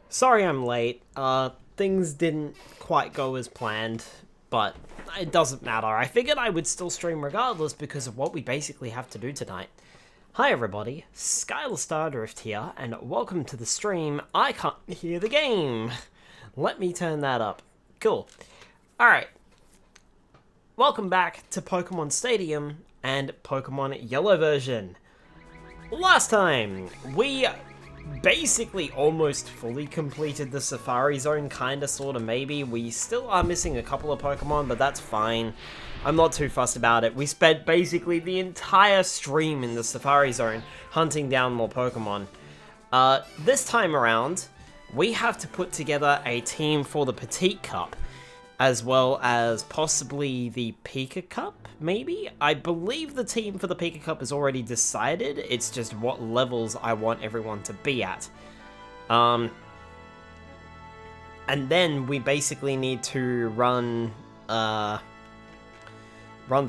Sorry I'm late. Things didn't quite go as planned, but it doesn't matter. I figured I would still stream regardless because of what we basically have to do tonight. Hi everybody, Skylar Stardrift here, and welcome to the stream. I can't hear the game. Let me turn that up. Cool. Alright. Welcome back to Pokemon Stadium and Pokemon Yellow version. Last time, we basically almost fully completed the Safari Zone, kinda, sorta, maybe. We still are missing a couple of Pokemon, but that's fine. I'm not too fussed about it. We spent basically the entire stream in the Safari Zone hunting down more Pokemon. This time around, we have to put together a team for the Petit Cup, as well as possibly the Pika Cup, maybe? I believe the team for the Pika Cup is already decided, it's just what levels I want everyone to be at. And then we basically need to run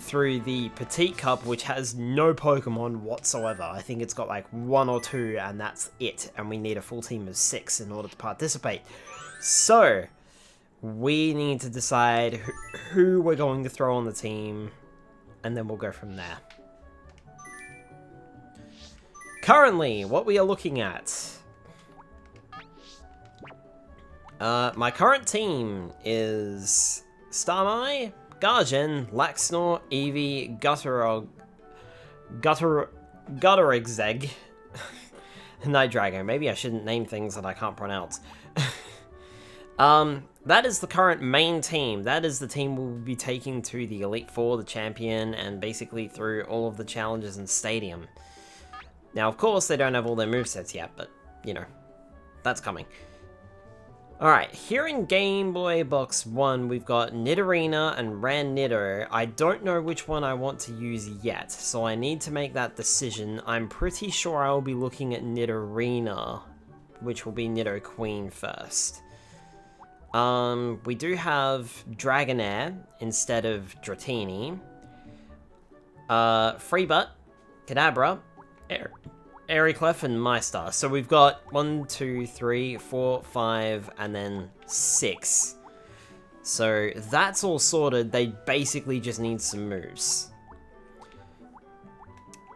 through the Petit Cup, which has no Pokemon whatsoever. I think it's got like 1 or 2, and that's it, and we need a full team of 6 in order to participate. So we need to decide who we're going to throw on the team, and then we'll go from there. Currently, what we are looking at. My current team is Starmie, Gargen, Laxnor, Eevee, Gutterigzeg, Night Dragon. Maybe I shouldn't name things that I can't pronounce. That is the current main team. That is the team we'll be taking to the Elite Four, the Champion, and basically through all of the challenges in Stadium. Now, of course, they don't have all their movesets yet, but, you know, that's coming. Alright, here in Game Boy Box 1, we've got Nidorina and Rannido. I don't know which one I want to use yet, so I need to make that decision. I'm pretty sure I'll be looking at Nidorina, which will be Nidoqueen first. We do have Dragonair instead of Dratini. Freebutt, Kadabra, Airiclef, and Meister. So we've got 1, 2, 3, 4, 5, and then 6. So that's all sorted. They basically just need some moves.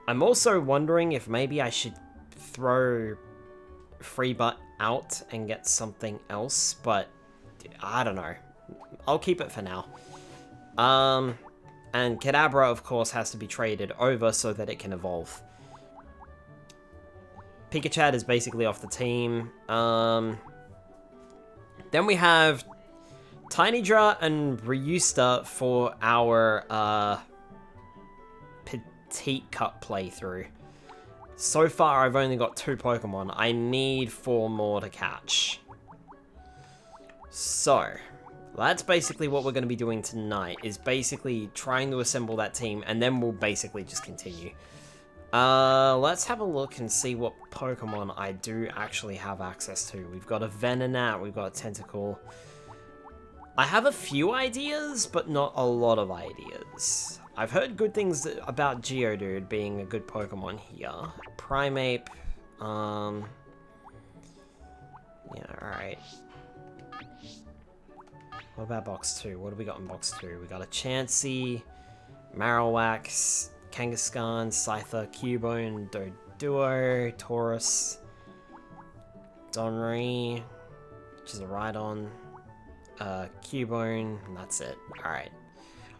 I'm also wondering if maybe I should throw Freebutt out and get something else, but I don't know. I'll keep it for now. And Kadabra, of course, has to be traded over so that it can evolve. Pikachad is basically off the team. Then we have Tinydra and Ryusta for our Petit Cup playthrough. So far, I've only got 2 Pokemon. I need 4 more to catch. So, that's basically what we're going to be doing tonight, is basically trying to assemble that team, and then we'll basically just continue. Let's have a look and see what Pokemon I do actually have access to. We've got a Venonat, we've got a Tentacle. I have a few ideas, but not a lot of ideas. I've heard good things about Geodude being a good Pokemon here. Primeape, yeah, alright. What about box 2? What do we got in box 2? We got a Chansey, Marowak, Kangaskhan, Scyther, Cubone, Doduo, Taurus, Donry, which is a Rhydon, Cubone, and that's it. Alright.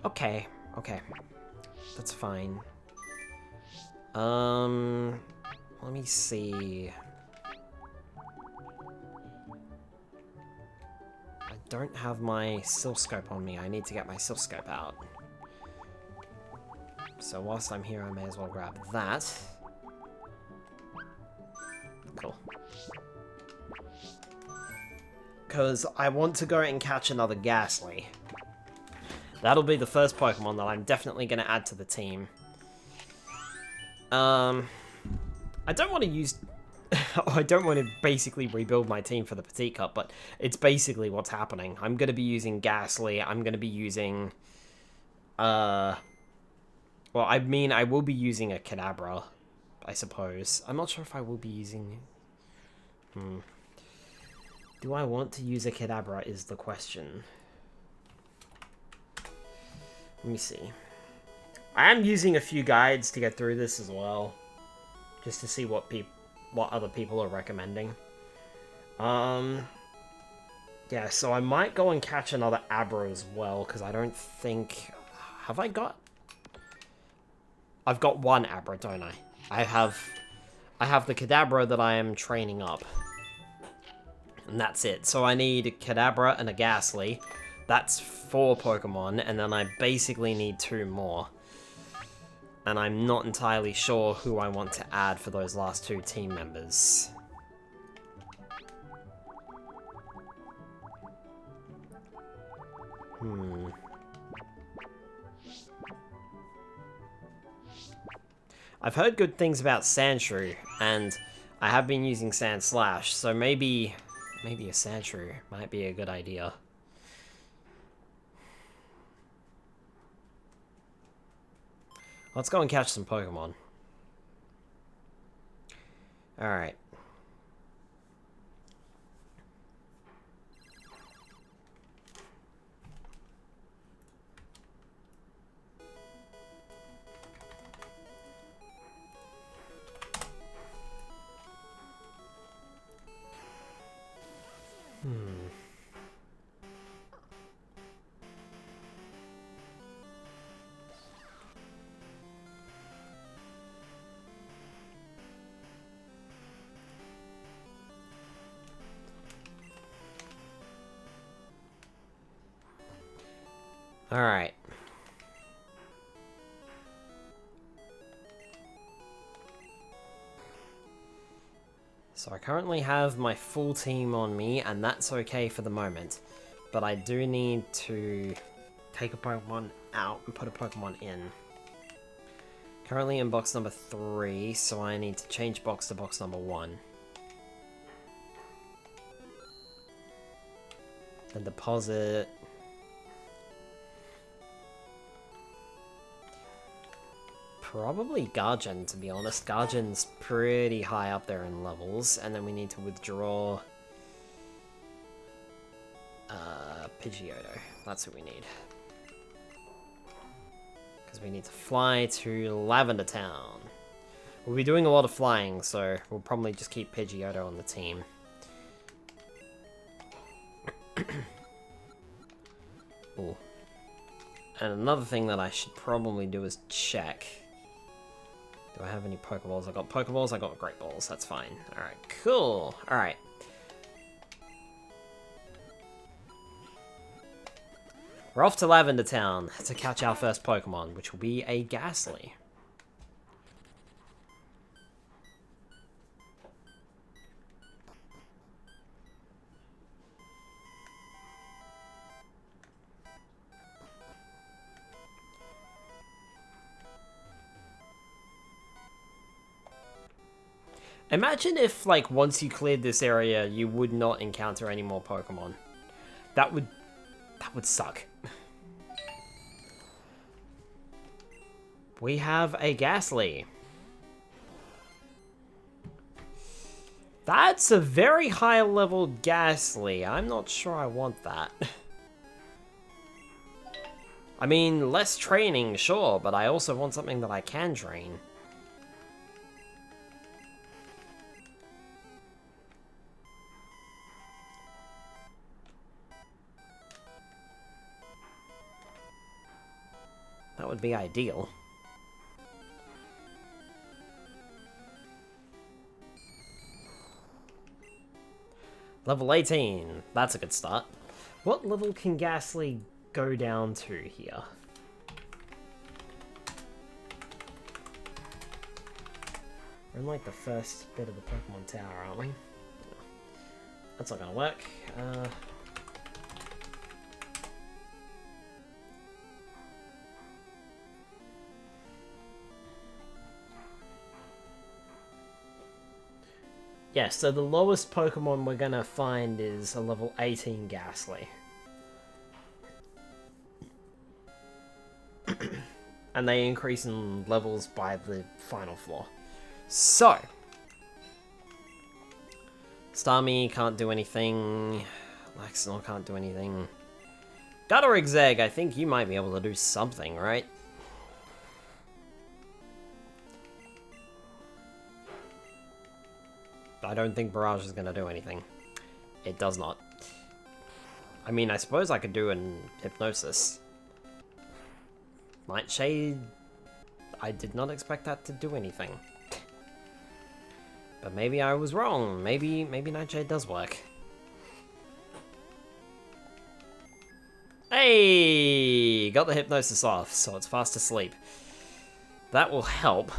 Okay, okay. That's fine. Let me see. I don't have my Silphscope on me. I need to get my Silphscope out. So whilst I'm here, I may as well grab that. Cool. Because I want to go and catch another Ghastly. That'll be the first Pokemon that I'm definitely going to add to the team. I don't want to use... I don't want to basically rebuild my team for the Petit Cup, but it's basically what's happening. I'm going to be using Ghastly. I'm going to be using... Well, I mean, I will be using a Kadabra, I suppose. I'm not sure if I will be using... Do I want to use a Kadabra is the question. Let me see. I am using a few guides to get through this as well. Just to see what other people are recommending. Yeah, so I might go and catch another Abra as well, because I don't think... Have I got... I've got one Abra, don't I? I have the Kadabra that I am training up. And that's it. So I need a Kadabra and a Ghastly. That's 4 Pokemon, and then I basically need 2 more. And I'm not entirely sure who I want to add for those last 2 team members. I've heard good things about Sandshrew, and I have been using Sand Slash, so maybe a Sandshrew might be a good idea. Let's go and catch some Pokemon. Alright. Alright. So I currently have my full team on me, and that's okay for the moment. But I do need to take a Pokemon out and put a Pokemon in. Currently in box number 3, so I need to change box to box number 1. Then deposit... Probably Gargin, to be honest. Gargin's pretty high up there in levels, and then we need to withdraw Pidgeotto. That's what we need. Because we need to fly to Lavender Town. We'll be doing a lot of flying, so we'll probably just keep Pidgeotto on the team. Ooh. And another thing that I should probably do is check. Do I have any Pokeballs? I got Pokeballs, I got Great Balls, that's fine. Alright, cool. Alright. We're off to Lavender Town to catch our first Pokemon, which will be a Ghastly. Imagine if, like, once you cleared this area, you would not encounter any more Pokemon. That would suck. We have a Ghastly. That's a very high level Ghastly. I'm not sure I want that. I mean, less training, sure, but I also want something that I can train. That would be ideal. Level 18. That's a good start. What level can Ghastly go down to here? We're in like the first bit of the Pokemon Tower, aren't we? That's not gonna work. Yeah, so the lowest Pokemon we're gonna find is a level 18 Ghastly. And they increase in levels by the final floor. So, Starmie can't do anything. Laxnor can't do anything. Gutterig's Egg, I think you might be able to do something, right? I don't think Barrage is going to do anything. It does not. I mean, I suppose I could do an Hypnosis. Nightshade... I did not expect that to do anything. But maybe I was wrong. Maybe Nightshade does work. Hey! Got the Hypnosis off, so it's fast asleep. That will help.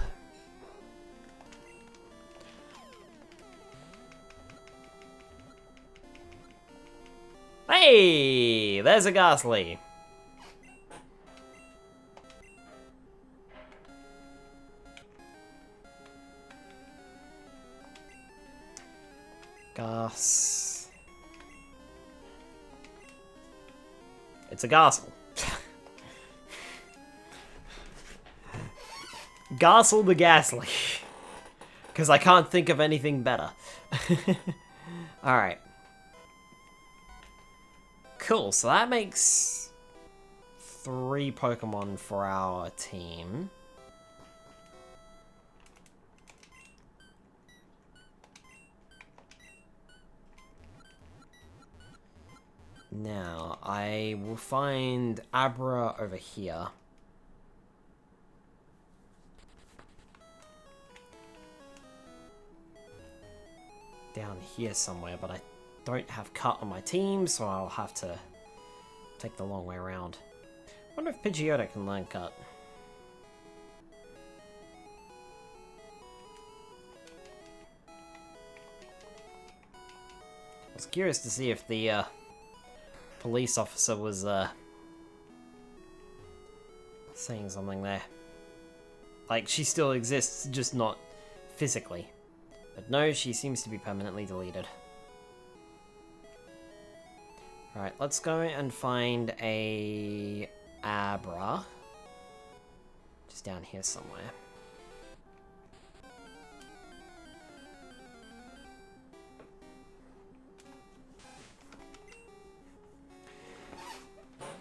Hey! There's a Ghastly! Gas. It's a Ghastly. Ghastly the Ghastly. Because I can't think of anything better. Alright. Cool, so that makes 3 Pokemon for our team. Now, I will find Abra over here. Down here somewhere, but I don't have Cut on my team, so I'll have to take the long way around. I wonder if Pidgeotto can learn Cut. I was curious to see if the police officer was saying something there. Like, she still exists, just not physically. But no, she seems to be permanently deleted. Alright, let's go and find a Abra. Just down here somewhere.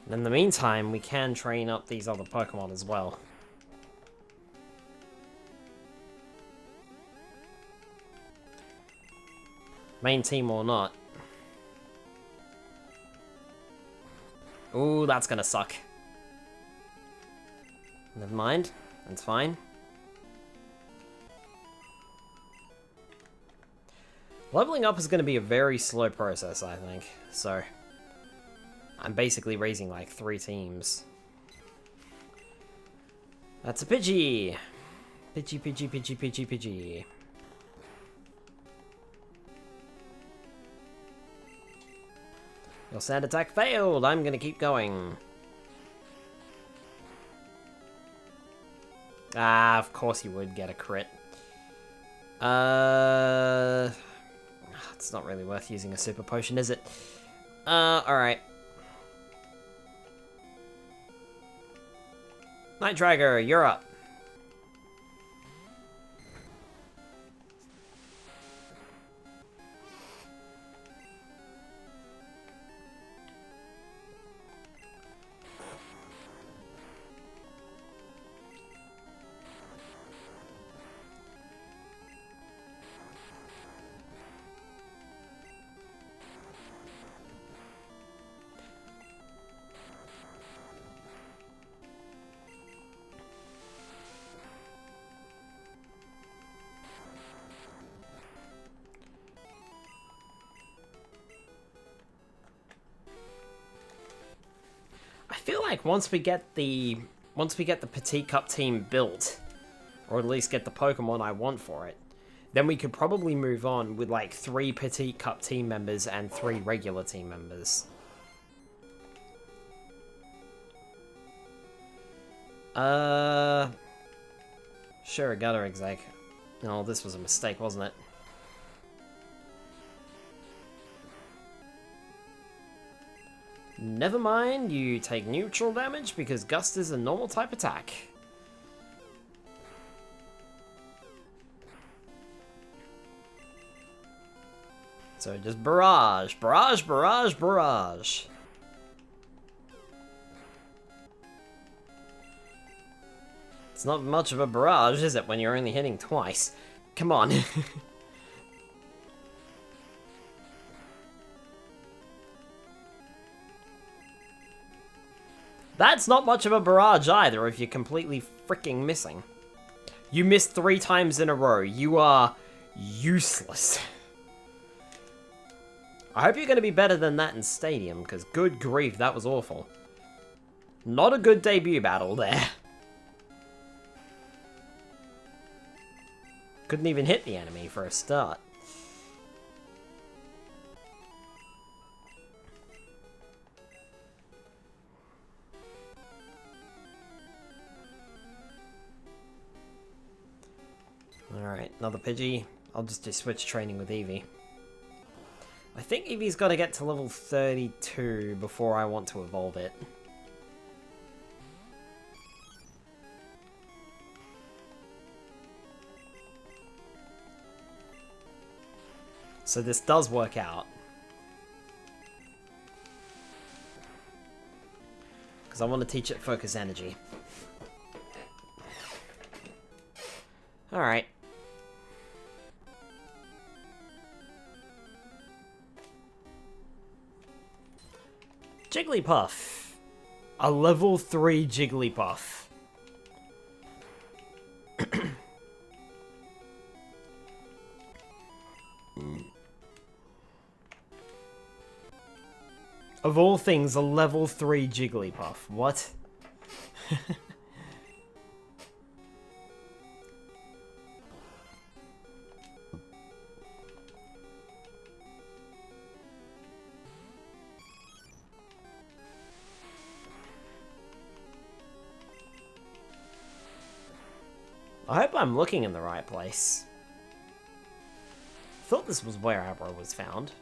And in the meantime, we can train up these other Pokemon as well. Main team or not. Ooh, that's gonna suck. Never mind, that's fine. Leveling up is gonna be a very slow process, I think, so... I'm basically raising like 3 teams. That's a Pidgey! Pidgey, Pidgey, Pidgey, Pidgey, Pidgey. Your sand attack failed! I'm gonna keep going. Ah, of course you would get a crit. It's not really worth using a super potion, is it? Alright. Night Dragger, you're up. I feel like once we get the Petit Cup team built, or at least get the Pokemon I want for it, then we could probably move on with like 3 Petit Cup team members and 3 regular team members. Sure, a Gutter Exec. Oh, this was a mistake, wasn't it? Never mind, you take neutral damage because Gust is a normal type attack. So just barrage, barrage, barrage, barrage. It's not much of a barrage, is it, when you're only hitting twice? Come on. That's not much of a barrage either if you're completely freaking missing. You missed 3 times in a row. You are useless. I hope you're going to be better than that in Stadium, because good grief, that was awful. Not a good debut battle there. Couldn't even hit the enemy for a start. Alright, another Pidgey. I'll just do switch training with Eevee. I think Eevee's got to get to level 32 before I want to evolve it. So this does work out. Because I want to teach it Focus Energy. Alright. Jigglypuff. A level 3 Jigglypuff. Of all things, a level 3 Jigglypuff. What? I hope I'm looking in the right place. I thought this was where Abra was found.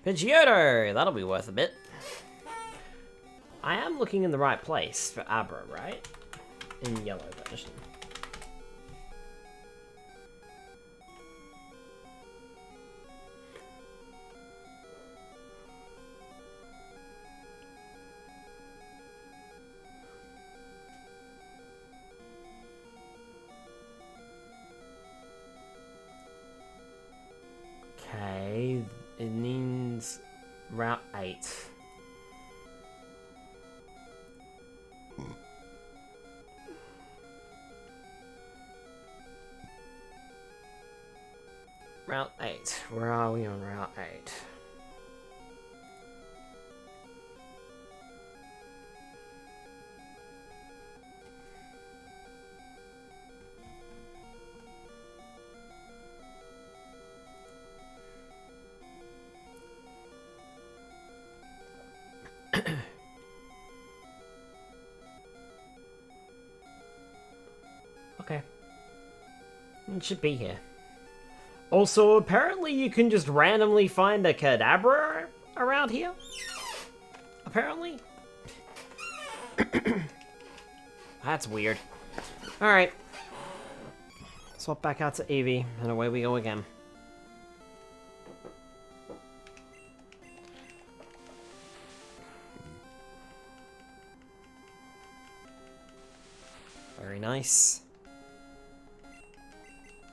Pidgeotto! That'll be worth a bit. I am looking in the right place for Abra, right? In yellow version. Okay, it means Route 8. Route 8. Where are we on Route 8? Okay. It should be here. Also, apparently you can just randomly find a Kadabra around here. Apparently. That's weird. Alright. Swap back out to Eevee, and away we go again. Very nice.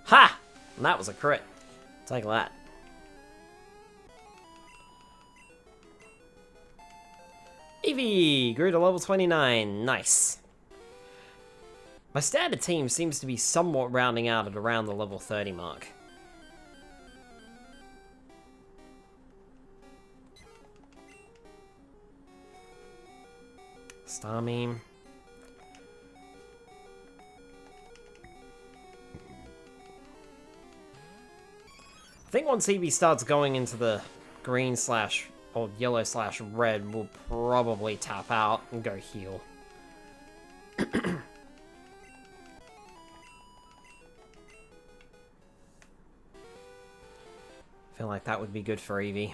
Ha! And that was a crit. Take that. Eevee grew to level 29. Nice. My standard team seems to be somewhat rounding out at around the level 30 mark. Starmie. I think once Eevee starts going into the green slash or yellow slash red, we'll probably tap out and go heal. feel like that would be good for Eevee.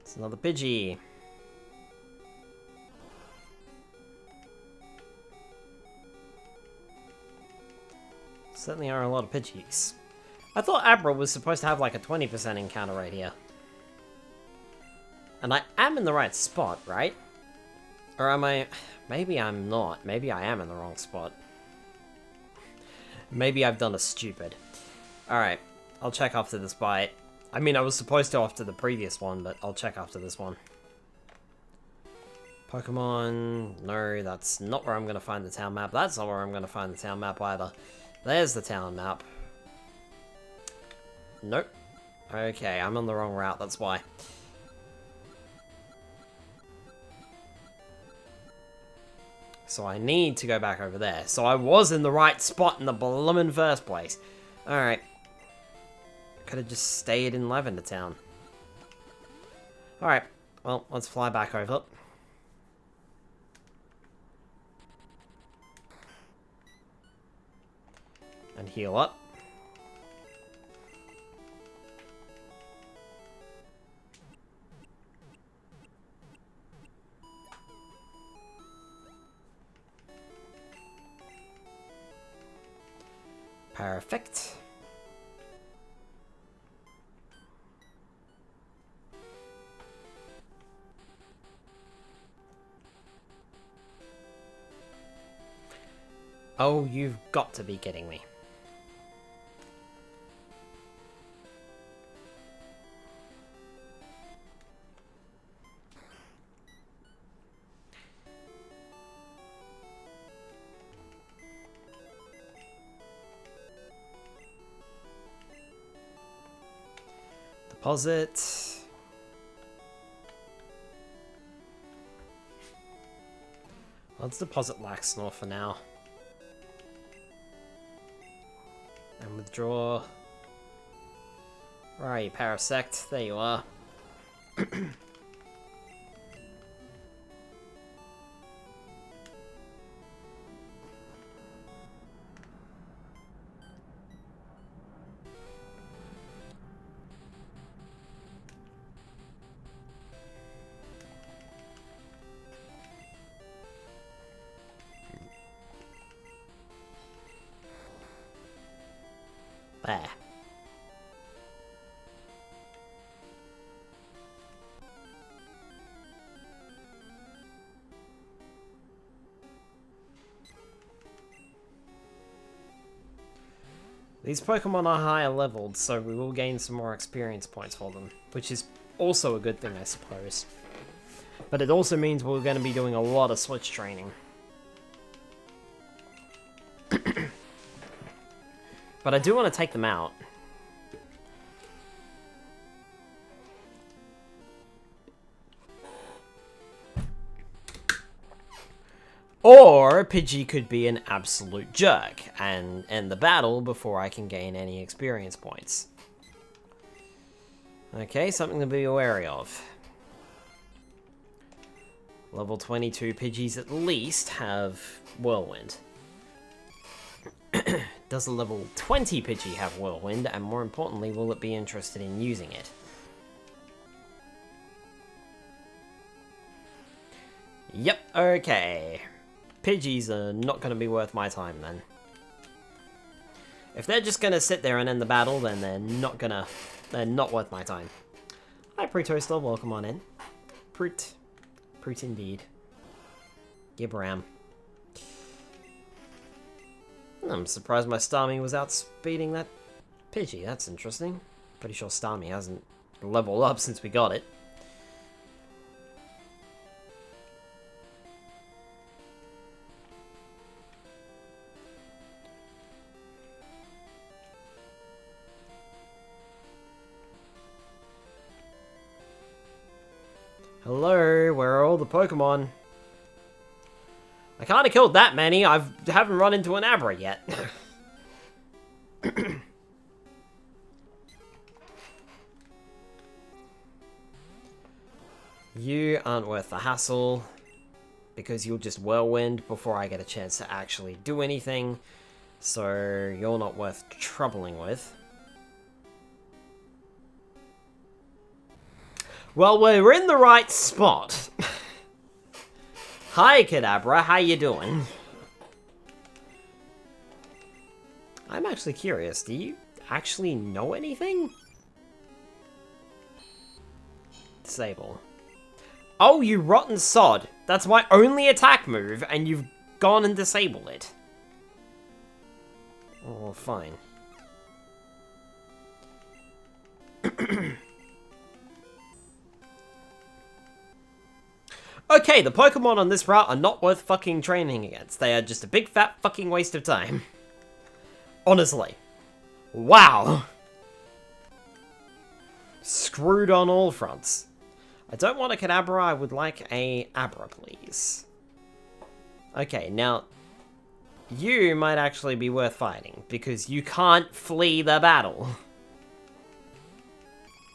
It's another Pidgey. Certainly are a lot of Pidgeys. I thought Abra was supposed to have like a 20% encounter rate here. And I am in the right spot, right? Or am I... Maybe I'm not. Maybe I am in the wrong spot. Maybe I've done a stupid. Alright, I'll check after this bite. I mean, I was supposed to after the previous one, but I'll check after this one. Pokemon... No, that's not where I'm going to find the town map. That's not where I'm going to find the town map either. There's the town map. Nope. Okay, I'm on the wrong route, that's why. So I need to go back over there. So I was in the right spot in the bloomin' first place. Alright. Could have just stayed in Lavender Town. Alright, well, let's fly back over. And heal up. Perfect. Oh, you've got to be kidding me. Deposit. Let's deposit Laxnor for now. And withdraw. Where are you, Parasect? There you are. There. These Pokemon are higher leveled, so we will gain some more experience points for them, which is also a good thing, I suppose. But it also means we're going to be doing a lot of switch training. But I do want to take them out. Or Pidgey could be an absolute jerk and end the battle before I can gain any experience points. Okay, something to be wary of. Level 22 Pidgeys at least have Whirlwind. Does a level 20 Pidgey have Whirlwind, and more importantly, will it be interested in using it? Yep, okay. Pidgeys are not going to be worth my time then. If they're just going to sit there and end the battle, then they're not worth my time. Hi Prutoaster, welcome on in. Prut indeed. Gibram. I'm surprised my Starmie was outspeeding that Pidgey, that's interesting. Pretty sure Starmie hasn't leveled up since we got it. Hello, where are all the Pokemon? I can't have killed that many. I haven't run into an Abra yet. You aren't worth the hassle. because you'll just whirlwind before I get a chance to actually do anything. So you're not worth troubling with. Well, we're in the right spot. Hi, Kadabra. How you doing? I'm actually curious. Do you actually know anything? Disable. Oh, you rotten sod. That's my only attack move, and you've gone and disabled it. Oh, fine. Okay, the Pokemon on this route are not worth fucking training against. They are just a big fat fucking waste of time. Honestly. Wow. Screwed on all fronts. I don't want a Kadabra, I would like a Abra, please. Okay, now, you might actually be worth fighting, because you can't flee the battle.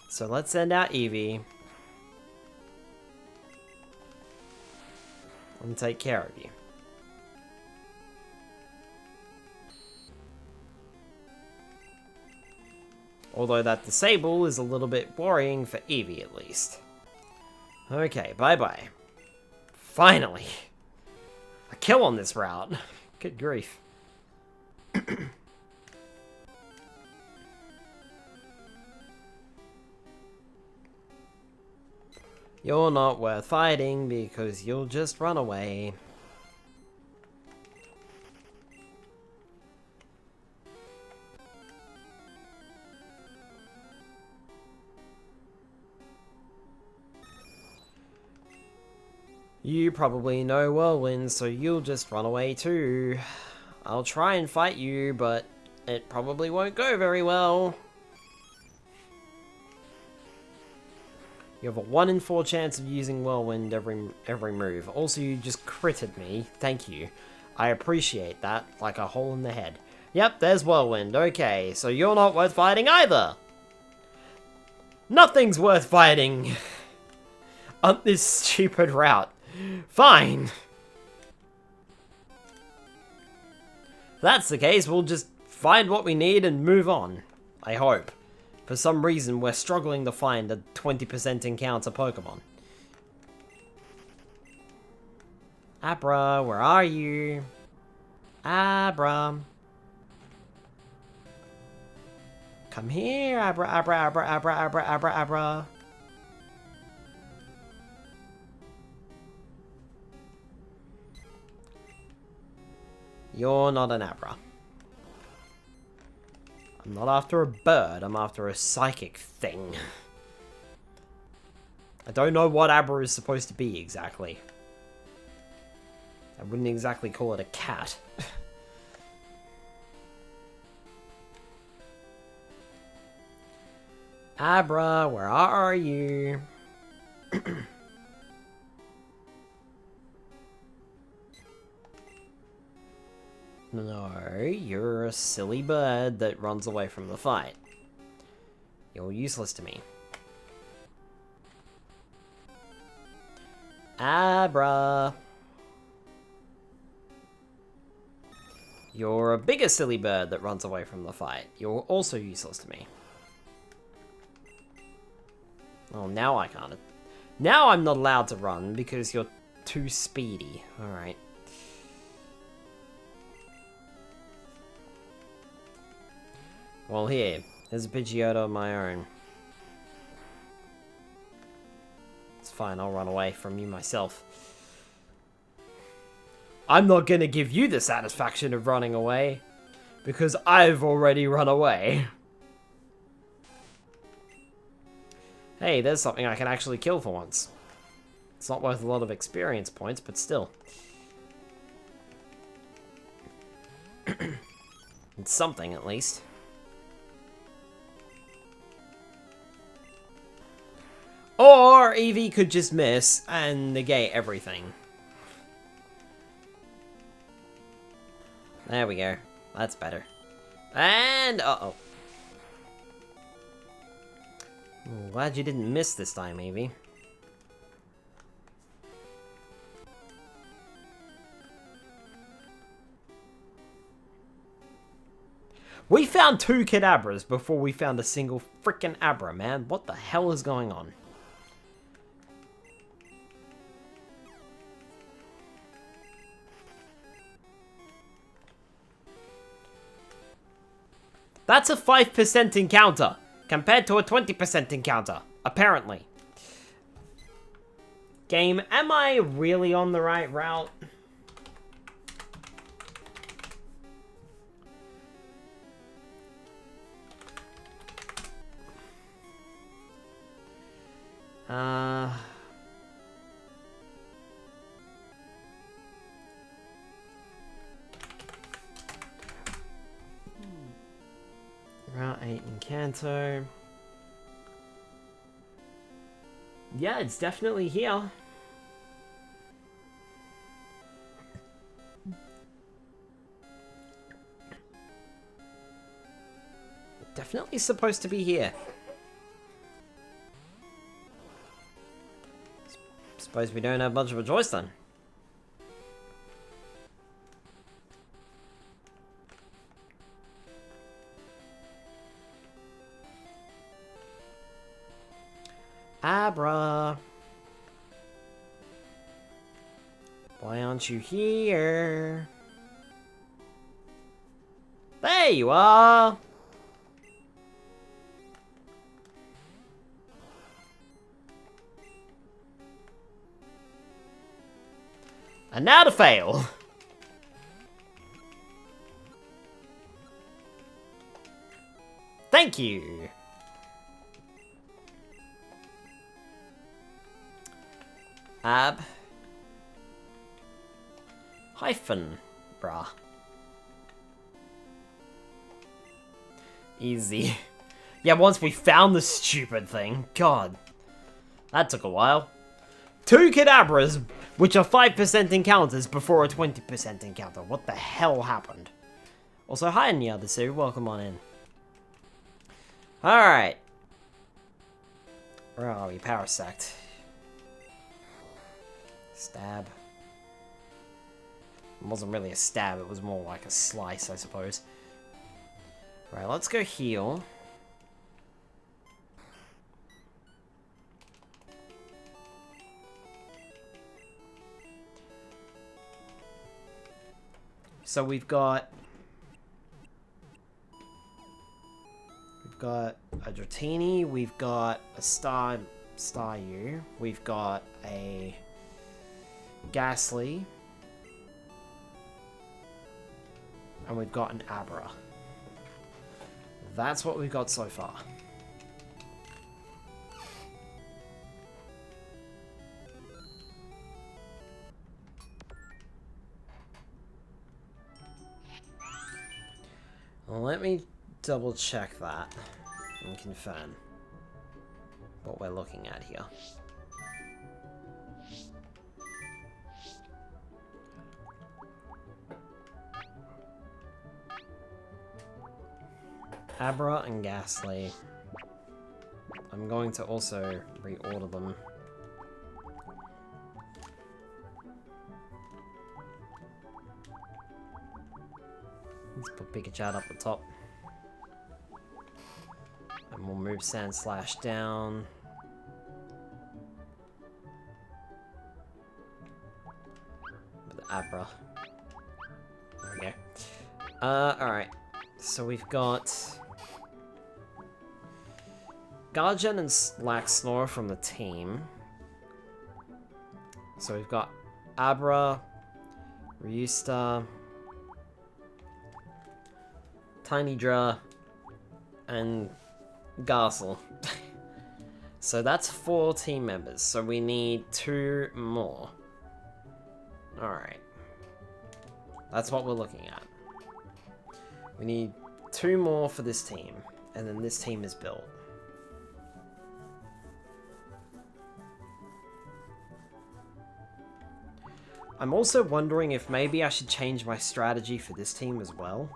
So let's send out Eevee. And take care of you. Although that disable is a little bit worrying for Eevee at least. Okay, bye-bye. Finally! A kill on this route. Good grief. You're not worth fighting because you'll just run away. You probably know Whirlwind, so you'll just run away too. I'll try and fight you, but it probably won't go very well. You have a 1 in 4 chance of using Whirlwind every move. Also, you just critted me. Thank you. I appreciate that, like a hole in the head. Yep, there's Whirlwind. Okay, so you're not worth fighting either. Nothing's worth fighting on this stupid route. Fine. If that's the case, we'll just find what we need and move on. I hope. For some reason, we're struggling to find a 20% encounter Pokemon. Abra, where are you? Abra. Come here, Abra, Abra, Abra, Abra, Abra, Abra, Abra. You're not an Abra. I'm not after a bird, I'm after a psychic thing. I don't know what Abra is supposed to be exactly. I wouldn't exactly call it a cat. Abra, where are you? No, you're a silly bird that runs away from the fight. You're useless to me. Abra. You're a bigger silly bird that runs away from the fight. You're also useless to me. Oh, now I can't. Now I'm not allowed to run because you're too speedy. Alright. Well, here's a Pidgeotto of my own. It's fine, I'll run away from you myself. I'm not gonna give you the satisfaction of running away, because I've already run away. Hey, there's something I can actually kill for once. It's not worth a lot of experience points, but still. It's something, at least. Or Eevee could just miss and negate everything. There we go. That's better. And uh-oh. Glad you didn't miss this time, Eevee. We found 2 Kadabras before we found a single freaking Abra, man. What the hell is going on? That's a 5% encounter, compared to a 20% encounter, apparently. Game, am I really on the right route? Route 8 in Kanto. Yeah, it's definitely here. Definitely supposed to be here. Suppose we don't have much of a choice then. Abra. Why aren't you here? There you are! And now to fail. Thank you. Ab. Hyphen. Bruh. Easy. Yeah, once we found the stupid thing. God. That took a while. 2 Kadabras, which are 5% encounters before a 20% encounter. What the hell happened? Also, hi in the other two. Welcome on in. Alright. Where are we? Power Sect. Stab. It wasn't really a stab, it was more like a slice, I suppose. Right, let's go heal. So we've got a Dratini, we've got a Staryu, we've got a Ghastly, and we've got an Abra. That's what we've got so far. Well, let me double check that and confirm what we're looking at here. Abra and Ghastly. I'm going to also reorder them. Let's put Pikachu up the top. And we'll move Sand Slash down. With Abra. There we go. Alright. So we've got Guardian and Slacksnore from the team. So we've got Abra, Ryusta, Tinydra, and Garcel. So that's 4 team members, so we need 2 more. Alright. That's what we're looking at. We need 2 more for this team, and then this team is built. I'm also wondering if maybe I should change my strategy for this team as well.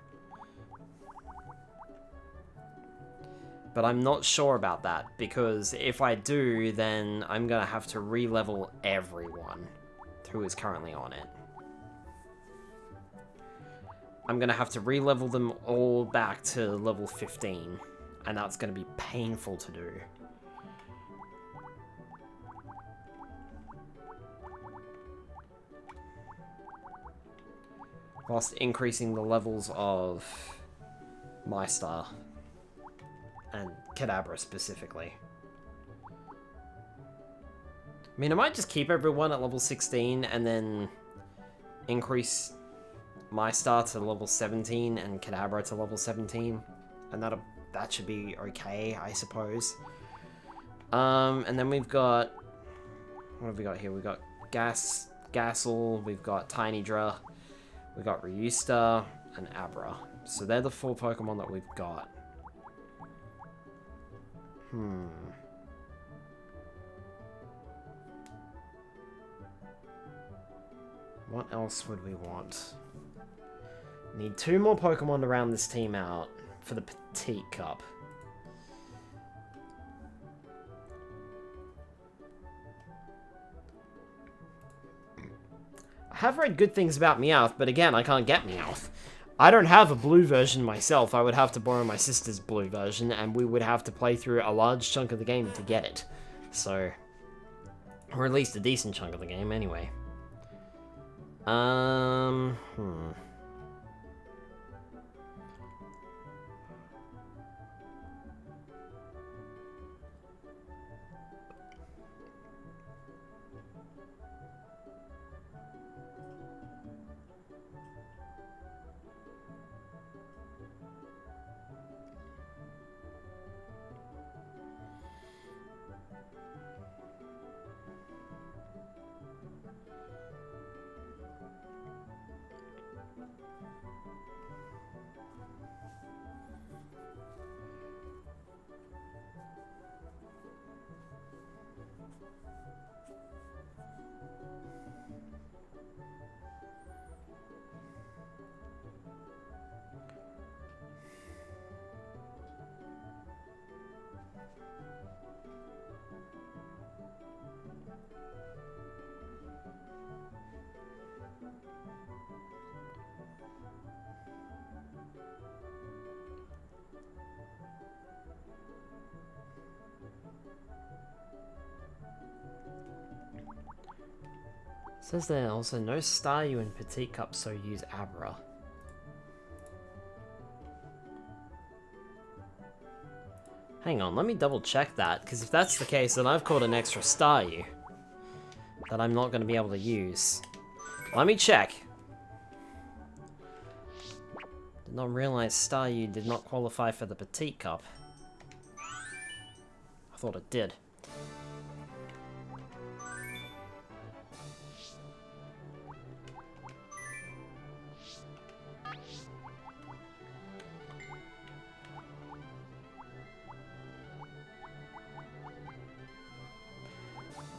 But I'm not sure about that, because if I do, then I'm gonna have to re-level everyone who is currently on it. I'm going to have to re-level them all back to level 15. And that's going to be painful to do. Whilst increasing the levels of my star. And Kadabra specifically. I mean, I might just keep everyone at level 16 and then increase my star to level 17 and Kadabra to level 17. And that should be okay, I suppose. And then we've got... What have we got here? We've got Gassel, we've got Tinydra, we've got Ryusta, and Abra. So they're the 4 Pokemon that we've got. What else would we want? Need 2 more Pokemon to round this team out for the Petit Cup. I have read good things about Meowth, but again, I can't get Meowth. I don't have a blue version myself. I would have to borrow my sister's blue version, and we would have to play through a large chunk of the game to get it. So, or at least a decent chunk of the game, anyway. Says there also no Staryu in Petit Cup, so use Abra. Hang on, let me double check that, because if that's the case, then I've caught an extra Staryu that I'm not going to be able to use. Let me check. Did not realize Staryu did not qualify for the Petit Cup. I thought it did.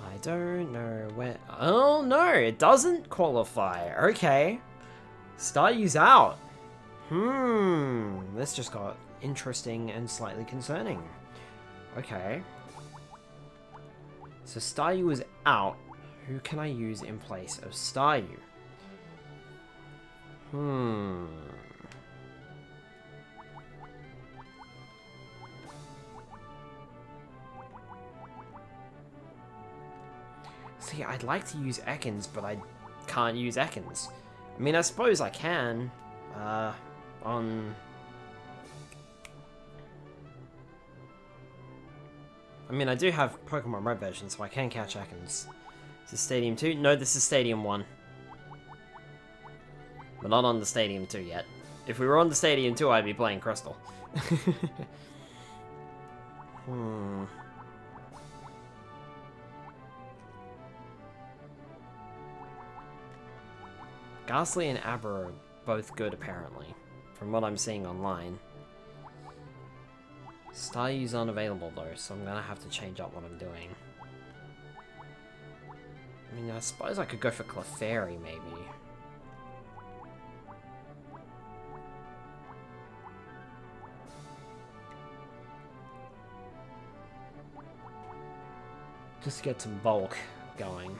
I don't know where... Oh no, it doesn't qualify. Okay. Staryu's out. This just got interesting and slightly concerning. Okay. So Staryu is out. Who can I use in place of Staryu? See, I'd like to use Ekans, but I can't use Ekans. I mean, I suppose I can. On... I mean, I do have Pokemon Red version, so I can catch Ekans. Is this Stadium 2? No, this is Stadium 1. We're not on the Stadium 2 yet. If we were on the Stadium 2, I'd be playing Crystal. Ghastly and Abra are both good, apparently, from what I'm seeing online. Staryu's unavailable, though, so I'm gonna have to change up what I'm doing. I mean, I suppose I could go for Clefairy, maybe. Just to get some bulk going.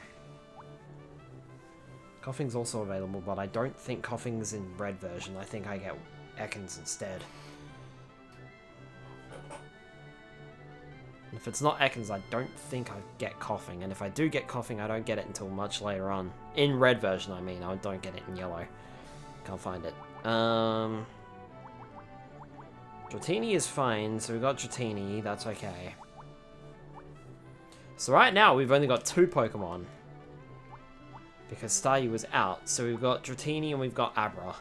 Coughing's also available, but I don't think Coughing's in red version. I think I get Ekans instead. If it's not Ekans, I don't think I get Coughing. And if I do get Coughing, I don't get it until much later on. In red version, I mean. I don't get it in yellow. Can't find it. Dratini is fine, so we've got Dratini. That's okay. So right now, we've only got 2 Pokemon. Because Staryu was out. So we've got Dratini and we've got Abra.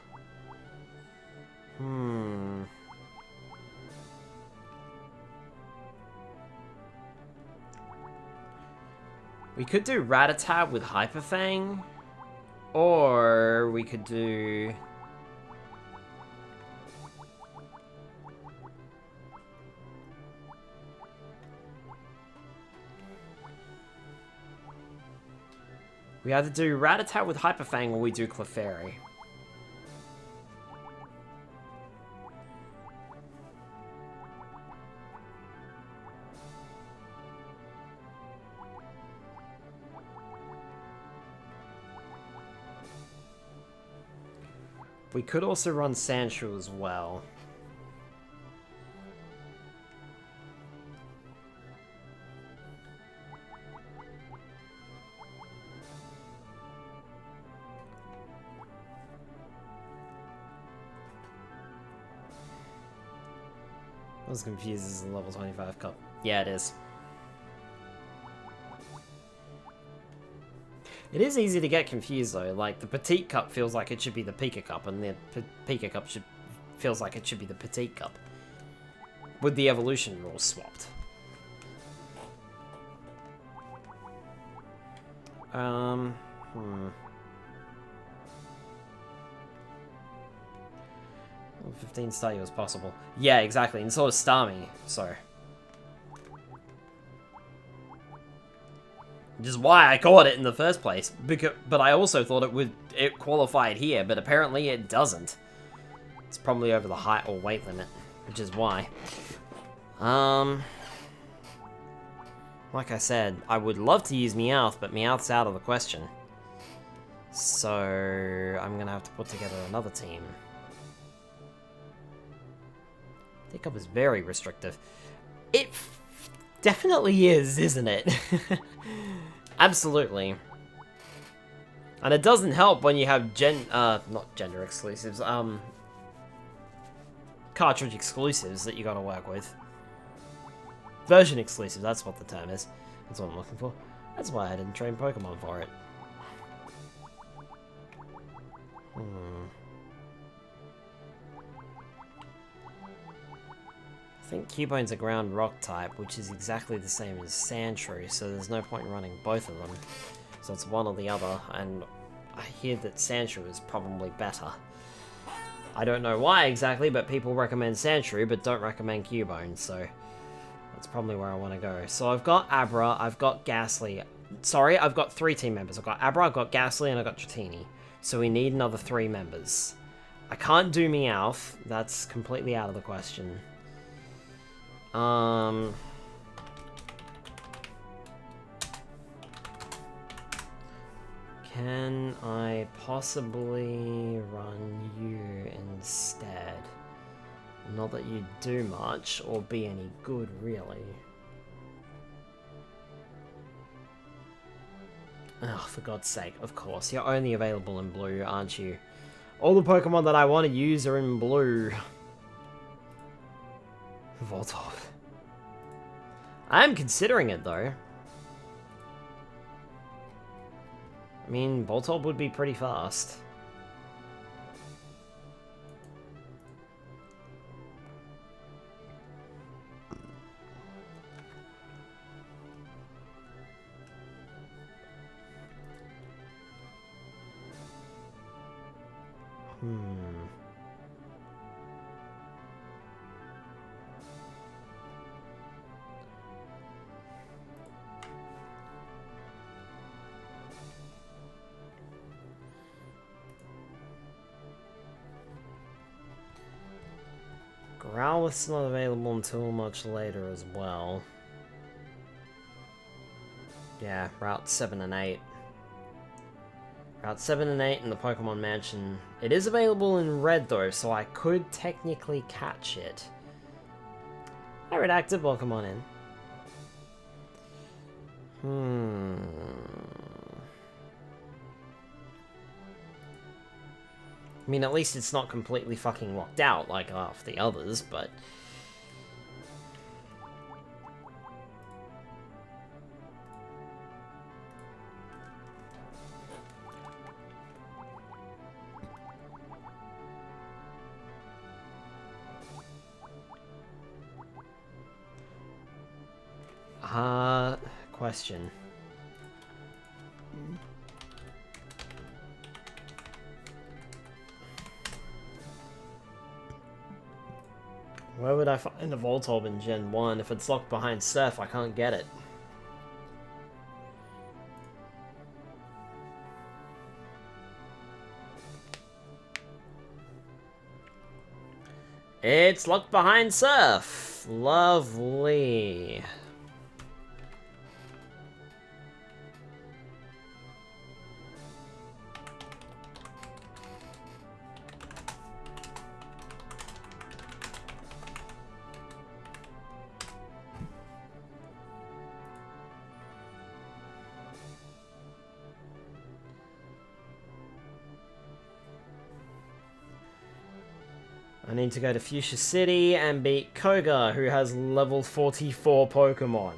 We could do Rattata with Hyper Fang. Or we could do... We either do Rattata with Hyper Fang or we do Clefairy. We could also run Sandshrew as well. I was confused, this is a level 25 cup. Yeah, it is. It is easy to get confused though, like the Petit Cup feels like it should be the Pika Cup, and the Pika Cup feels like it should be the Petit Cup. With the evolution rules swapped. 15 Staryu is possible. Yeah, exactly, and so is Starmie, so... Which is why I caught it in the first place. But I also thought it qualified here, but apparently it doesn't. It's probably over the height or weight limit, which is why. Like I said, I would love to use Meowth, but Meowth's out of the question. So I'm gonna have to put together another team. Petit Cup is very restrictive. It definitely is, isn't it? Absolutely. And it doesn't help when you have not gender exclusives, cartridge exclusives that you gotta work with. Version exclusive, that's what the term is. That's what I'm looking for. That's why I didn't train Pokemon for it. I think Cubone's a ground rock type, which is exactly the same as Sandshrew, so there's no point in running both of them. So it's one or the other, and I hear that Sandshrew is probably better. I don't know why exactly, but people recommend Sandshrew, but don't recommend Cubone, so that's probably where I want to go. So I've got Abra, I've got Ghastly. Sorry, I've got 3 team members. I've got Abra, I've got Ghastly, and I've got Dratini. So we need another 3 members. I can't do Meowth. That's completely out of the question. Can I possibly run you instead? Not that you do much or be any good, really. Oh, for God's sake, of course. You're only available in blue, aren't you? All the Pokemon that I want to use are in blue. Voltorb. I am considering it, though. I mean, Voltorb would be pretty fast. Growlithe's not available until much later as well. Yeah, Route 7 and 8. Route 7 and 8 in the Pokemon Mansion. It is available in red though, so I could technically catch it. Hi, Redacted, welcome on in. I mean, at least it's not completely fucking locked out like half the others, but... Question. Where would I find a Voltorb in Gen 1? If it's locked behind Surf, I can't get it. It's locked behind Surf! Lovely. I need to go to Fuchsia City and beat Koga, who has level 44 Pokemon.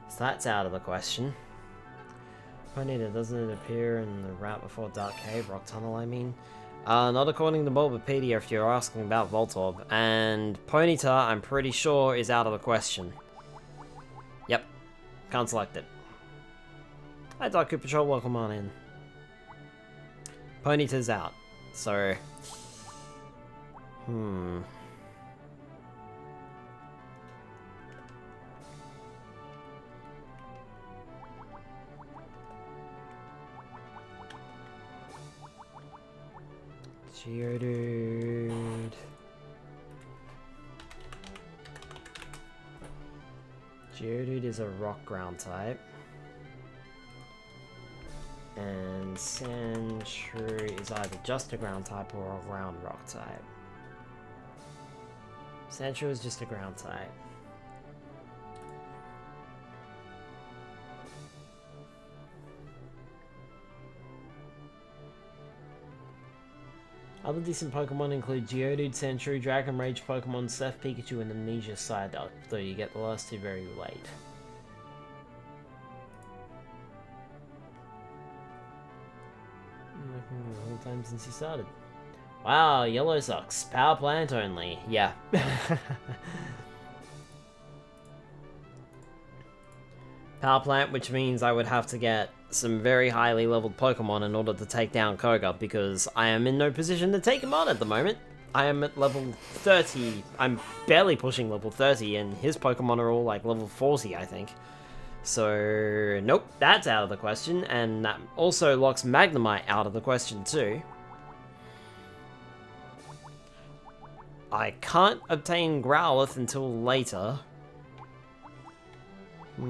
So that's out of the question. Ponyta, doesn't it appear in the route before Dark Cave, Rock Tunnel I mean? Not according to Bulbapedia if you're asking about Voltorb. And Ponyta, I'm pretty sure, is out of the question. Yep. Can't select it. Hi Dark Patrol, welcome on in. Ponyta's out, so... Geodude... Geodude is a rock ground type. And Sandshrew is either just a ground type or a ground rock type. Sandshrew is just a ground type. Other decent Pokemon include Geodude, Sandshrew, Dragon Rage Pokemon, Surf, Pikachu, and Amnesia Psyduck, though you get the last two very late. The whole time since you started. Wow, yellow sucks. Power plant only. Yeah. Power plant, which means I would have to get some very highly leveled Pokemon in order to take down Koga, because I am in no position to take him on at the moment. I am at level 30. I'm barely pushing level 30, and his Pokemon are all like level 40, I think. So, nope, that's out of the question, and that also locks Magnemite out of the question too. I can't obtain Growlithe until later. I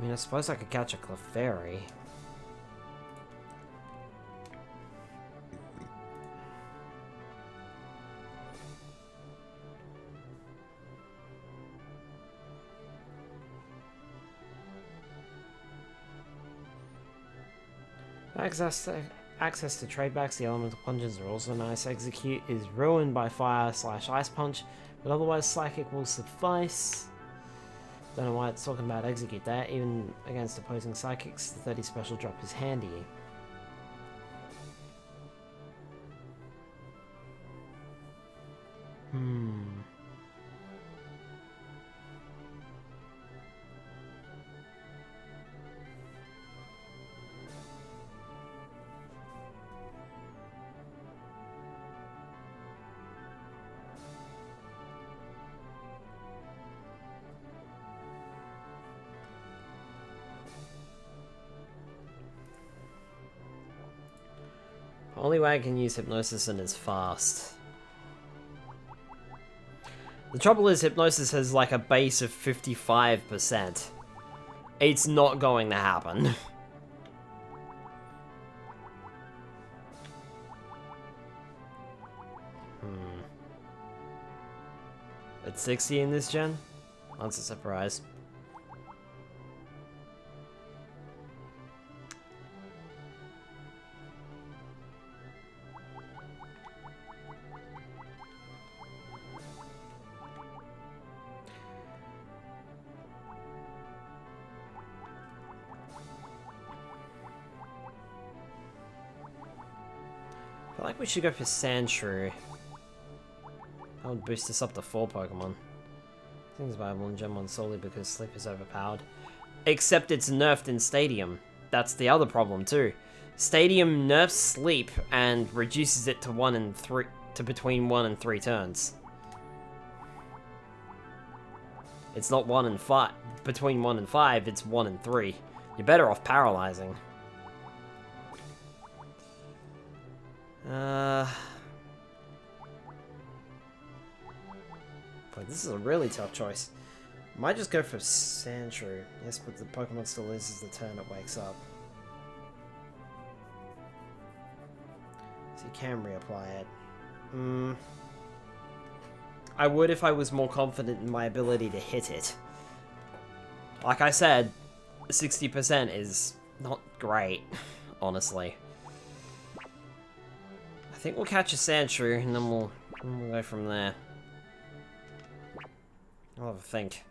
mean, I suppose I could catch a Clefairy. Access to tradebacks, the elemental punches are also nice. Execute is ruined by fire/ice punch, but otherwise psychic will suffice. Don't know why it's talking about execute there. Even against opposing psychics, the 30 special drop is handy. Only way I can use Hypnosis and is fast. The trouble is Hypnosis has like a base of 55%. It's not going to happen. It's 60 in this gen? That's a surprise. I feel like we should go for Sandshrew. That would boost us up to 4 Pokemon. Things viable in Gen 1 solely because Sleep is overpowered. Except it's nerfed in Stadium. That's the other problem too. Stadium nerfs Sleep and reduces it to between 1 and 3 turns. It's not 1 and 5. Between 1 and 5, it's 1 and 3. You're better off paralyzing. But this is a really tough choice. Might just go for Sandshrew. Yes, but the Pokemon still loses the turn it wakes up. So you can reapply it. I would if I was more confident in my ability to hit it. Like I said, 60% is not great, honestly. I think we'll catch a Sandshrew and then we'll go from there. I'll have a think.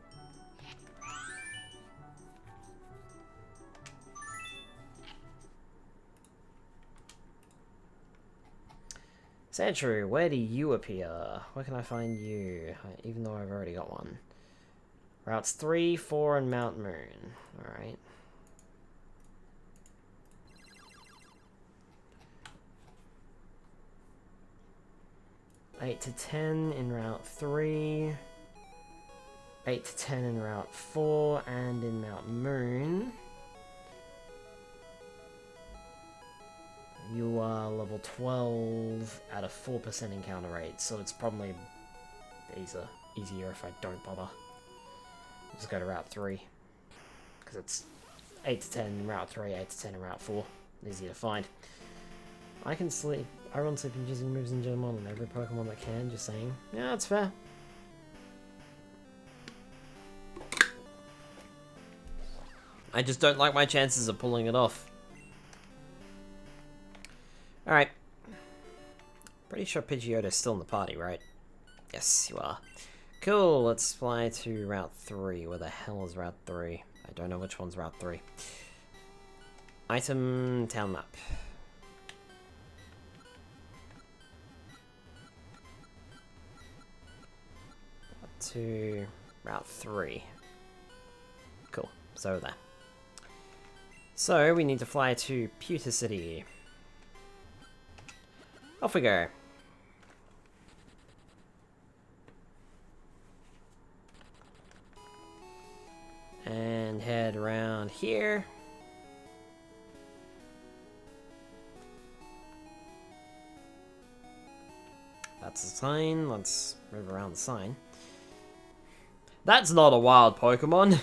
Sandshrew, where do you appear? Where can I find you? Even though I've already got one. Routes 3, 4, and Mount Moon. Alright. Eight to 10 in Route 3. 8 to 10 in Route 4, and in Mount Moon. You are level 12 at a 4% encounter rate, so it's probably easier if I don't bother. Just go to Route 3. Because it's 8 to 10 in Route 3, 8 to 10 in Route 4. Easy to find. I can sleep. I run sleeping using moves in Gen 1 on every Pokemon that can, just saying. Yeah, that's fair. I just don't like my chances of pulling it off. Alright. Pretty sure Pidgeotto's still in the party, right? Yes, you are. Cool, let's fly to Route 3. Where the hell is Route 3? I don't know which one's Route 3. Item, town map. To Route 3. Cool, so there. So, we need to fly to Pewter City. Off we go. And head around here. That's the sign. Let's move around the sign. That's not a wild Pokemon.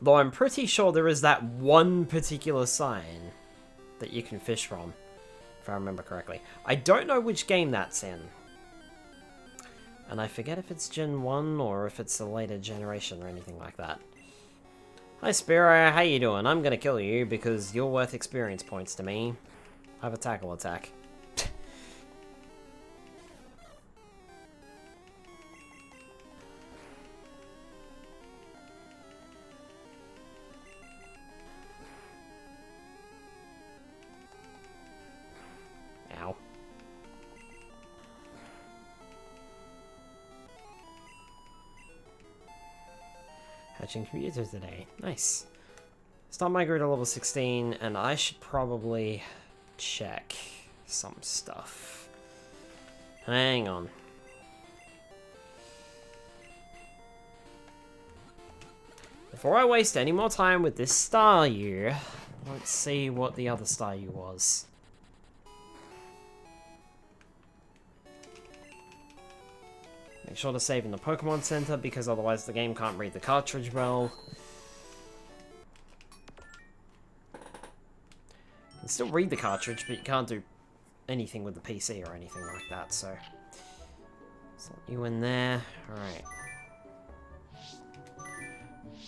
Though I'm pretty sure there is that one particular sign that you can fish from, if I remember correctly. I don't know which game that's in. And I forget if it's Gen 1 or if it's a later generation or anything like that. Hi Spiro, how you doing? I'm gonna kill you because you're worth experience points to me. I have a tackle attack. Ow. Hatching computer today. Nice. Start my grid to level 16, and I should probably check some stuff. Hang on. Before I waste any more time with this Staryu, let's see what the other Staryu was. Make sure to save in the Pokemon Center, because otherwise the game can't read the cartridge well. You can still read the cartridge, but you can't do anything with the PC or anything like that, so... Slot you in there. Alright.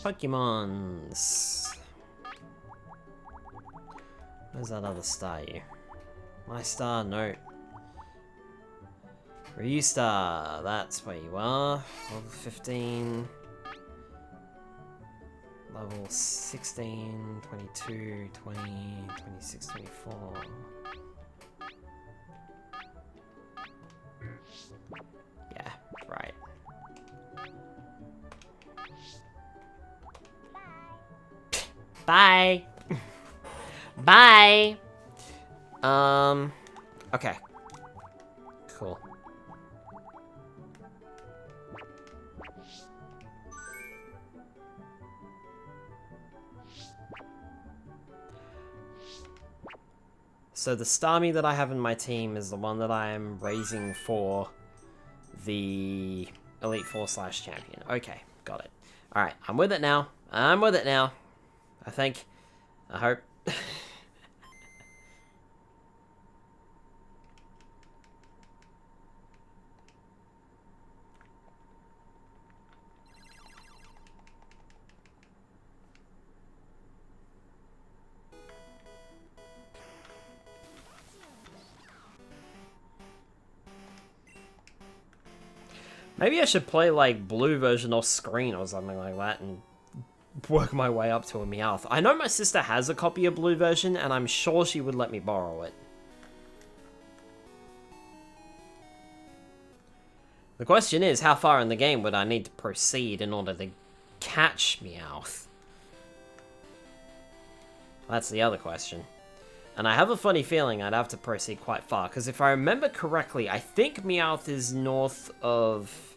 Pokemons. Where's that other star, you? My star, no. Ryu Star, that's where you are. Level 15. Level 16, 22, 20, 26, 24. Yeah, right. Bye! Bye! Okay. Cool. So the Starmie that I have in my team is the one that I am raising for the Elite Four/Champion. Okay, got it. Alright, I'm with it now. I'm with it now. I think. I hope. Maybe I should play, like, blue version off screen or something like that and work my way up to a Meowth. I know my sister has a copy of blue version, and I'm sure she would let me borrow it. The question is, how far in the game would I need to proceed in order to catch Meowth? That's the other question. And I have a funny feeling I'd have to proceed quite far, because if I remember correctly, I think Meowth is north of...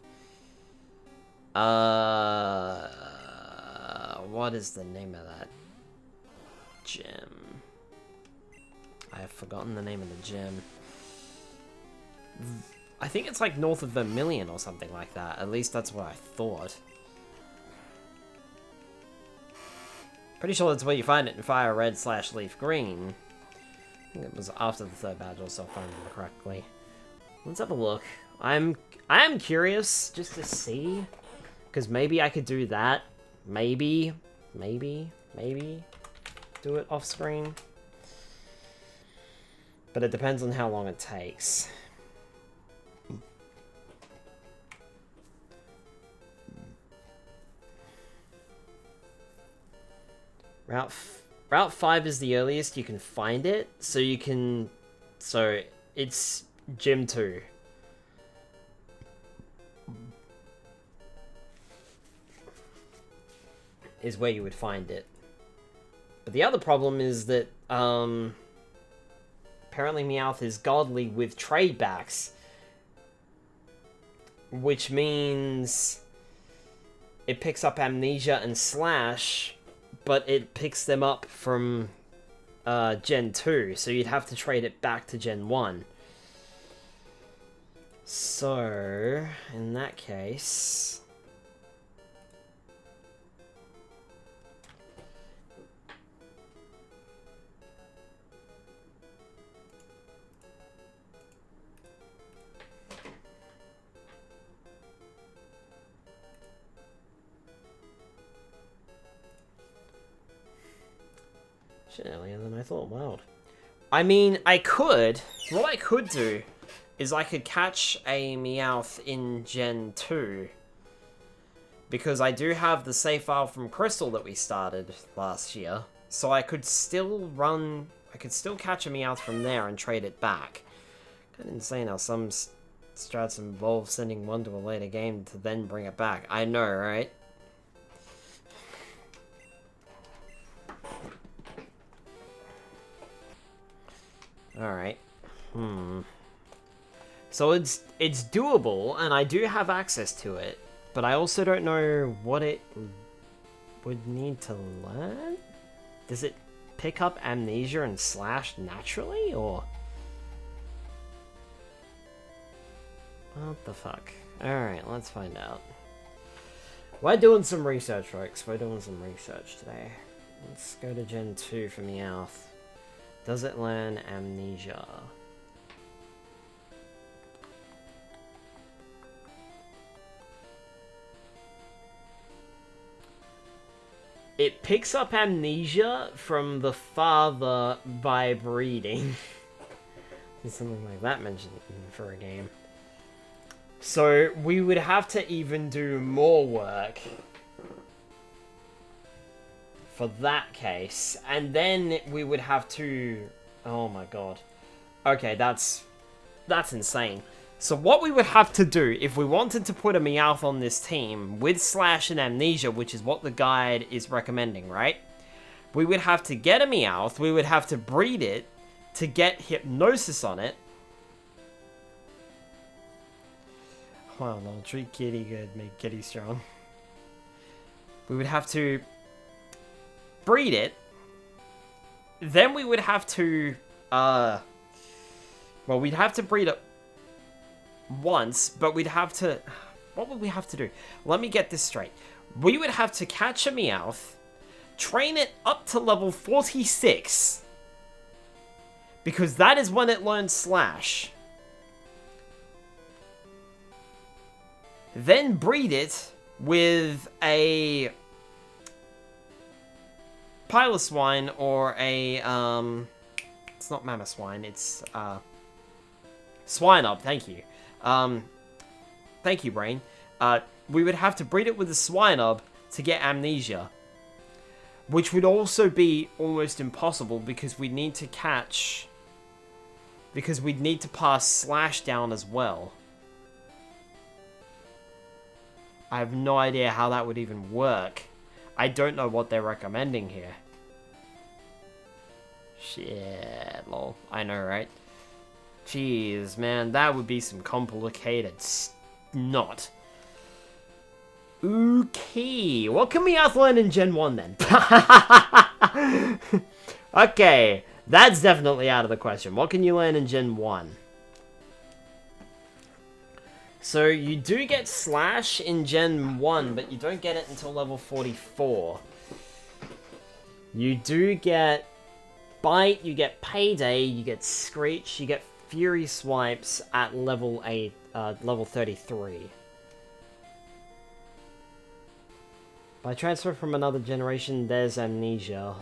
what is the name of that gym? I have forgotten the name of the gym. I think it's like north of Vermilion or something like that. At least that's what I thought. Pretty sure that's where you find it in Fire Red/Leaf Green. I think it was after the third badge, also, if I remember correctly. Let's have a look. I am curious just to see, because maybe I could do that. Maybe do it off screen. But it depends on how long it takes. Route 5 is the earliest you can find it, so you can... So, it's Gym 2. Is where you would find it. But the other problem is that, apparently Meowth is godly with trade backs. Which means it picks up Amnesia and Slash, but it picks them up from Gen 2, so you'd have to trade it back to Gen 1. So, in that case... Shit, earlier than I thought. Wow. I mean, I could. What I could do is I could catch a Meowth in Gen 2. Because I do have the save file from Crystal that we started last year. So I could still run... I could still catch a Meowth from there and trade it back. Kind of insane how some strats involve sending one to a later game to then bring it back. I know, right? Alright. So it's doable, and I do have access to it, but I also don't know what it would need to learn? Does it pick up Amnesia and Slash naturally, or...? What the fuck? Alright, let's find out. We're doing some research, folks. We're doing some research today. Let's go to Gen 2 for Meowth. Does it learn Amnesia? It picks up Amnesia from the father by breeding. There's something like that mentioned for a game. So we would have to even do more work for that case, and then we would have to... Oh my god. Okay, that's insane. So what we would have to do, if we wanted to put a Meowth on this team, with Slash and Amnesia, which is what the guide is recommending, right? We would have to get a Meowth, we would have to breed it, to get Hypnosis on it. Well, no, treat Kitty good, make Kitty strong. We would have to breed it. Then we would have to, well, we'd have to breed it once, but we'd have to... What would we have to do? Let me get this straight. We would have to catch a Meowth, train it up to level 46, because that is when it learns Slash. Then breed it with a Piloswine or a, it's not Mamoswine, it's, Swinub, thank you. Thank you, Brain. We would have to breed it with a Swinub to get Amnesia. Which would also be almost impossible because we'd need to catch... Because we'd need to pass Slash down as well. I have no idea how that would even work. I don't know what they're recommending here. Shit, lol. I know, right? Jeez, man, that would be some complicated snot. Okay, what can Meowth learn in Gen 1 then? Okay, that's definitely out of the question. What can you learn in Gen 1? So, you do get Slash in Gen 1, but you don't get it until level 44. You do get Bite, you get Payday, you get Screech, you get Fury Swipes at level 33. By transfer from another generation, there's Amnesia.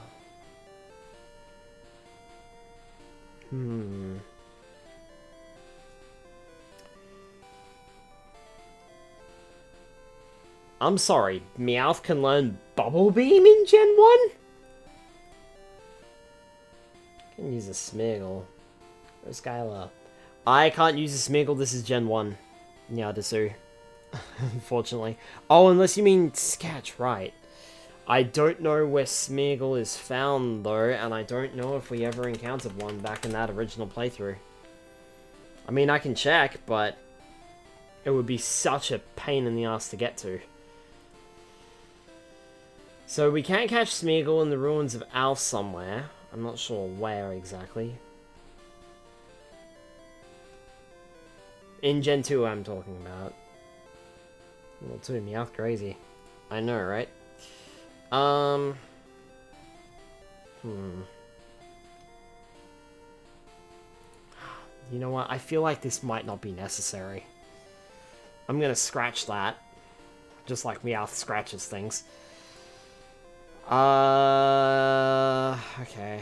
I'm sorry, Meowth can learn Bubble Beam in Gen 1? Can use a Smeargle. Or Skylar. I can't use a Smeargle, this is Gen 1. Nyadasu. Unfortunately. Oh, unless you mean Sketch, right. I don't know where Smeargle is found, though, and I don't know if we ever encountered one back in that original playthrough. I mean, I can check, but it would be such a pain in the ass to get to. So we can catch Smeargle in the ruins of Alf somewhere. I'm not sure where exactly. In Gen 2 I'm talking about. Well, too, Meowth crazy. I know, right? You know what? I feel like this might not be necessary. I'm gonna scratch that. Just like Meowth scratches things. Okay.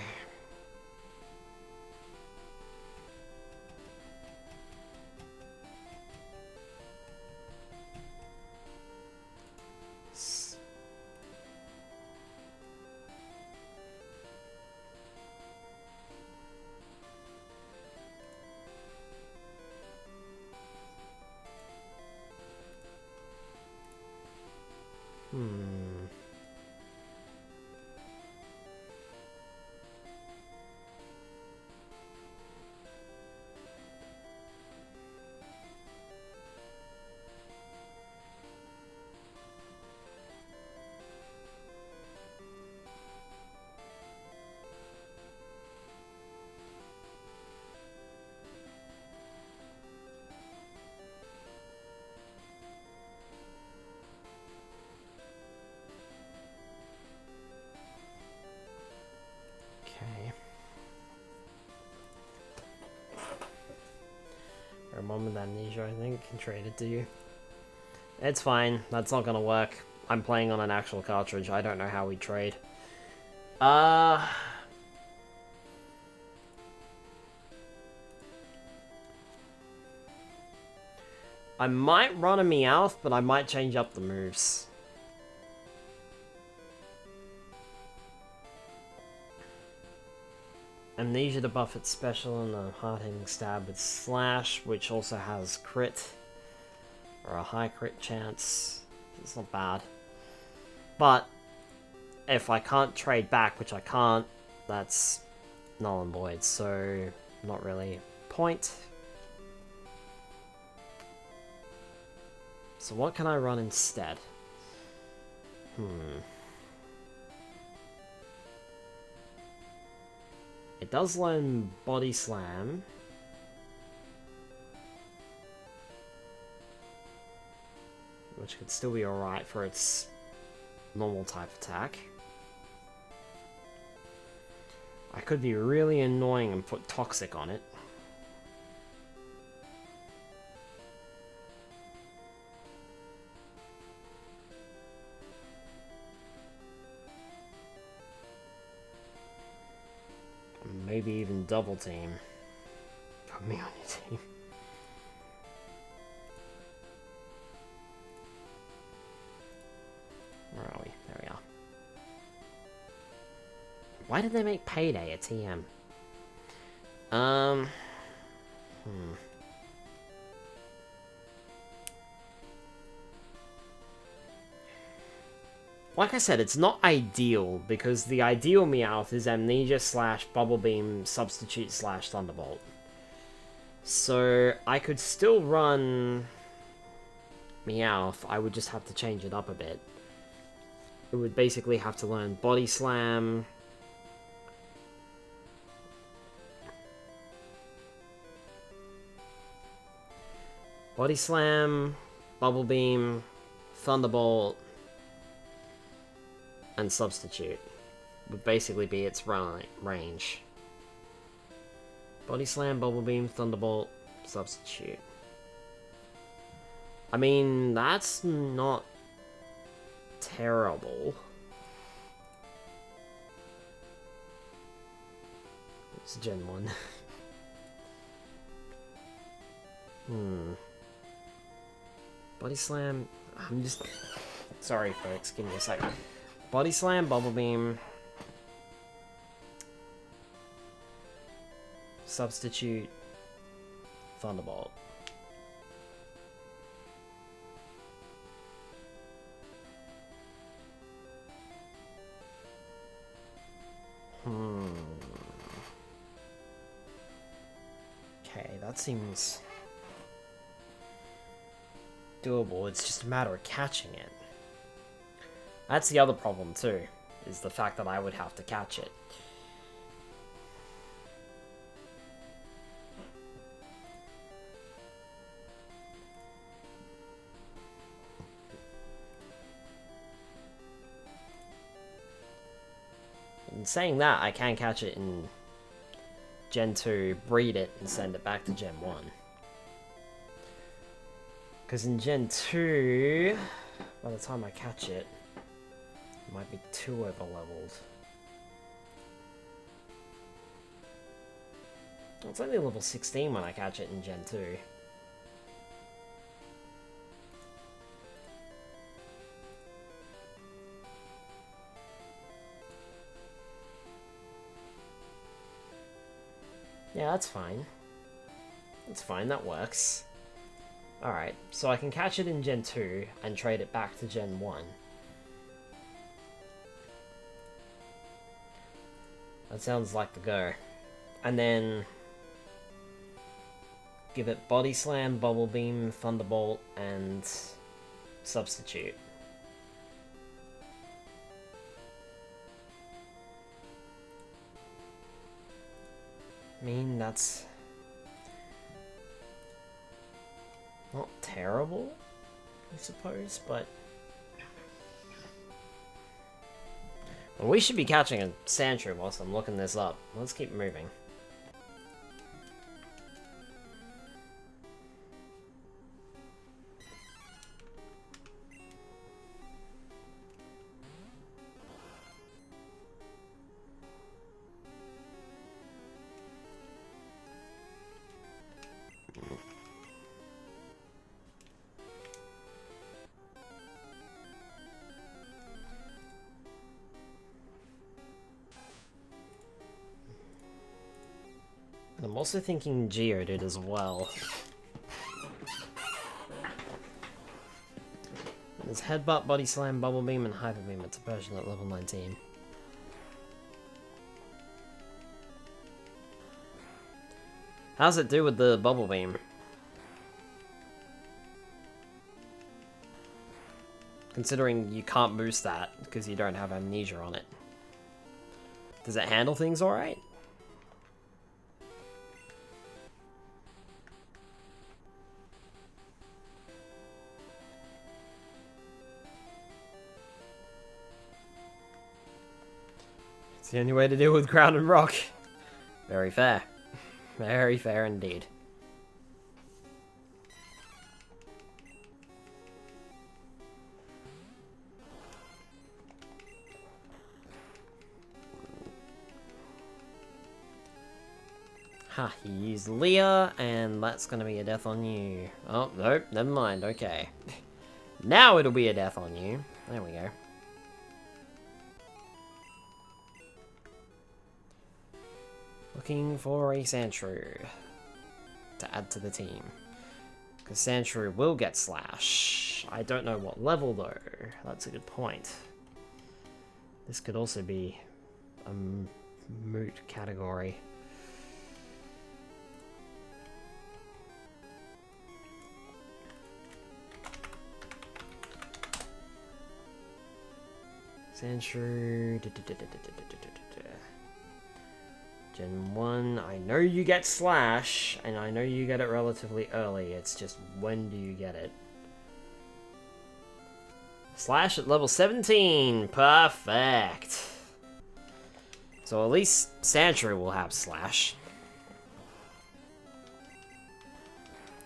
Pokemon with amnesia, I think, and trade it to you. It's fine. That's not gonna work. I'm playing on an actual cartridge. I don't know how we trade. I might run a Meowth, but I might change up the moves. Amnesia to buff its special and a hard-hitting stab with Slash, which also has crit. Or a high crit chance. It's not bad. But, if I can't trade back, which I can't, that's null and void, so not really point. So what can I run instead? It does learn Body Slam. Which could still be alright for its normal type attack. I could be really annoying and put Toxic on it. Maybe even double team. Put me on your team. Where are we? There we are. Why did they make Payday a TM? Like I said, it's not ideal, because the ideal Meowth is Amnesia / Bubble Beam Substitute / Thunderbolt. So, I could still run Meowth, I would just have to change it up a bit. It would basically have to learn Body Slam. Body Slam, Bubble Beam, Thunderbolt, and Substitute would basically be its range. Body Slam, Bubble Beam, Thunderbolt, Substitute. I mean, that's not terrible. It's Gen 1. Body Slam. I'm just... Sorry, folks. Give me a second. Body Slam, Bubble Beam. Substitute. Thunderbolt. Okay, that seems doable. It's just a matter of catching it. That's the other problem too, is the fact that I would have to catch it. And saying that, I can catch it in Gen 2, breed it, and send it back to Gen 1. Because in Gen 2, by the time I catch it, it might be too over-leveled. Well, it's only level 16 when I catch it in Gen 2. Yeah, that's fine. That's fine, that works. Alright, so I can catch it in Gen 2 and trade it back to Gen 1. That sounds like the go. And then give it Body Slam, Bubble Beam, Thunderbolt, and Substitute. I mean, that's not terrible, I suppose, but... Well, we should be catching a Sandshrew whilst I'm looking this up. Let's keep moving. And I'm also thinking Geodude as well. There's Headbutt, Body Slam, Bubble Beam, and Hyper Beam. It's a version at level 19. How's it do with the Bubble Beam? Considering you can't boost that because you don't have Amnesia on it. Does it handle things alright? It's the only way to deal with ground and rock. Very fair. Very fair indeed. Ha, he used Leah, and that's gonna be a death on you. Oh, nope, never mind, okay. Now it'll be a death on you. There we go. Looking for a Sandshrew to add to the team. Because Sandshrew will get Slash. I don't know what level though. That's a good point. This could also be a moot category. Sandshrew. Gen 1, I know you get Slash, and I know you get it relatively early, it's just when do you get it? Slash at level 17, perfect! So at least Sandshrew will have Slash.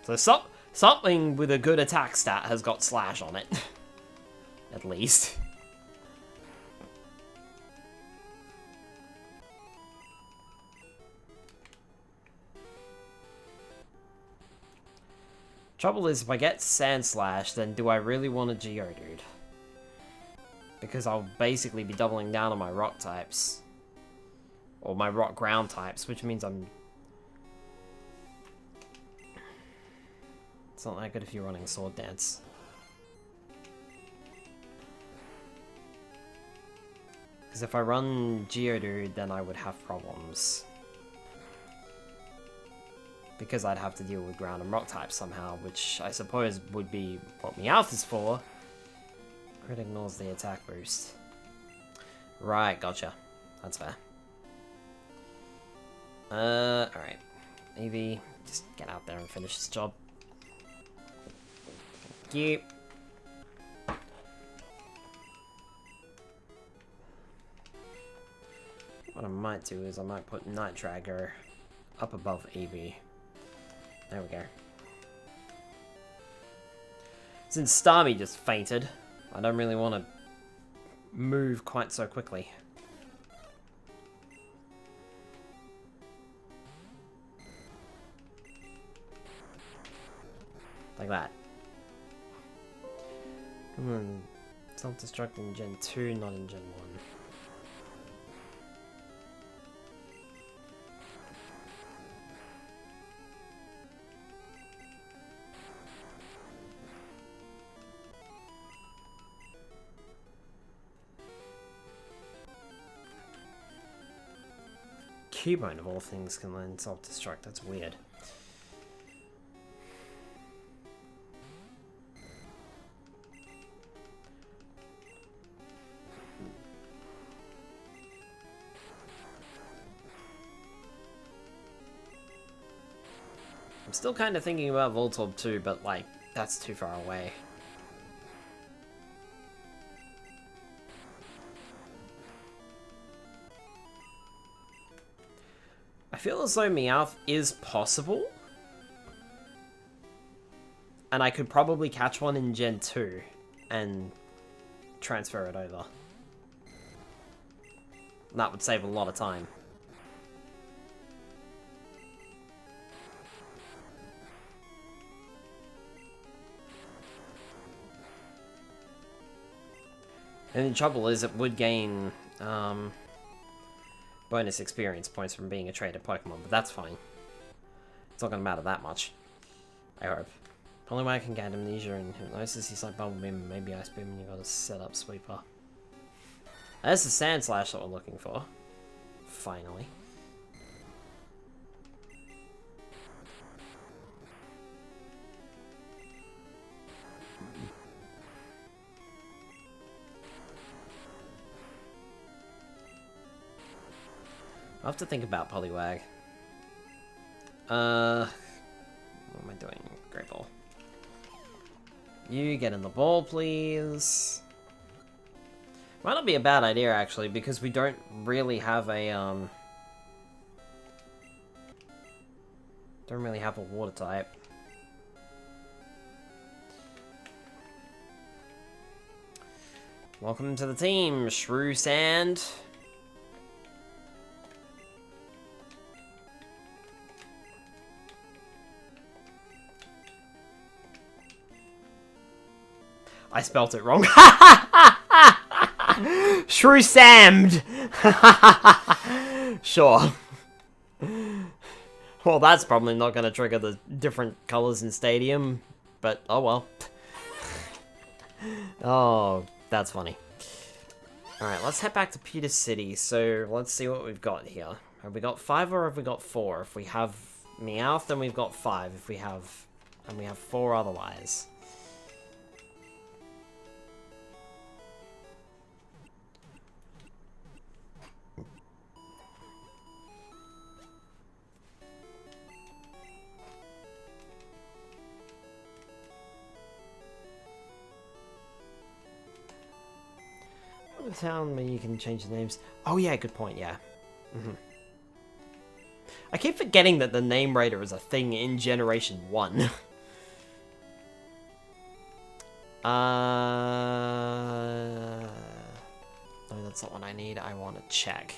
So something with a good attack stat has got Slash on it. At least. Trouble is, if I get Sand Slash, then do I really want a Geodude? Because I'll basically be doubling down on my rock types. Or my rock ground types, which means I'm... It's not that good if you're running Sword Dance. Because if I run Geodude, then I would have problems. Because I'd have to deal with ground and rock types somehow, which I suppose would be what Meowth is for. Crit ignores the attack boost. Right, gotcha. That's fair. Alright. Eevee, just get out there and finish this job. Thank you. What I might do is I might put Night Dragger up above Eevee. There we go. Since Starmie just fainted, I don't really want to move quite so quickly. Like that. Come on. Self-destruct in Gen 2, not in Gen 1. Cubone of all things can learn self-destruct, that's weird. I'm still kind of thinking about Voltorb too, but like, that's too far away. I feel as though Meowth is possible. And I could probably catch one in Gen 2 and transfer it over. That would save a lot of time. And the trouble is, it would gain bonus experience points from being a traded Pokemon, but that's fine. It's not going to matter that much. I hope. Poliwag can get amnesia and hypnosis. He's like Bubble Beam, maybe Ice Beam, and you got to set up Sweeper. That's the Sand Slash that we're looking for. Finally. I'll have to think about Poliwag. What am I doing? Great Ball. You get in the ball, please. Might not be a bad idea, actually, because we don't really have a, don't really have a water type. Welcome to the team, Shrew Sand. I spelt it wrong. Shrew Sammed. Sure. Well, that's probably not going to trigger the different colors in Stadium, but oh well. Oh, that's funny. Alright, let's head back to Pewter City. So, let's see what we've got here. Have we got 5 or have we got 4? If we have Meowth, then we've got 5. If we have... and we have 4 otherwise. Town where you can change the names. Oh yeah, good point, yeah. I keep forgetting that the name raider is a thing in Generation 1. No, that's not what I need. I want to check.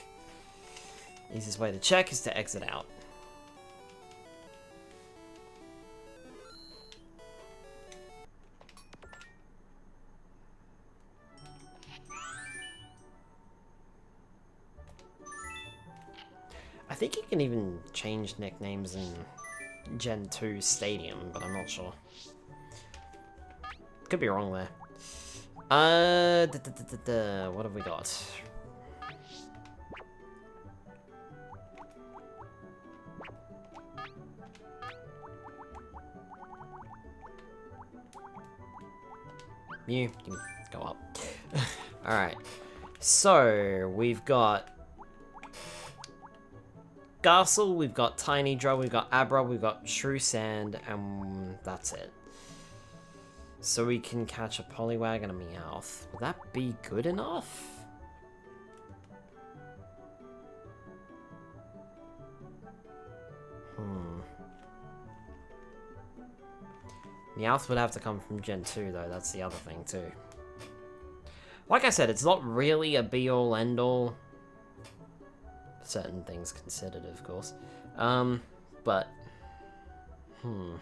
Easiest way to check is to exit out. I think you can even change nicknames in Gen 2 Stadium, but I'm not sure. Could be wrong there. What have we got? You can go up. Alright. So, we've got Garcelle, we've got Tiny Dro, we've got Abra, we've got Shrew Sand, and that's it. So we can catch a Poliwag and a Meowth. Will that be good enough? Meowth would have to come from Gen 2 though, that's the other thing too. Like I said, it's not really a be-all, end-all. Certain things considered, of course. But... I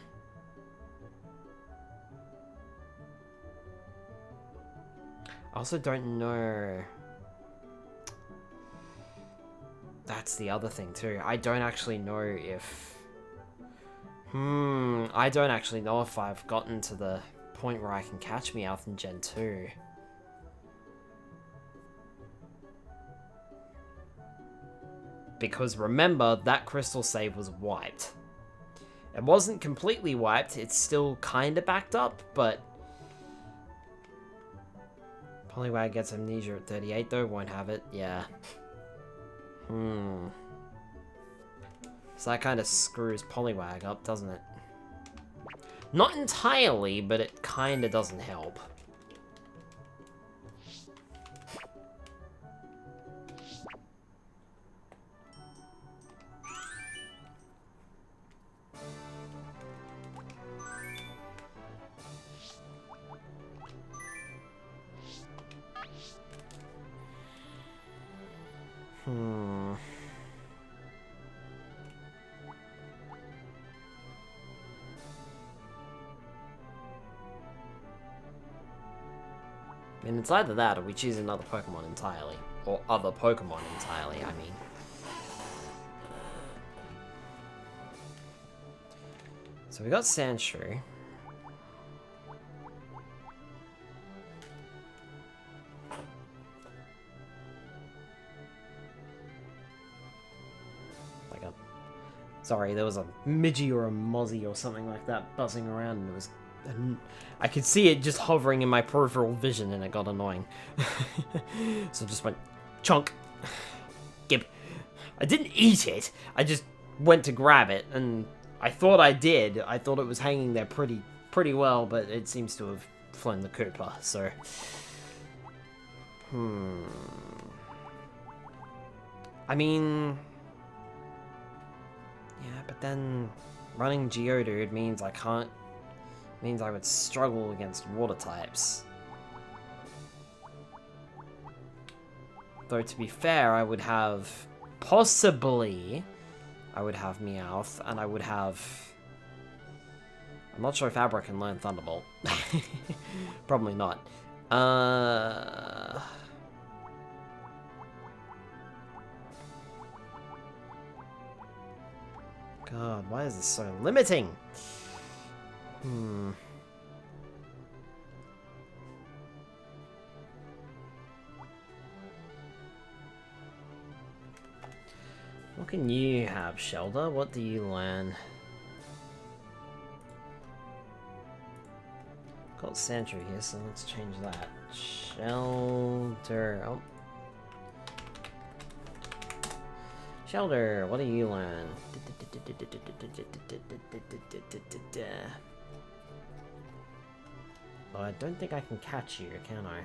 also don't know... That's the other thing, too. I don't actually know if... I don't actually know if I've gotten to the point where I can catch Meowth in Gen 2. Because remember, that crystal save was wiped. It wasn't completely wiped, it's still kinda backed up, but... Poliwag gets amnesia at 38 though, won't have it, yeah. So that kinda screws Poliwag up, doesn't it? Not entirely, but it kinda doesn't help. I mean, it's either that or we choose another Pokemon entirely. Or other Pokemon entirely, I mean. So we got Sandshrew. Sorry, there was a Midgey or a Mozzie or something like that buzzing around, and it was... I could see it just hovering in my peripheral vision, and it got annoying. So I just went, chunk. Gib. I didn't eat it, I just went to grab it, and I thought I did. I thought it was hanging there pretty well, but it seems to have flown the Cooper, so... I mean... Yeah, but then running Geodude means I can't... means I would struggle against water types. Though to be fair, I would have... possibly... I would have Meowth, and I would have... I'm not sure if Abra can learn Thunderbolt. Probably not. God, why is this so limiting? What can you have, Shelter? What do you learn? Got Sandshrew here, so let's change that. Shelter. Oh. Shelter, what do you learn? Well, I don't think I can catch you, can I?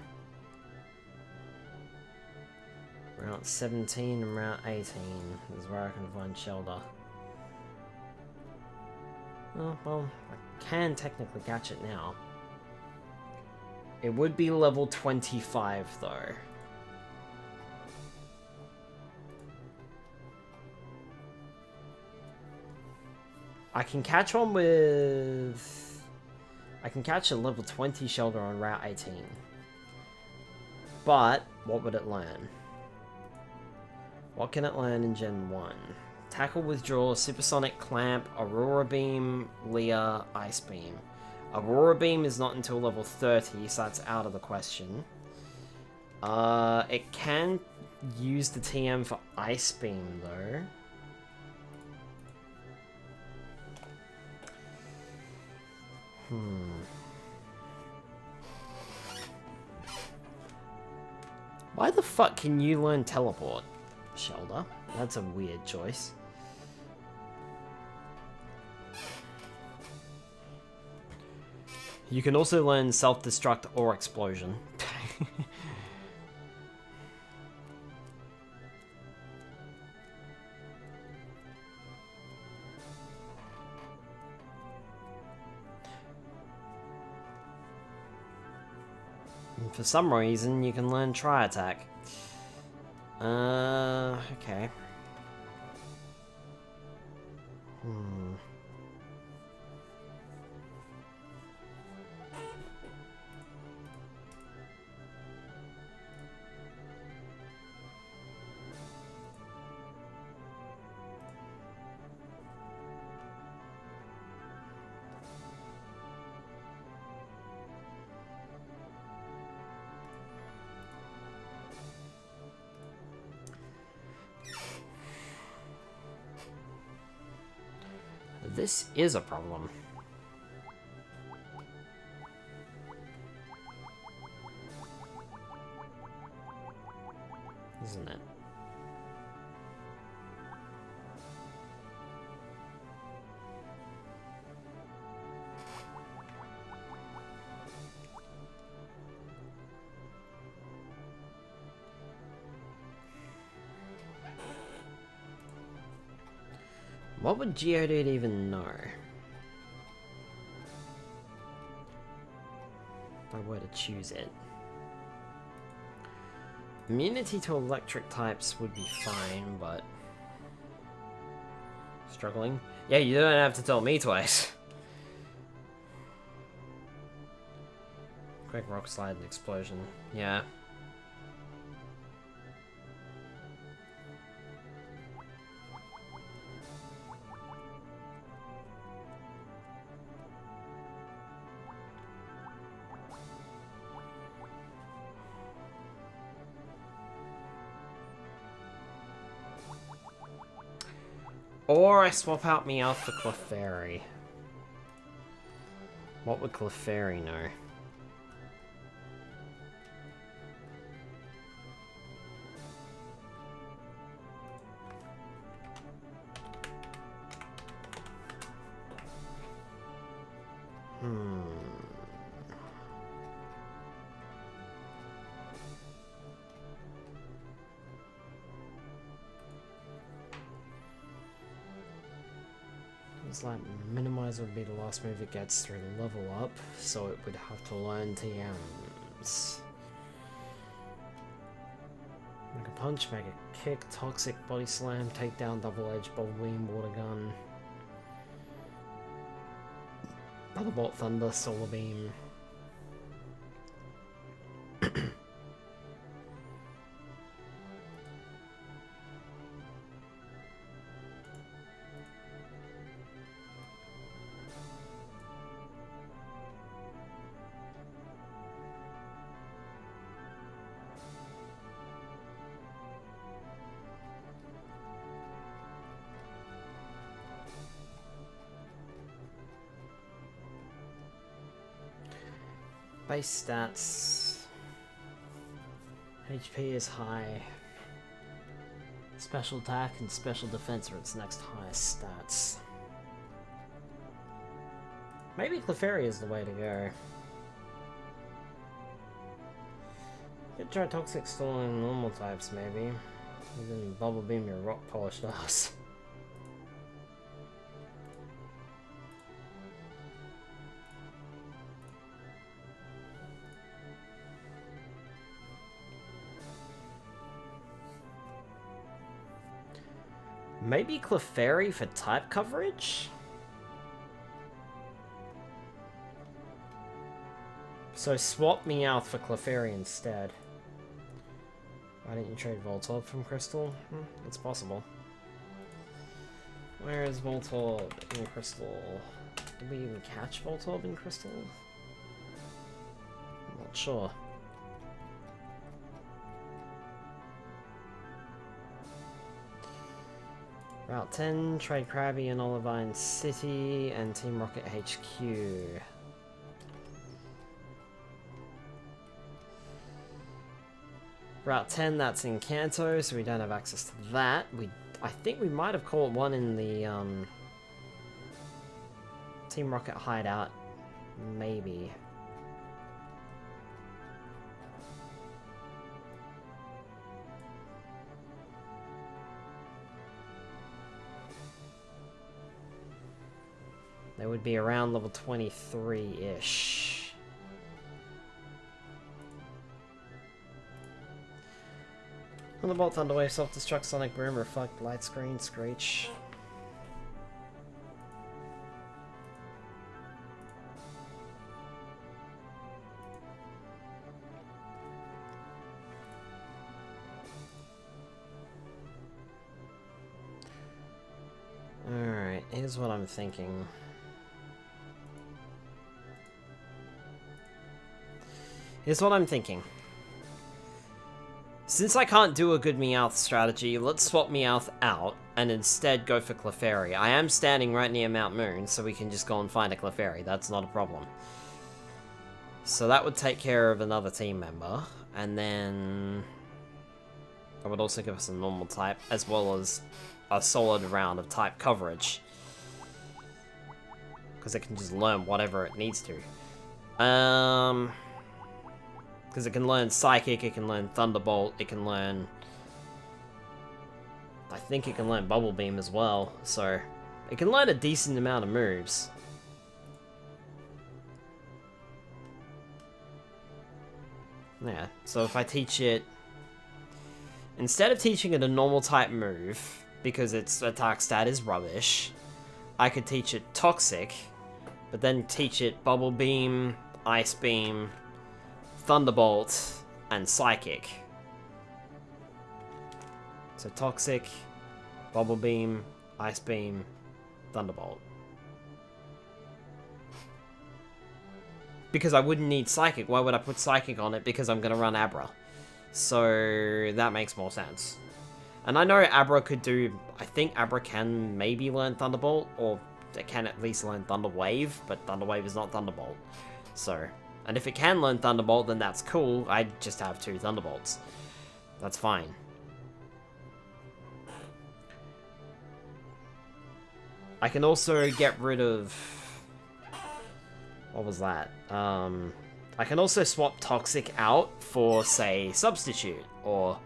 Route 17 and Route 18 is where I can find Shelter. Oh, well, I can technically catch it now. It would be level 25, though. I can catch one with... I can catch a level 20 Shelter on Route 18. But, what would it learn? What can it learn in Gen 1? Tackle, Withdraw, Supersonic, Clamp, Aurora Beam, Leer, Ice Beam. Aurora Beam is not until level 30, so that's out of the question. It can use the TM for Ice Beam, though. Why the fuck can you learn Teleport, Shelter? That's a weird choice. You can also learn Self-Destruct or Explosion. And for some reason, you can learn Tri-Attack. Okay. This is a problem. Isn't it? What would Geodude even know? If I were to choose it. Immunity to electric types would be fine, but... Struggling? Yeah, you don't have to tell me twice. Quick rock slide and explosion. Yeah. Or I swap out Meowth for Clefairy. What would Clefairy know? It's like minimize would be the last move it gets through the level up, so it would have to learn TMs. Make a punch, make a kick, toxic, body slam, takedown, double edge, bubble beam, water gun, thunderbolt, thunder, solar beam. Base stats. HP is high. Special attack and special defense are its next highest stats. Maybe Clefairy is the way to go. Could try Toxic Storm in normal types, maybe. And then Bubble Beam your rock polished ass. Maybe Clefairy for type coverage? So swap Meowth for Clefairy instead. Why didn't you trade Voltorb from Crystal? It's possible. Where is Voltorb in Crystal? Did we even catch Voltorb in Crystal? I'm not sure. Route 10, trade Krabby in Olivine City and Team Rocket HQ. Route 10, that's in Kanto, so we don't have access to that. I think we might have caught one in the Team Rocket hideout, maybe. They would be around level 23-ish. Thunderbolt, Thunderwave, Self-Destruct, Sonic Boom, Reflect, Light Screen, Screech. Alright, here's what I'm thinking. Since I can't do a good Meowth strategy, let's swap Meowth out and instead go for Clefairy. I am standing right near Mount Moon, so we can just go and find a Clefairy. That's not a problem. So that would take care of another team member, and then I would also give us a normal type, as well as a solid round of type coverage. Because it can just learn whatever it needs to. Because it can learn Psychic, it can learn Thunderbolt, it can learn... I think it can learn Bubble Beam as well, so... It can learn a decent amount of moves. Yeah, so if I teach it... Instead of teaching it a normal type move, because its attack stat is rubbish, I could teach it Toxic, but then teach it Bubble Beam, Ice Beam, Thunderbolt, and Psychic. So Toxic, Bubble Beam, Ice Beam, Thunderbolt. Because I wouldn't need Psychic. Why would I put Psychic on it? Because I'm going to run Abra. So that makes more sense. And I know Abra could do... I think Abra can maybe learn Thunderbolt, or it can at least learn Thunder Wave, but Thunder Wave is not Thunderbolt. So, and if it can learn Thunderbolt, then that's cool. I just have 2 Thunderbolts. That's fine. I can also get rid of... What was that? I can also swap Toxic out for, say, Substitute, or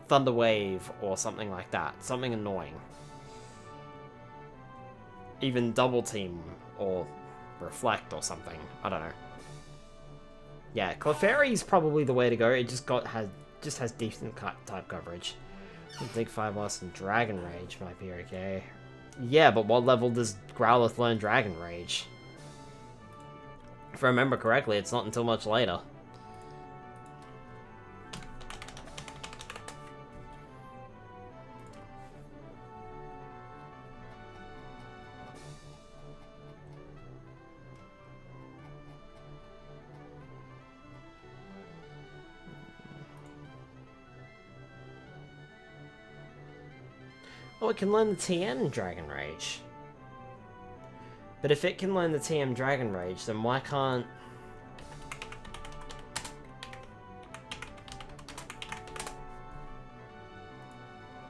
Thunder Wave, or something like that. Something annoying. Even Double Team, or Reflect, or something. I don't know. Yeah, Clefairy's probably the way to go. It just has decent type coverage. Dig 5 less than Dragon Rage might be okay. Yeah, but what level does Growlithe learn Dragon Rage? If I remember correctly, it's not until much later. Oh, it can learn the TM Dragon Rage. But if it can learn the TM Dragon Rage, then why can't...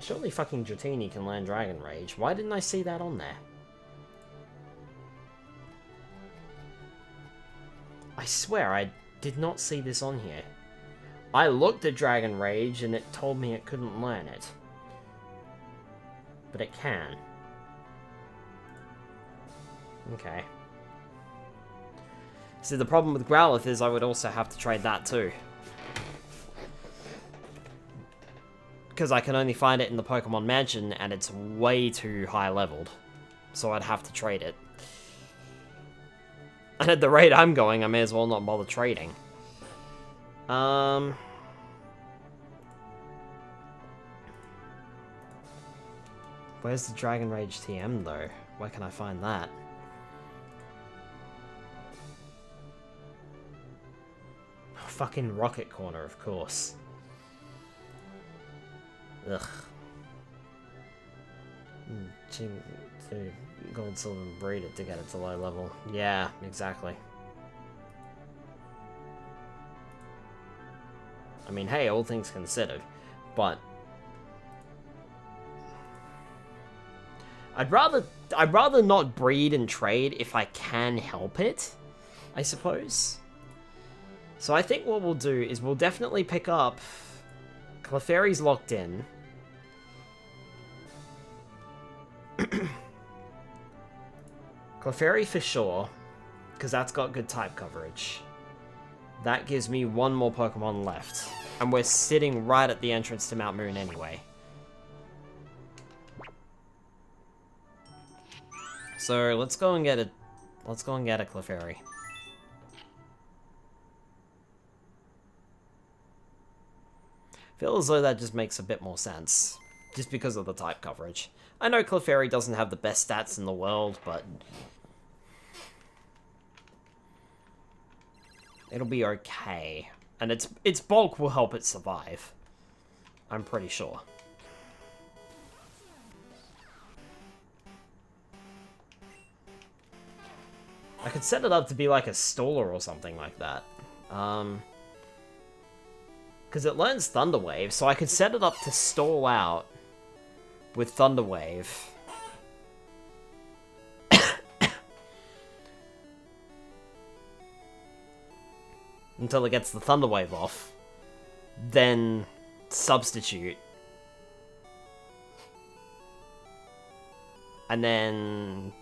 Surely fucking Dratini can learn Dragon Rage. Why didn't I see that on there? I swear, I did not see this on here. I looked at Dragon Rage and it told me it couldn't learn it. But it can. Okay. See, the problem with Growlithe is I would also have to trade that too. Because I can only find it in the Pokemon Mansion, and it's way too high leveled. So I'd have to trade it. And at the rate I'm going, I may as well not bother trading. Where's the Dragon Rage TM, though? Where can I find that? Fucking Rocket Corner, of course. Ugh. To Gold, Silver, and breed it to get it to low level. Yeah, exactly. I mean, hey, all things considered, but I'd rather not breed and trade if I can help it, I suppose. So I think what we'll do is we'll definitely pick up... Clefairy's locked in. Clefairy for sure, because that's got good type coverage. That gives me one more Pokemon left. And we're sitting right at the entrance to Mount Moon anyway. So let's go and get a Clefairy. Feel as though that just makes a bit more sense, just because of the type coverage. I know Clefairy doesn't have the best stats in the world, but it'll be okay. And its bulk will help it survive. I'm pretty sure. I could set it up to be like a Stoller or something like that. Because it learns Thunder Wave, so I could set it up to stall out with Thunder Wave. Until it gets the Thunder Wave off. Then Substitute. And then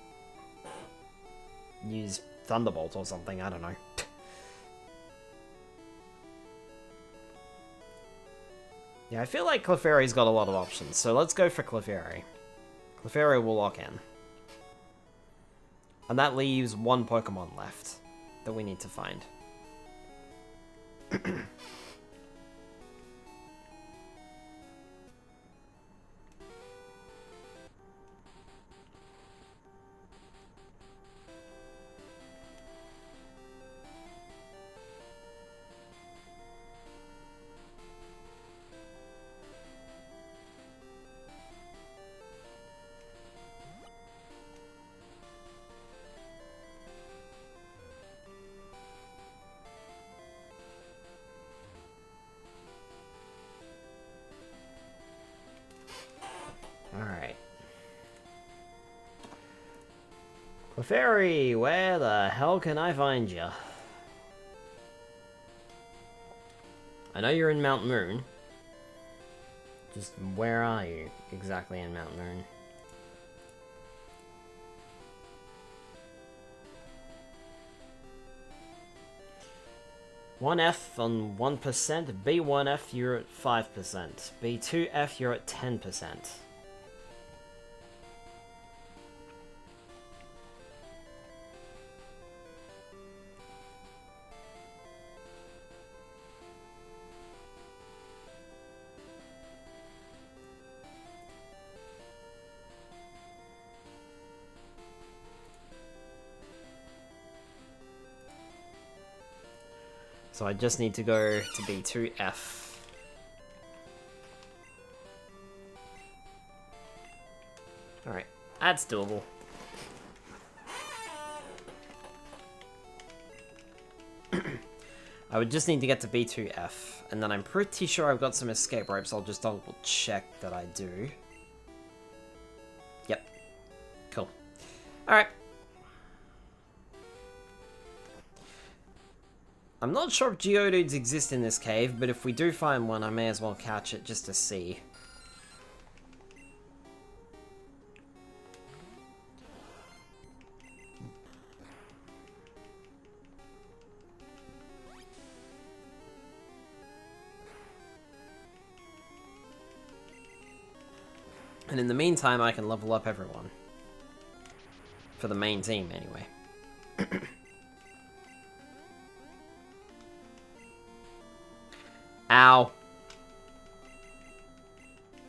use Thunderbolt or something, I don't know. Yeah, I feel like Clefairy's got a lot of options, so let's go for Clefairy. Clefairy will lock in. And that leaves one Pokemon left that we need to find. Alright. Clefairy, where the hell can I find you? I know you're in Mount Moon. Just where are you exactly in Mount Moon? "1F on 1%, B1F you're at 5%, B2F you're at 10%. So I just need to go to B2F. Alright, that's doable. I would just need to get to B2F, and then I'm pretty sure I've got some escape ropes. I'll just double check that I do. Yep. Cool. Alright. I'm not sure if Geodudes exist in this cave, but if we do find one, I may as well catch it just to see. And in the meantime, I can level up everyone. For the main team, anyway. Ow.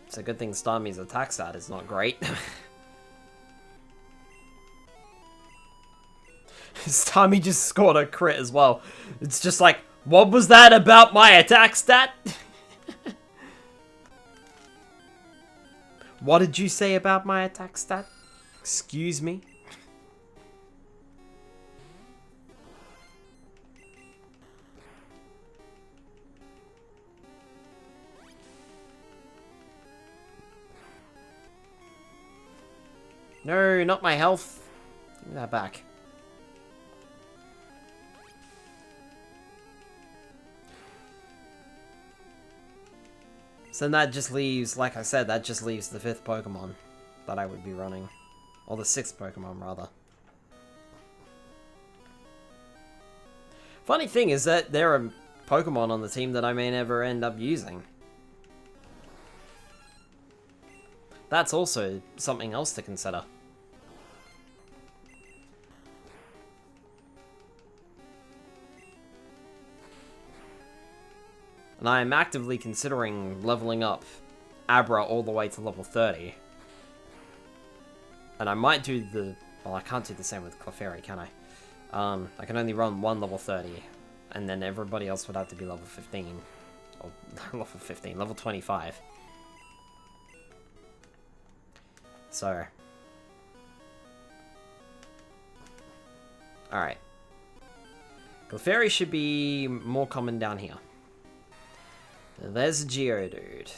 It's a good thing Starmie's attack stat is not great. Starmie just scored a crit as well. It's just like, what was that about my attack stat? What did you say about my attack stat? Excuse me? No, not my health. Give me that back. So then that just leaves, like I said, that just leaves the 5th Pokemon that I would be running. Or the 6th Pokemon, rather. Funny thing is that there are Pokemon on the team that I may never end up using. That's also something else to consider. And I am actively considering leveling up Abra all the way to level 30. And I might do the... Well, I can't do the same with Clefairy, can I? I can only run one level 30. And then everybody else would have to be level 15. Or level 15, level 25. So... Alright. Clefairy should be more common down here. There's a Geodude.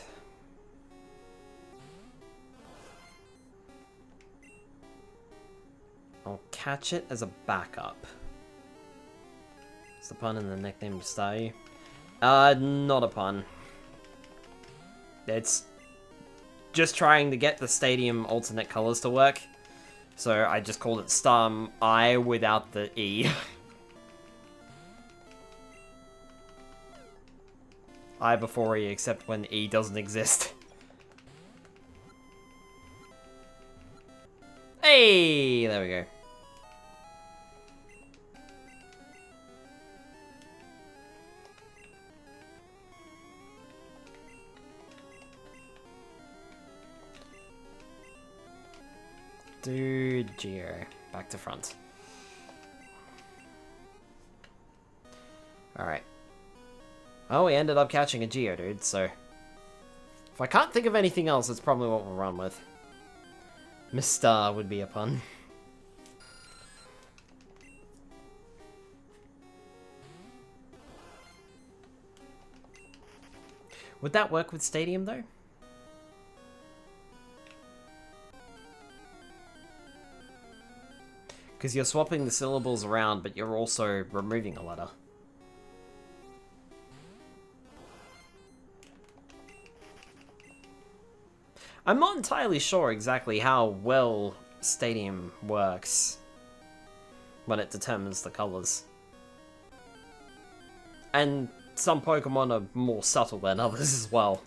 I'll catch it as a backup. Is the pun in the nickname stay? Not a pun. It's just trying to get the stadium alternate colors to work. So I just called it Star I without the E. I before E, except when E doesn't exist. Hey, there we go. do Geo. Back to front. Alright. Oh, we ended up catching a Geodude, so... If I can't think of anything else, that's probably what we'll run with. Mr. would be a pun. Would that work with Stadium, though? Because you're swapping the syllables around, but you're also removing a letter. I'm not entirely sure exactly how well Stadium works when it determines the colors. And some Pokemon are more subtle than others as well.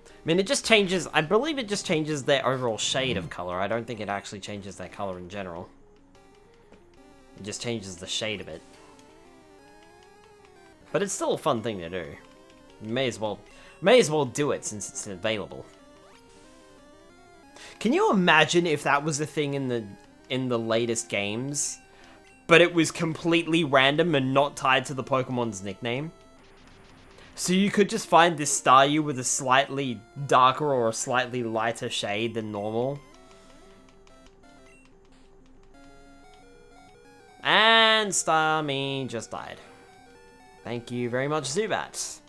I mean, it just changes... I believe it just changes their overall shade of color. I don't think it actually changes their color in general. It just changes the shade of it. But it's still a fun thing to do. You may as well do it since it's available. Can you imagine if that was a thing in the latest games, but it was completely random and not tied to the Pokemon's nickname? So you could just find this Staryu with a slightly darker or a slightly lighter shade than normal. And Starmie just died. Thank you very much, Zubat.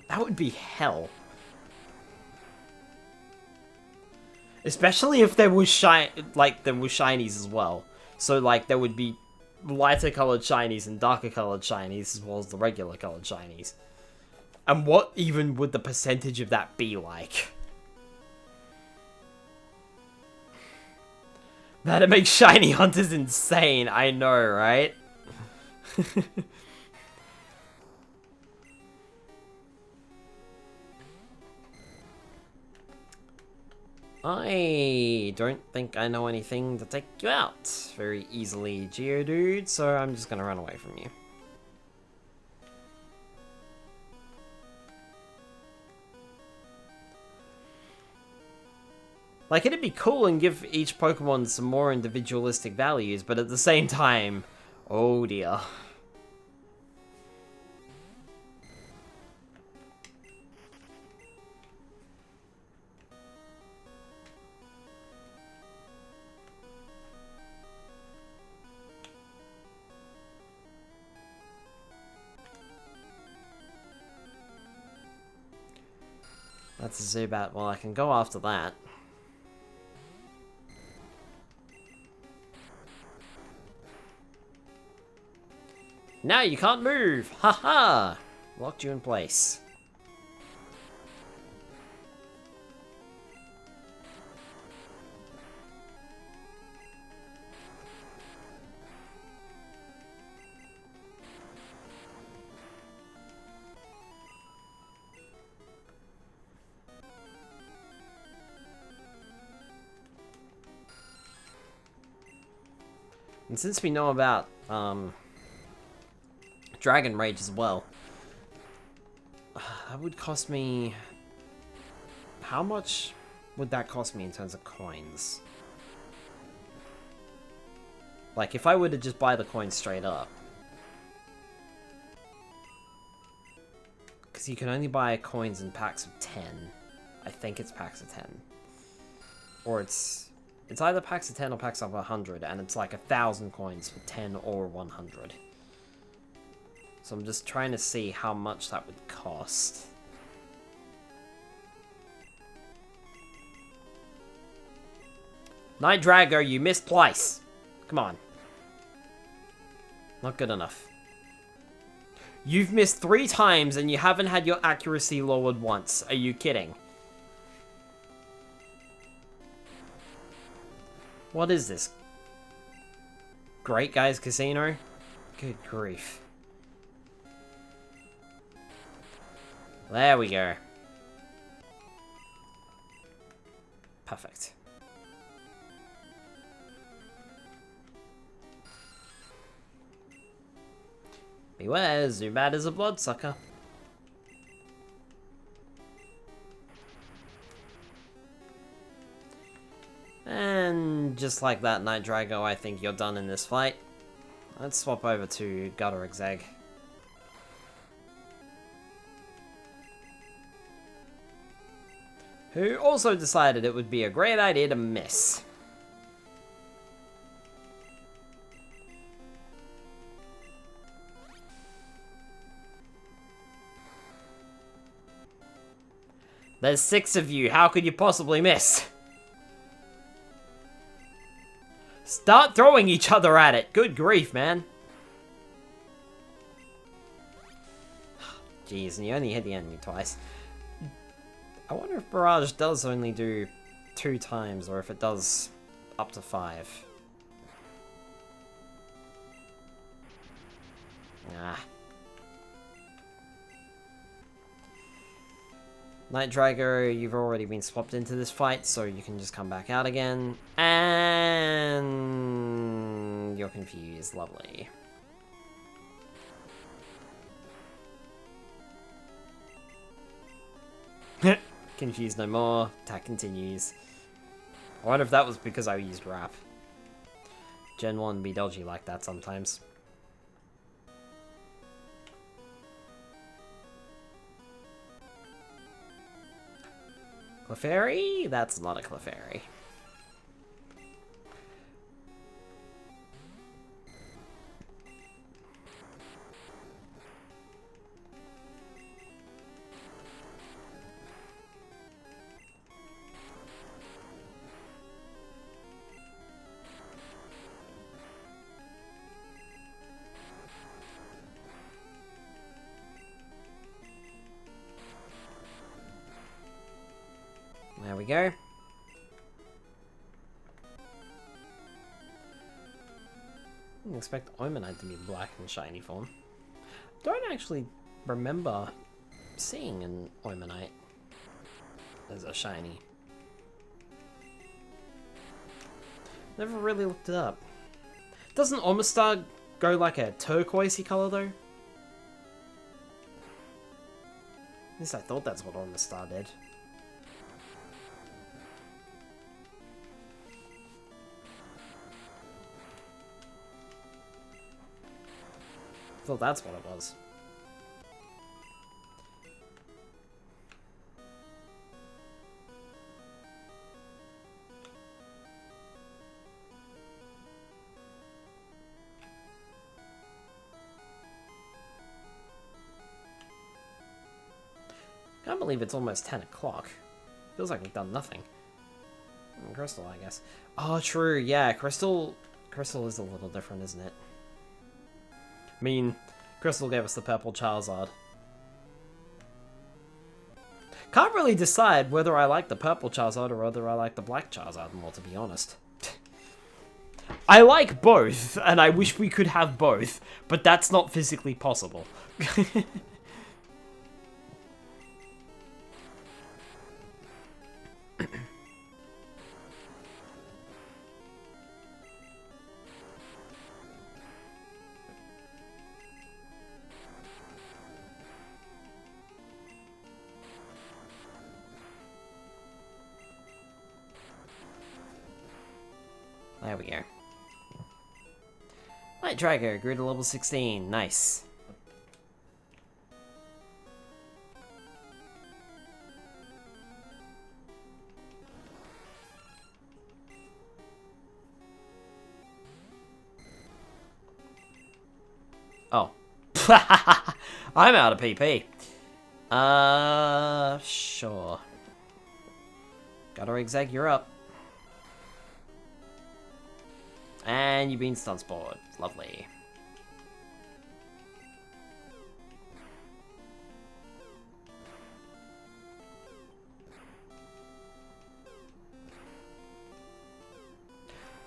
That would be hell. Especially if there was shinies as well. So like there would be lighter colored shinies and darker colored shinies as well as the regular colored shinies. And what even would the percentage of that be like? That'd make shiny hunters insane, I know, right? I don't think I know anything to take you out very easily, Geodude, so I'm just gonna run away from you. Like, it'd be cool and give each Pokemon some more individualistic values, but at the same time, oh dear. That's a Zubat. Well, I can go after that. Now you can't move! Haha! Locked you in place. And since we know about, Dragon Rage as well, that would cost me... How much would that cost me in terms of coins? Like, if I were to just buy the coins straight up. Because you can only buy coins in packs of 10. I think it's packs of 10. Or it's either packs of 10 or packs of 100, and it's like 1,000 coins for 10 or 100. So I'm just trying to see how much that would cost. Night Drago, you missed twice. Come on. Not good enough. You've missed 3 times and you haven't had your accuracy lowered once. Are you kidding? What is this? Great Guys Casino? Good grief. There we go. Perfect. Beware, Zubat is a bloodsucker. And just like that, Night Drago, I think you're done in this fight. Let's swap over to Gutter Exeg. Who also decided it would be a great idea to miss. There's 6 of you, how could you possibly miss? Start throwing each other at it, good grief, man. Jeez, and you only hit the enemy twice. I wonder if Barrage does only do 2 times, or if it does up to 5. Ah. Night Drago, you've already been swapped into this fight, so you can just come back out again. And you're confused. Lovely. Confused no more. Attack continues. I wonder if that was because I used Wrap. Gen 1 be dodgy like that sometimes. Clefairy? That's not a Clefairy. There we go. I didn't expect Omanite to be black in shiny form. Don't actually remember seeing an Omanite as a shiny. Never really looked it up. Doesn't Omastar go like a turquoisey color though? At least I thought that's what Omastar did. I thought that's what it was. Can't believe it's almost 10 o'clock. Feels like we've done nothing. Crystal, I guess. Oh, true, yeah, Crystal is a little different, isn't it? I mean, Crystal gave us the purple Charizard. Can't really decide whether I like the purple Charizard or whether I like the black Charizard more, to be honest. I like both, and I wish we could have both, but that's not physically possible. There we go. Night Drago grew to level 16. Nice. Oh. I'm out of PP. Sure. Gutter Exeg, you're up. And you've been stun spored. Lovely.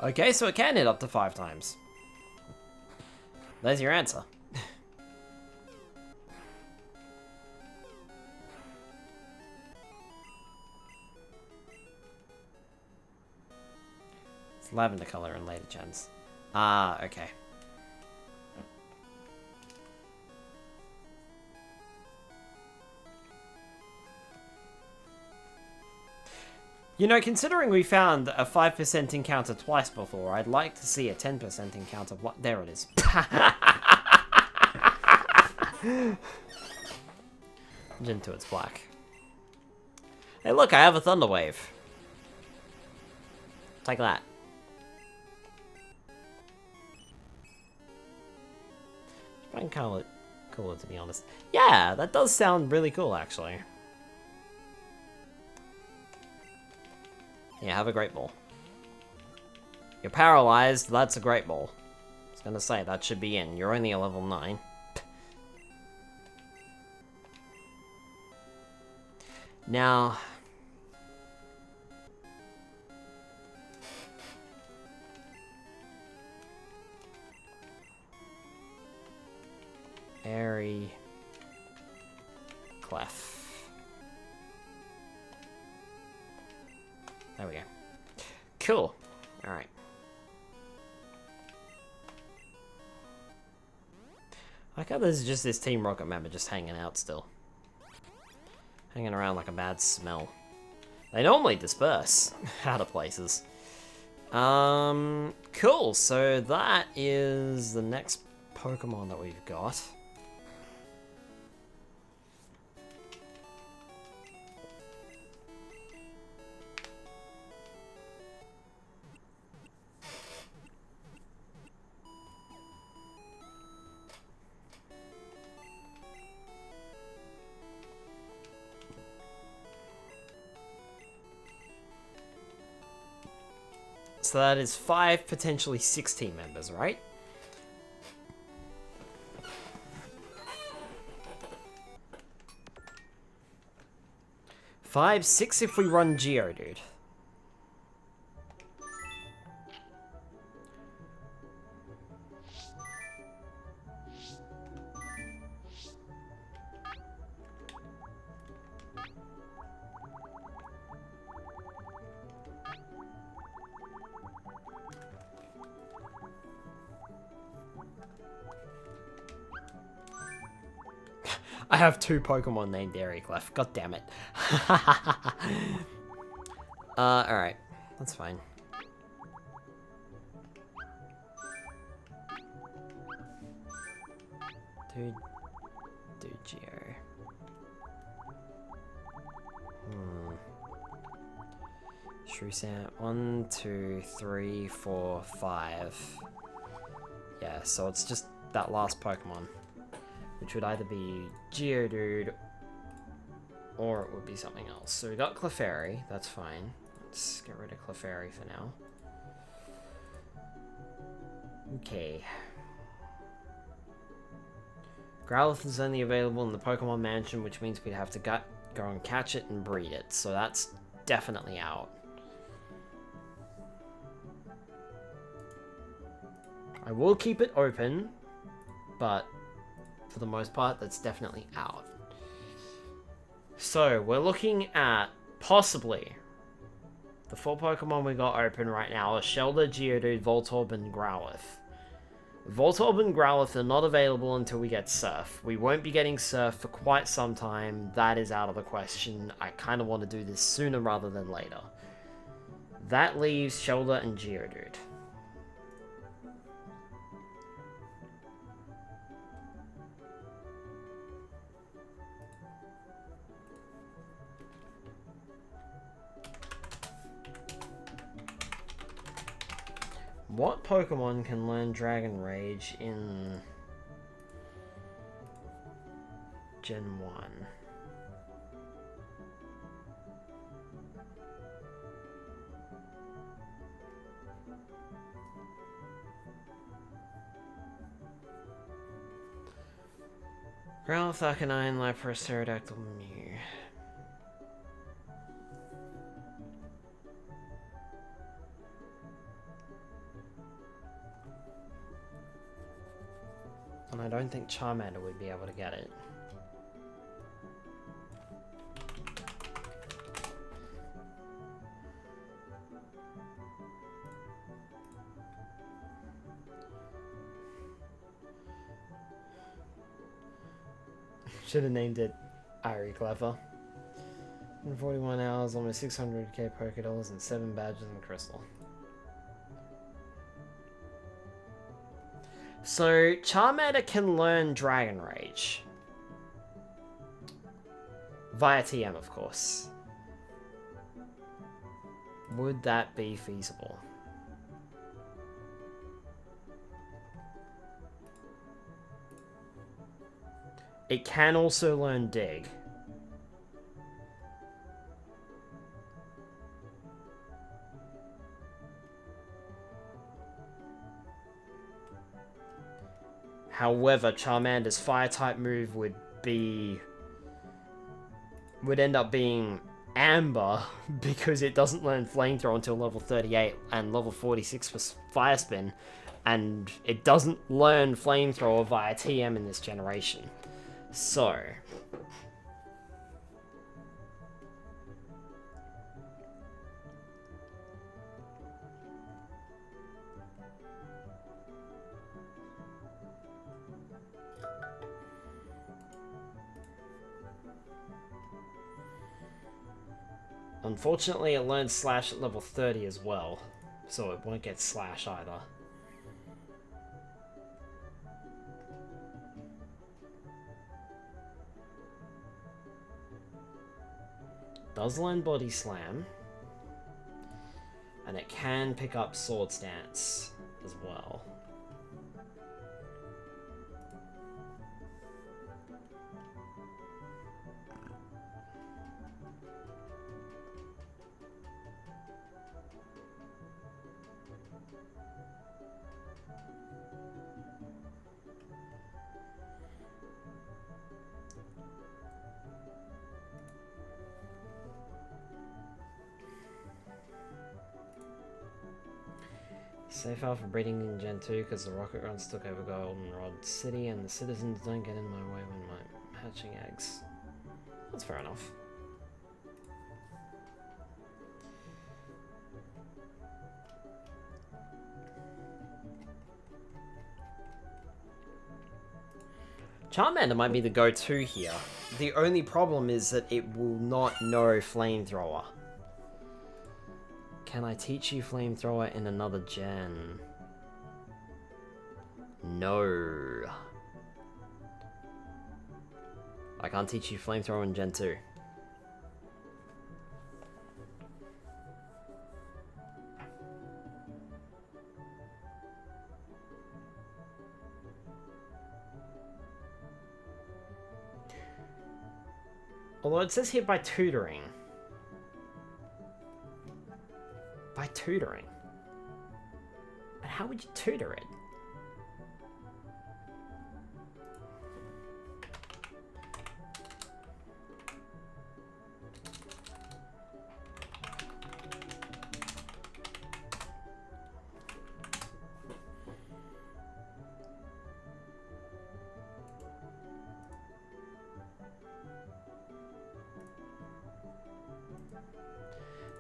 Okay, so it can hit up to 5 times. There's your answer. It's lavender color in later gens. Ah, okay. You know, considering we found a 5% encounter twice before, I'd like to see a 10% encounter. What? There it is. Into its black. Hey, look, I have a Thunder Wave. Take that. I can call it cooler, to be honest. Yeah, that does sound really cool, actually. Yeah, have a Great Ball. You're paralyzed, that's a Great Ball. I was gonna say, that should be in. You're only a level 9. Now... Airy... Clef. There we go. Cool. Alright. I like how there's just this Team Rocket member just hanging out still. Hanging around like a bad smell. They normally disperse out of places. Cool. So that is the next Pokemon that we've got. So that is 5, potentially 6 team members, right? Five, 6 if we run Geodude. I have 2 Pokemon named Airyclef. God damn it. Alright. That's fine. Dude. Geo. Shrew 1, 2, 3, 4, 5. Yeah, so it's just that last Pokemon. Which would either be Geodude, or it would be something else. So we got Clefairy, that's fine. Let's get rid of Clefairy for now. Okay. Growlithe is only available in the Pokemon Mansion, which means we'd have to go and catch it and breed it. So that's definitely out. I will keep it open, but... for the most part, that's definitely out. So, we're looking at, possibly, the 4 Pokemon we got open right now are Shelder, Geodude, Voltorb, and Growlithe. Voltorb and Growlithe are not available until we get Surf. We won't be getting Surf for quite some time. That is out of the question. I kind of want to do this sooner rather than later. That leaves Shelder and Geodude. What Pokemon can learn Dragon Rage in Gen 1? Growlithe, Arcanine, Lapras, Pterodactyl, Mew. And I don't think Charmander would be able to get it. Should have named it Airy Clever. 41 hours, almost 600k Poké Dollars, and 7 badges and crystal. So, Charmander can learn Dragon Rage. Via TM, of course. Would that be feasible? It can also learn Dig. However, Charmander's Fire-type move would end up being Amber, because it doesn't learn Flamethrower until level 38 and level 46 for Fire Spin, and it doesn't learn Flamethrower via TM in this generation. So... Unfortunately, it learns Slash at level 30 as well, so it won't get Slash either. Does learn Body Slam, and it can pick up Sword Stance as well. Safe out for breeding in Gen 2 because the rocket runs took over Goldenrod City and the citizens don't get in my way when I'm hatching eggs. That's fair enough. Charmander might be the go-to here. The only problem is that it will not know Flamethrower. Can I teach you Flamethrower in another gen? No. I can't teach you Flamethrower in Gen 2. Although it says here by tutoring. By tutoring. But how would you tutor it?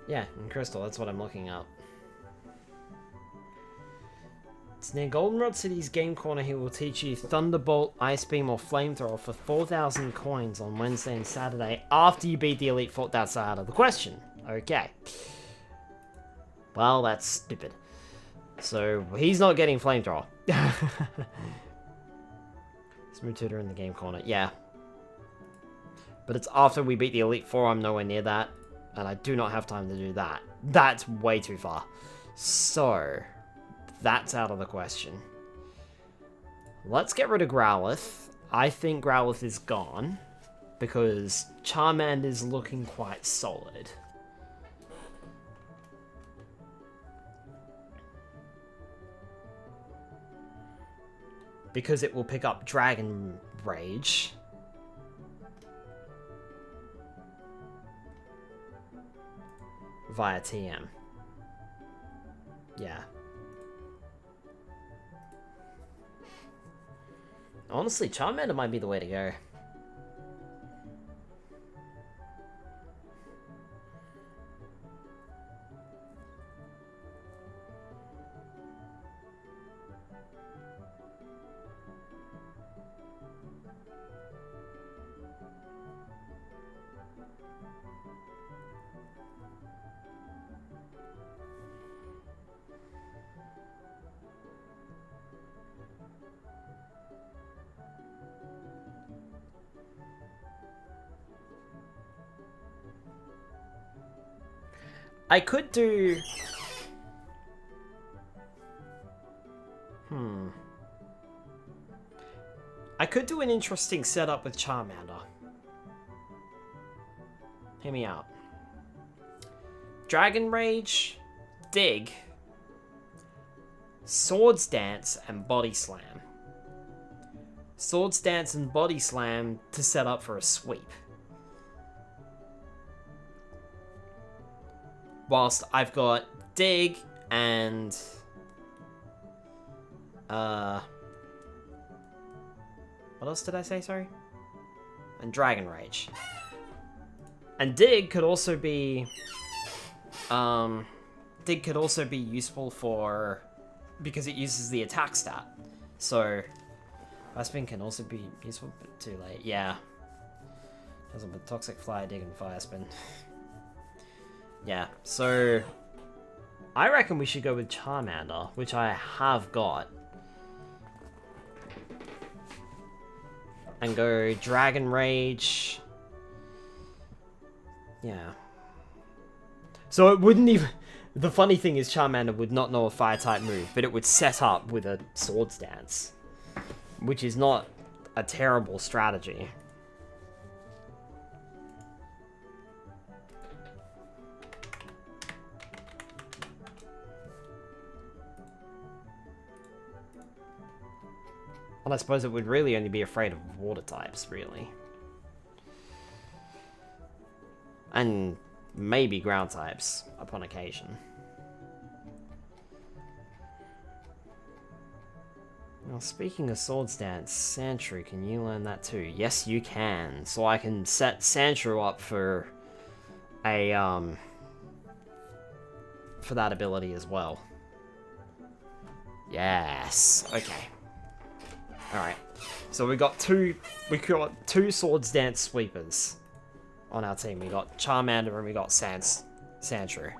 Yeah, in Crystal, that's what I'm looking up. It's near Goldenrod City's Game Corner. He will teach you Thunderbolt, Ice Beam, or Flamethrower for 4,000 coins on Wednesday and Saturday after you beat the Elite Four. That's out of the question. Okay. Well, that's stupid. So, he's not getting Flamethrower. Smooth Tutor in the Game Corner. Yeah. But it's after we beat the Elite Four. I'm nowhere near that. And I do not have time to do that. That's way too far. So, that's out of the question. Let's get rid of Growlithe. I think Growlithe is gone, because Charmander is looking quite solid. Because it will pick up Dragon Rage. Via TM. Yeah. Honestly, Charmander might be the way to go. I could do... I could do an interesting setup with Charmander. Hear me out. Dragon Rage, Dig, Swords Dance, and Body Slam. Swords Dance and Body Slam to set up for a sweep. Whilst I've got Dig and... what else did I say, sorry? And Dragon Rage. And Dig could also be... Dig could also be useful for... because it uses the attack stat. So... Fire Spin can also be useful, but too late. Yeah. Doesn't put Toxic Fly, Dig, and Fire Spin. Yeah, so... I reckon we should go with Charmander, which I have got. And go Dragon Rage. Yeah. So it wouldn't even... The funny thing is Charmander would not know a Fire-type move, but it would set up with a Swords Dance. Which is not a terrible strategy. Well, I suppose it would really only be afraid of water types, really. And maybe ground types, upon occasion. Now, speaking of Swords Dance, Sandshrew, can you learn that too? Yes, you can. So I can set Sandshrew up for a, for that ability as well. Yes. Okay. Alright. So we got two Swords Dance sweepers on our team. We got Charmander and we got Sandshrew.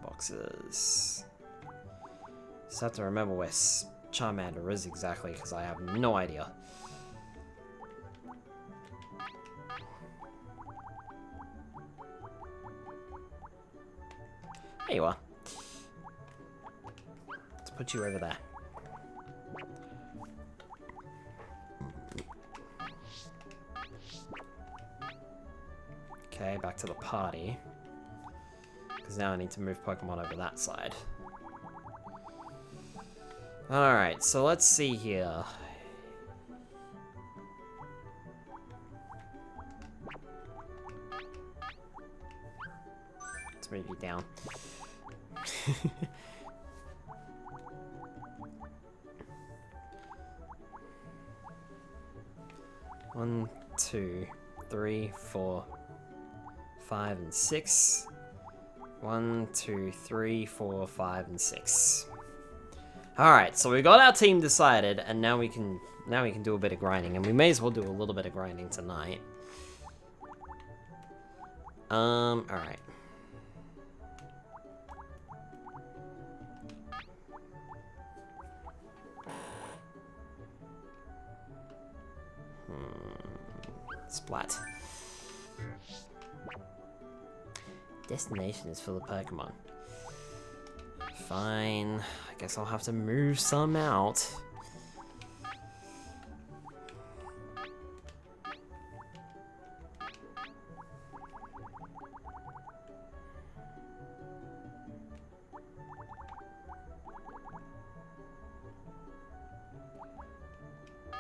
Boxes. Just have to remember where Charmander is exactly, because I have no idea. There you are. Let's put you over there. Okay, back to the party. Because now I need to move Pokemon over that side. Alright, so let's see here. Let's move you down. One, 2, 3, 4, 5, and 6. 1, 2, 3, 4, 5, and 6. Alright, so we got our team decided, and now we can do a bit of grinding, and we may as well do a little bit of grinding tonight. Alright. Splat. Destination is full of Pokemon. Fine. I guess I'll have to move some out.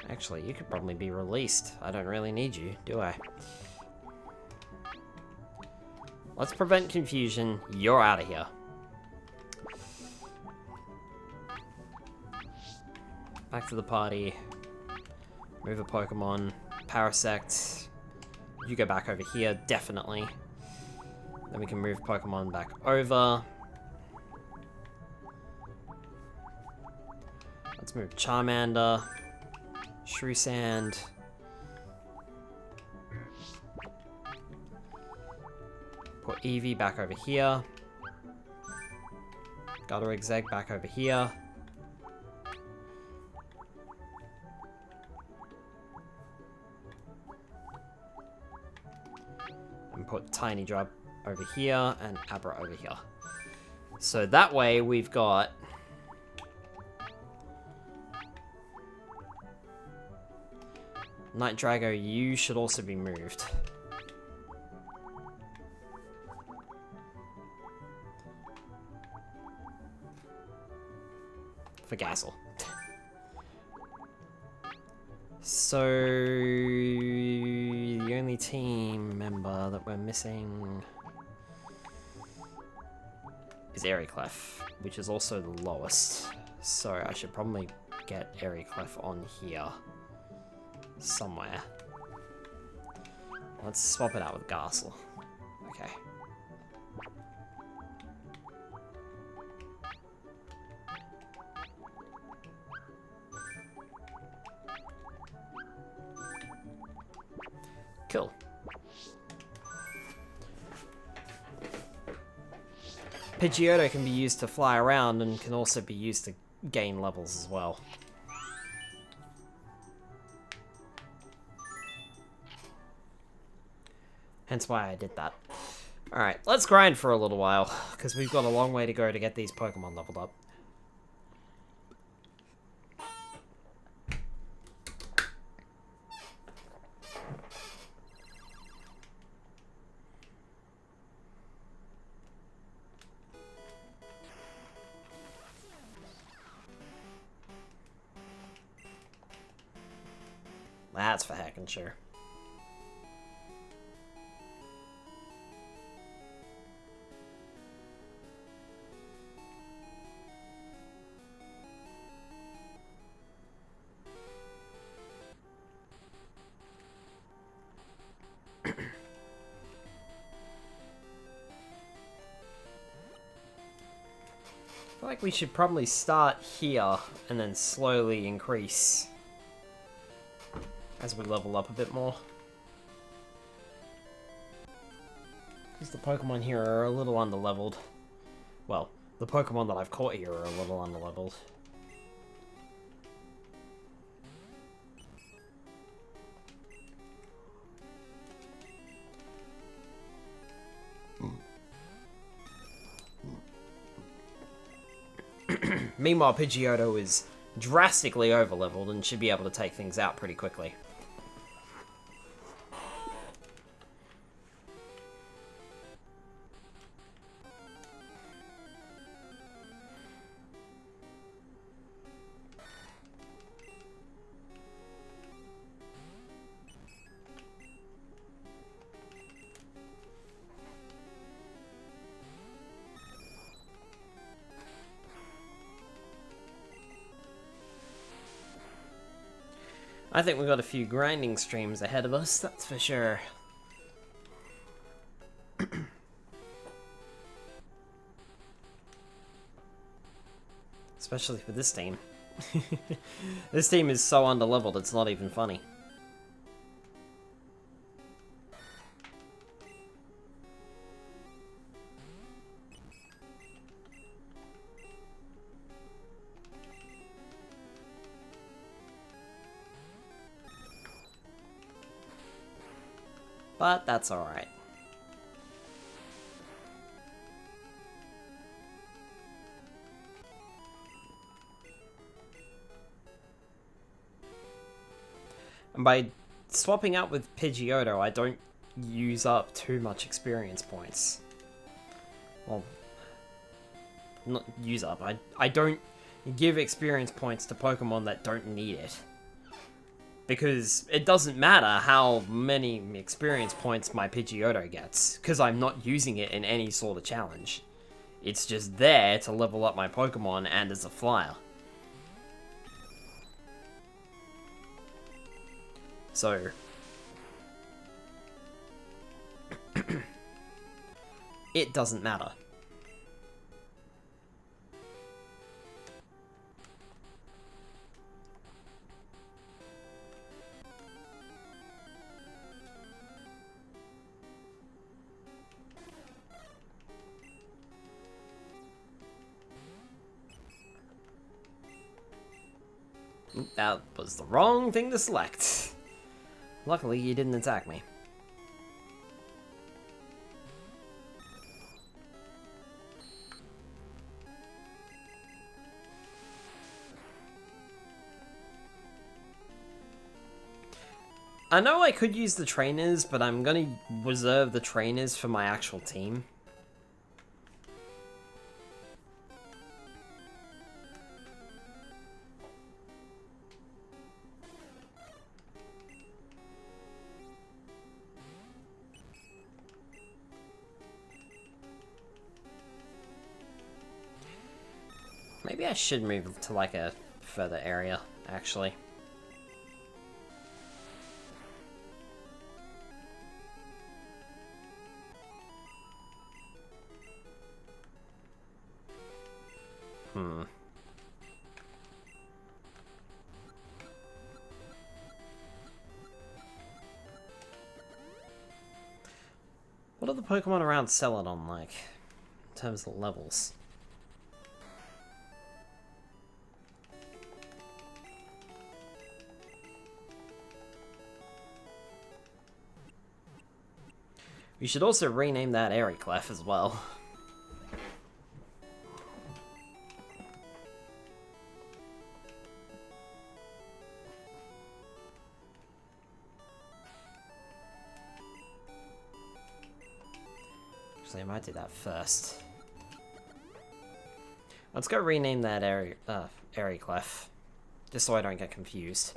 Actually, you could probably be released. I don't really need you, do I? Let's prevent confusion. You're out of here. Back to the party. Move a Pokemon. Parasect. You go back over here, definitely. Then we can move Pokemon back over. Let's move Charmander. Shrewsand. Put Eevee back over here. Egg back over here. put Tiny Drop over here and Abra over here. So that way we've got... Night Drago, you should also be moved. For Gassel. So the only team member that we're missing is Airyclef, which is also the lowest. So I should probably get Airyclef on here somewhere. Let's swap it out with Gassel. Okay. Cool. Pidgeotto can be used to fly around and can also be used to gain levels as well. Hence why I did that. Alright, let's grind for a little while, because we've got a long way to go to get these Pokemon leveled up. That's for heckin' sure. I feel like we should probably start here and then slowly increase as we level up a bit more. Because the Pokemon here are a little underleveled. Well, the Pokemon that I've caught here are a little underleveled. Meanwhile, Pidgeotto is drastically overleveled and should be able to take things out pretty quickly. I think we've got a few grinding streams ahead of us, that's for sure. Especially for this team. This team is so underleveled, it's not even funny. But that's alright. And by swapping out with Pidgeotto, I don't use up too much experience points. Well, not use up, I don't give experience points to Pokemon that don't need it. Because it doesn't matter how many experience points my Pidgeotto gets, because I'm not using it in any sort of challenge. It's just there to level up my Pokemon and as a flyer. So... it doesn't matter. That was the wrong thing to select. Luckily, you didn't attack me. I know I could use the trainers, but I'm gonna reserve the trainers for my actual team. Maybe I should move to like a further area, actually. What are the Pokemon around Celadon like, in terms of levels? We should also rename that Clef as well. Actually, I might do that first. Let's go rename that Clef, just so I don't get confused.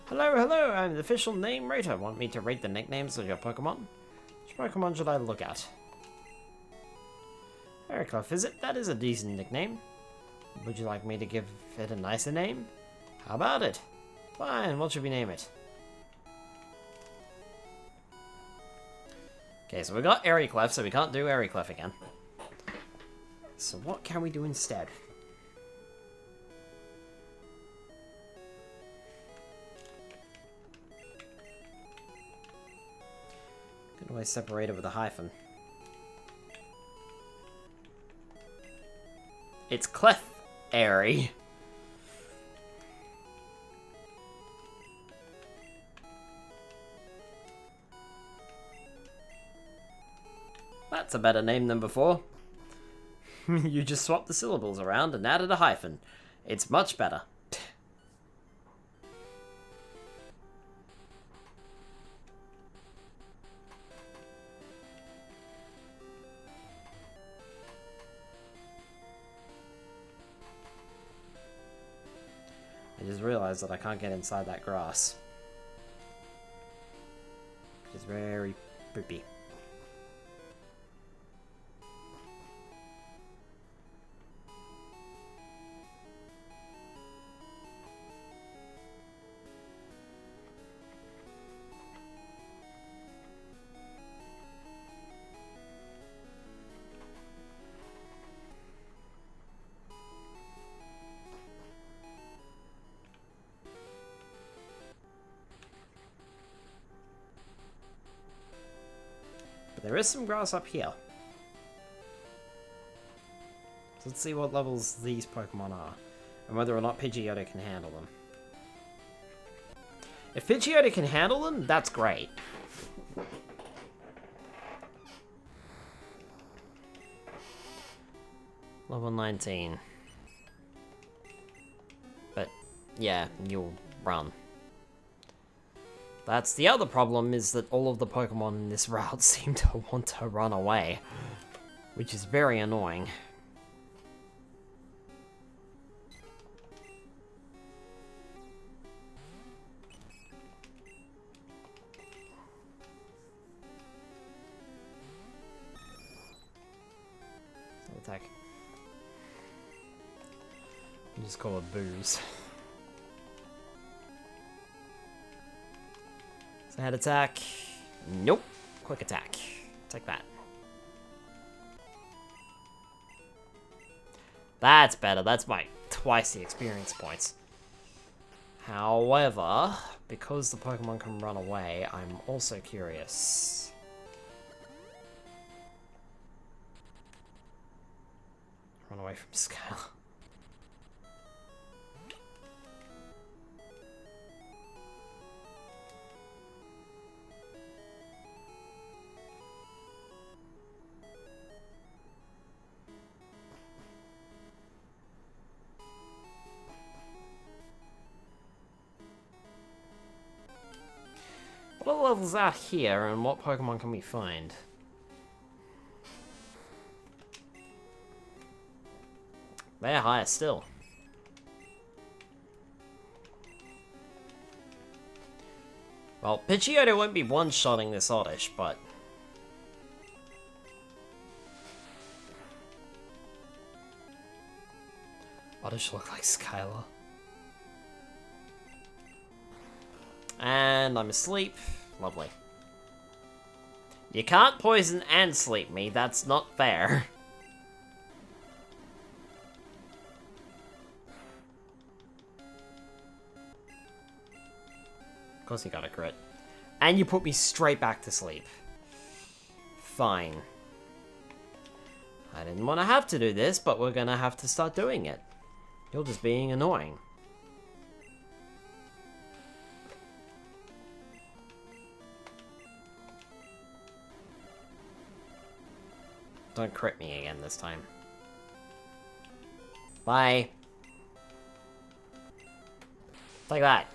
Hello, hello, I'm the official name rater. Want me to rate the nicknames of your Pokemon? Which Pokemon should I look at? Clef, is it? That is a decent nickname. Would you like me to give it a nicer name? How about it? Fine, what should we name it? Okay, so we got Clef, so we can't do Clef again. So what can we do instead? Could always separate it with a hyphen. It's Clef Airy. That's a better name than before. You just swapped the syllables around and added a hyphen. It's much better. I just realized that I can't get inside that grass. Which is very poopy. There is some grass up here. So let's see what levels these Pokemon are, and whether or not Pidgeotto can handle them. If Pidgeotto can handle them, that's great. Level 19. But, yeah, you'll run. That's the other problem, is that all of the Pokemon in this route seem to want to run away, which is very annoying. Attack. I'll just call it Booze. Sad attack. Nope. Quick attack. Take that. That's better. That's my twice the experience points. However, because the Pokemon can run away, I'm also curious. Run away from Scale. What levels out here, and what Pokemon can we find? They're higher still. Well, Pidgeotto won't be one-shotting this Oddish, but... Oddish look like Skylar. And I'm asleep. Lovely. You can't poison and sleep me, that's not fair. Of course you got a crit. And you put me straight back to sleep. Fine. I didn't want to have to do this, but we're gonna have to start doing it. You're just being annoying. Don't crit me again this time. Bye. Like that.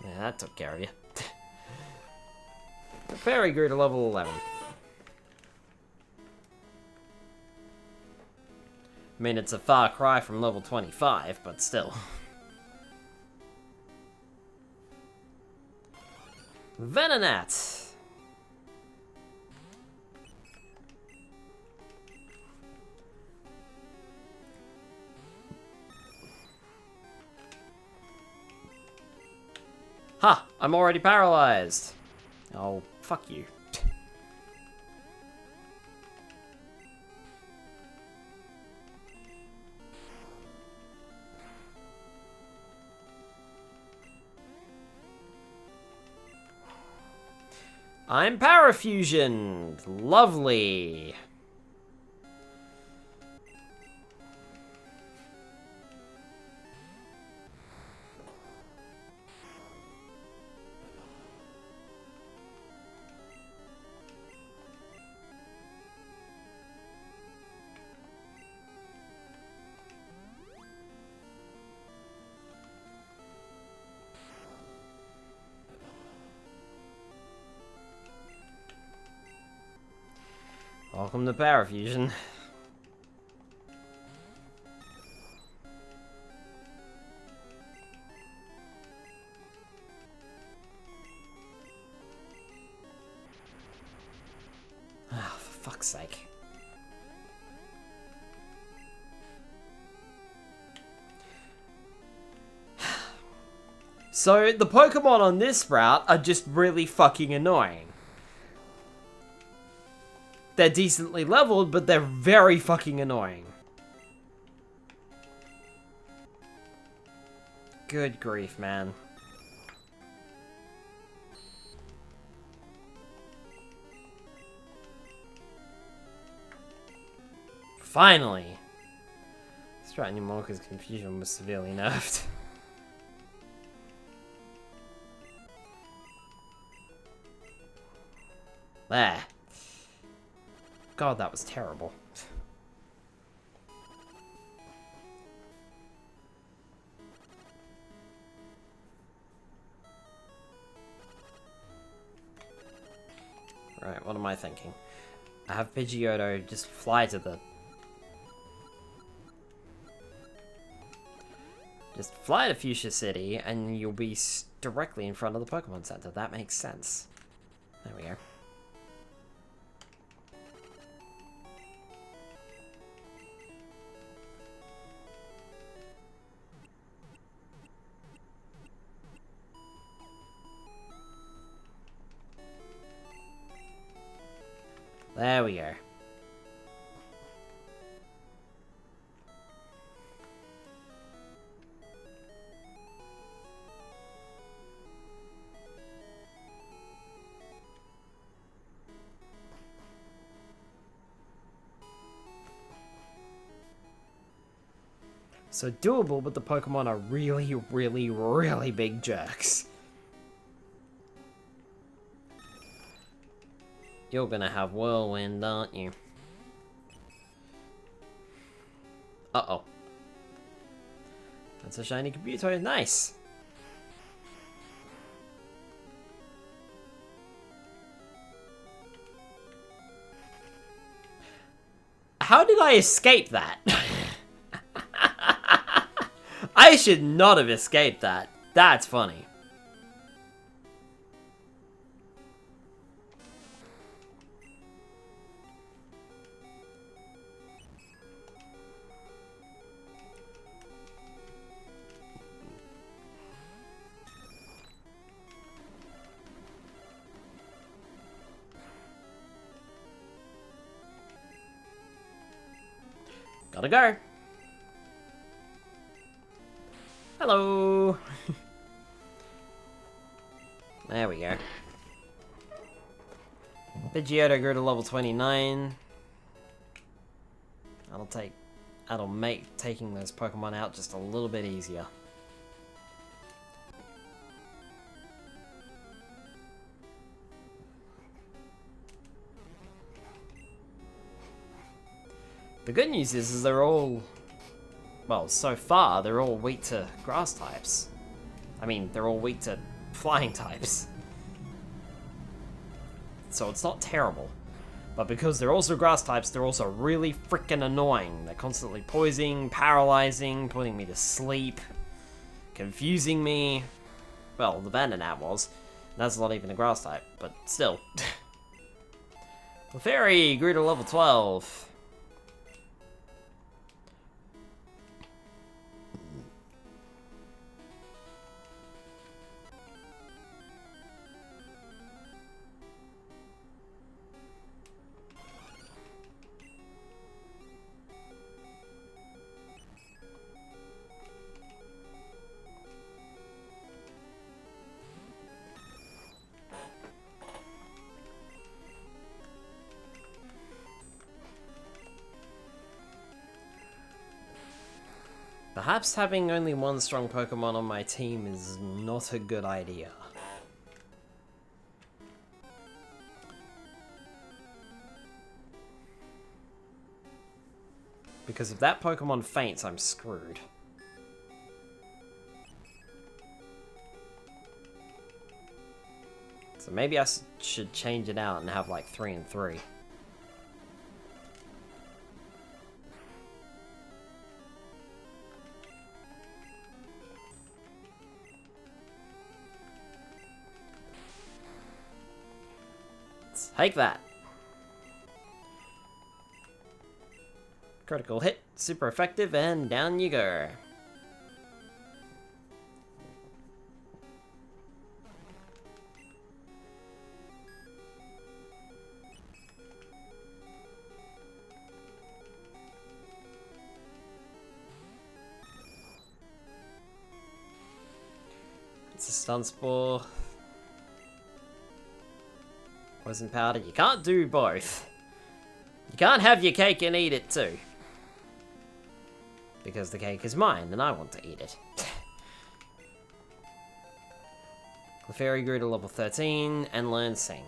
Yeah, that took care of you. The fairy grew to level 11. I mean, it's a far cry from level 25, but still. Venonat! Ha! I'm already paralyzed! Oh, fuck you. I'm parafusioned! Lovely! Welcome to Parafusion. Ah, for fuck's sake. So, the Pokemon on this route are just really fucking annoying. They're decently leveled, but they're very fucking annoying. Good grief, man. Finally! Stratton Yamaka's confusion was severely nerfed. There. God, that was terrible. Right, what am I thinking? I have Pidgeotto just fly to the... Just fly to Fuchsia City, and you'll be directly in front of the Pokemon Center. That makes sense. There we go. There we go. So doable, but the Pokemon are really, really, really big jerks. You're gonna have Whirlwind, aren't you? Uh-oh. That's a shiny Kabuto, nice! How did I escape that? I should not have escaped that. That's funny. Gotta go. Hello. There we go. Pidgeotto grew to level 29. That'll make taking those Pokemon out just a little bit easier. The good news is they're all, well, so far, they're all weak to grass types. I mean, they're all weak to flying types. So it's not terrible. But because they're also grass types, they're also really freaking annoying. They're constantly poisoning, paralyzing, putting me to sleep, confusing me. Well, the Vandenat was. That's not even a grass type, but still. Clefairy grew to level 12. Perhaps having only one strong Pokemon on my team is not a good idea. Because if that Pokemon faints, I'm screwed. So maybe I should change it out and have like 3 and 3. Take that. Critical hit, super effective, and down you go. It's a stun spore. Poison powder. You can't do both. You can't have your cake and eat it too. Because the cake is mine and I want to eat it. Clefairy grew to level 13 and learned Sing.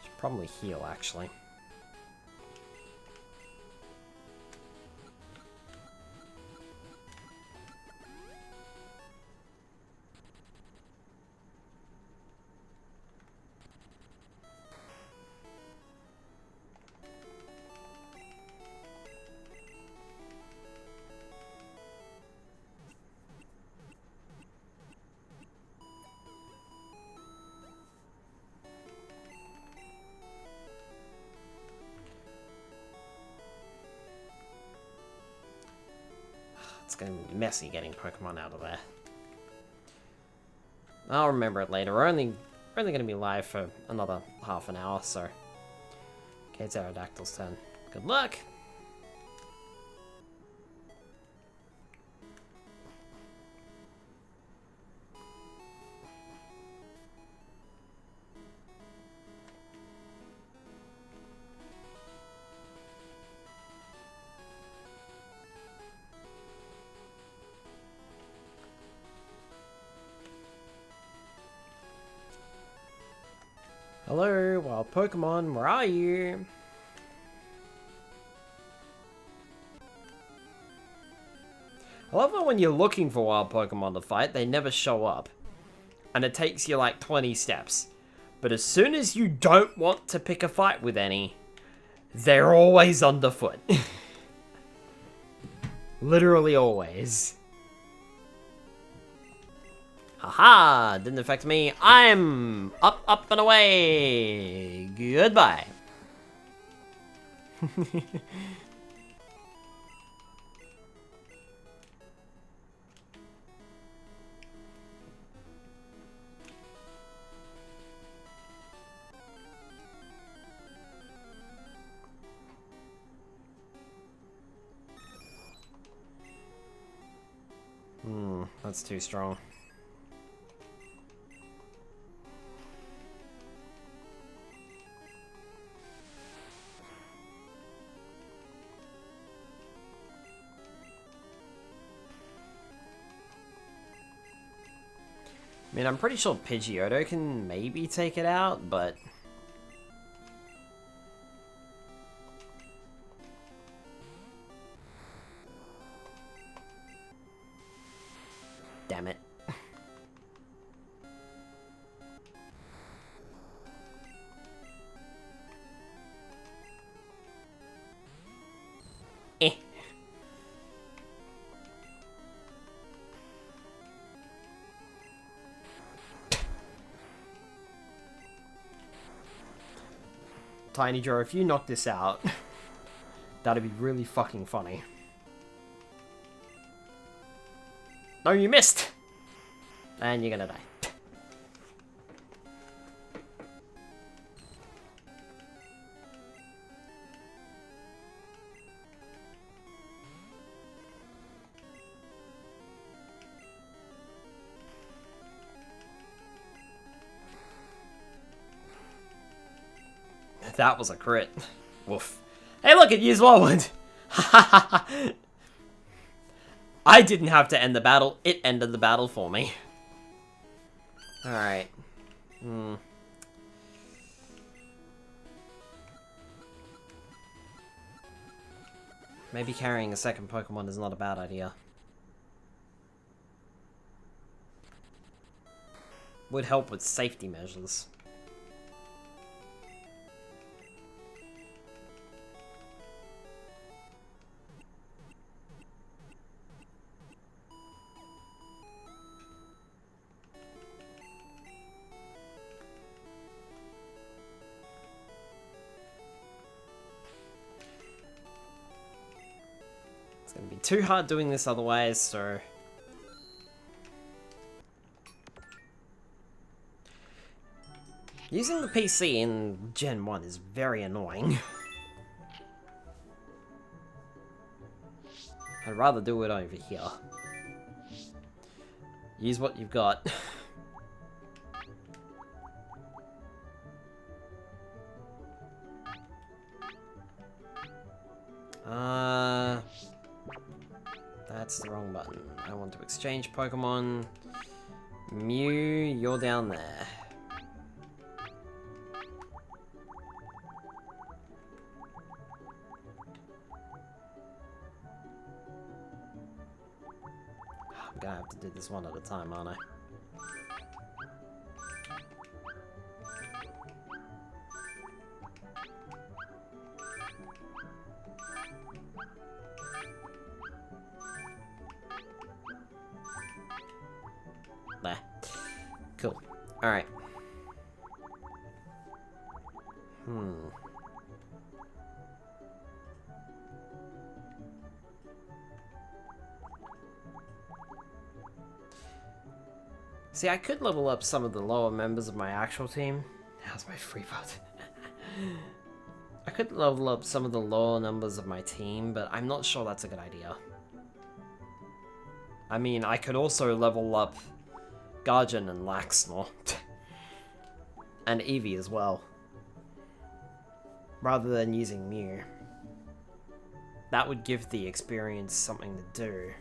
Should probably heal actually. It's gonna be messy getting Pokemon out of there. I'll remember it later. We're only gonna be live for another half an hour, so. Okay, it's Aerodactyl's turn. Good luck! Hello, wild Pokemon, where are you? I love that when you're looking for wild Pokemon to fight, they never show up. And it takes you like 20 steps. But as soon as you don't want to pick a fight with any, they're always underfoot. Literally always. Haha, didn't affect me. I'm up, up, and away. Goodbye. That's too strong. I mean, I'm pretty sure Pidgeotto can maybe take it out, but... Damn it. Eh. Tiny Joe, if you knock this out, that'd be really fucking funny. No, you missed! And you're gonna die. That was a crit. Woof. Hey look, it used Wildwood! I didn't have to end the battle, it ended the battle for me. Alright. Maybe carrying a second Pokemon is not a bad idea. Would help with safety measures. It's gonna be too hard doing this otherwise, so... Using the PC in Gen 1 is very annoying. I'd rather do it over here. Use what you've got. That's the wrong button. I want to exchange Pokemon. Mew, you're down there. I'm gonna have to do this one at a time, aren't I? There. Cool. Alright. See, I could level up some of the lower members of my actual team. How's my free vote? I could level up some of the lower numbers of my team, but I'm not sure that's a good idea. I mean, I could also level up Guardian and Laxnor. And Eevee as well. Rather than using Mew. That would give the experience something to do.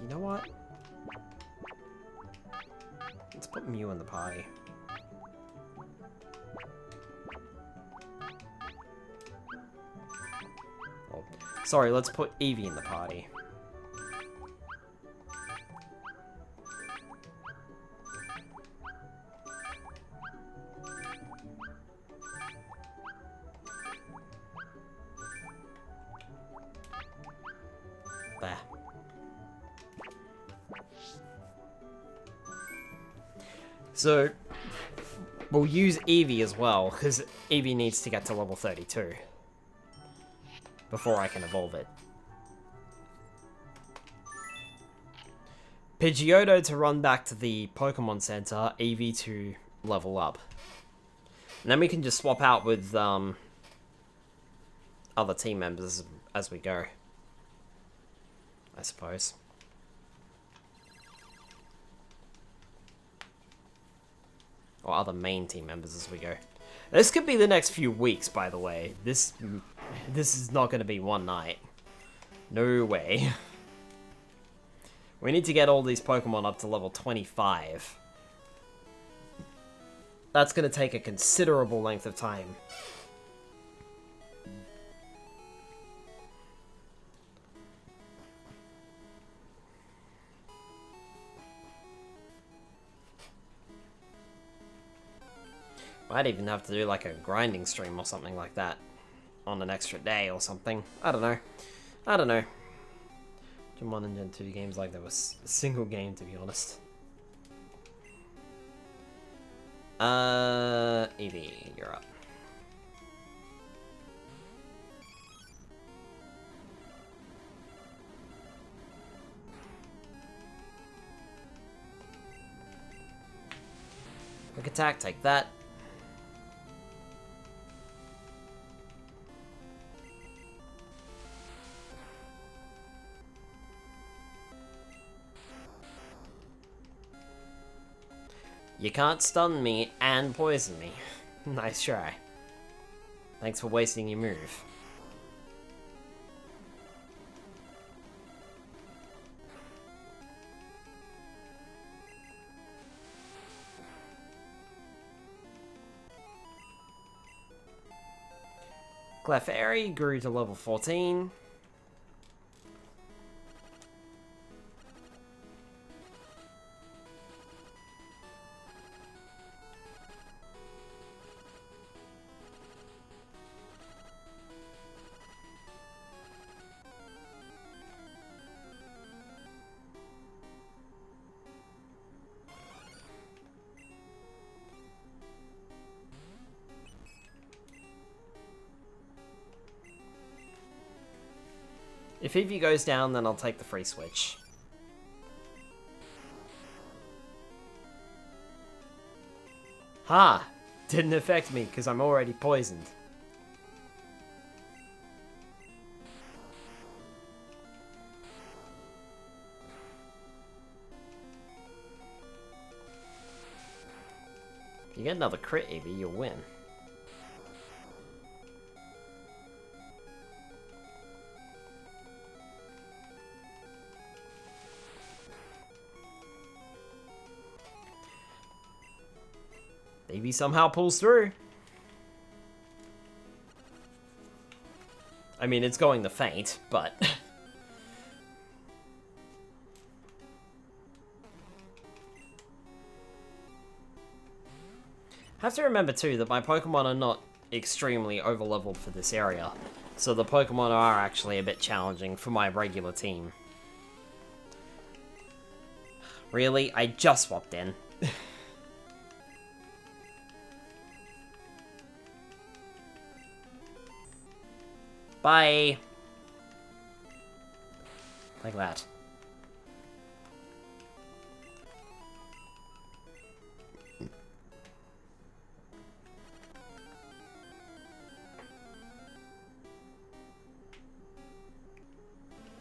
You know what? Let's put Mew in the party. Oh, sorry, let's put Eevee in the party. There. So, we'll use Eevee as well, because Eevee needs to get to level 32 before I can evolve it. Pidgeotto to run back to the Pokemon Center, Eevee to level up. And then we can just swap out with other team members as we go, I suppose. Or other main team members as we go. This could be the next few weeks, by the way. This is not going to be one night. No way. We need to get all these Pokemon up to level 25. That's going to take a considerable length of time. Might even have to do like a grinding stream or something like that on an extra day or something. I don't know. I don't know. Gen 1 and Gen 2 games like there was a single game, to be honest. Eevee, you're up. Quick attack, take that. You can't stun me and poison me. Nice try. Thanks for wasting your move. Clefairy grew to level 14. If Eevee goes down, then I'll take the free switch. Ha! Didn't affect me, because I'm already poisoned. If you get another crit, Eevee, you'll win. Eevee somehow pulls through. I mean, it's going to faint, but... have to remember too that my Pokemon are not extremely over-leveled for this area, so the Pokemon are actually a bit challenging for my regular team. Really? I just swapped in. Bye! Like that.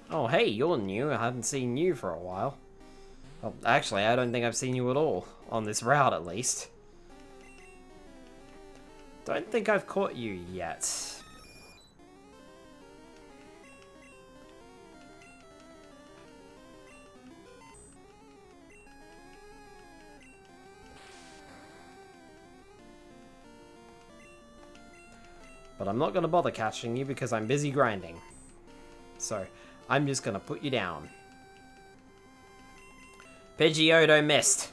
Oh, hey, you're new. I haven't seen you for a while. Well, actually, I don't think I've seen you at all. On this route, at least. Don't think I've caught you yet. But I'm not going to bother catching you because I'm busy grinding. So, I'm just going to put you down. Pidgeotto missed.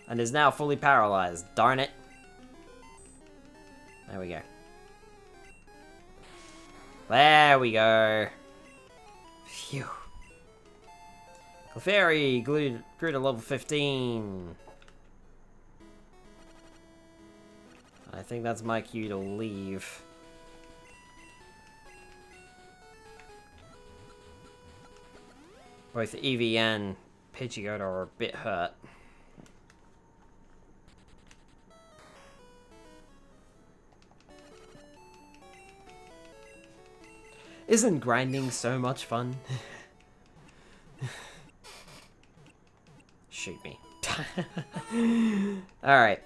And is now fully paralyzed. Darn it. There we go. There we go. Phew. Clefairy grew to level 15. I think that's my cue to leave. Both Eevee and Pidgeotto are a bit hurt. Isn't grinding so much fun? Shoot me. Alright.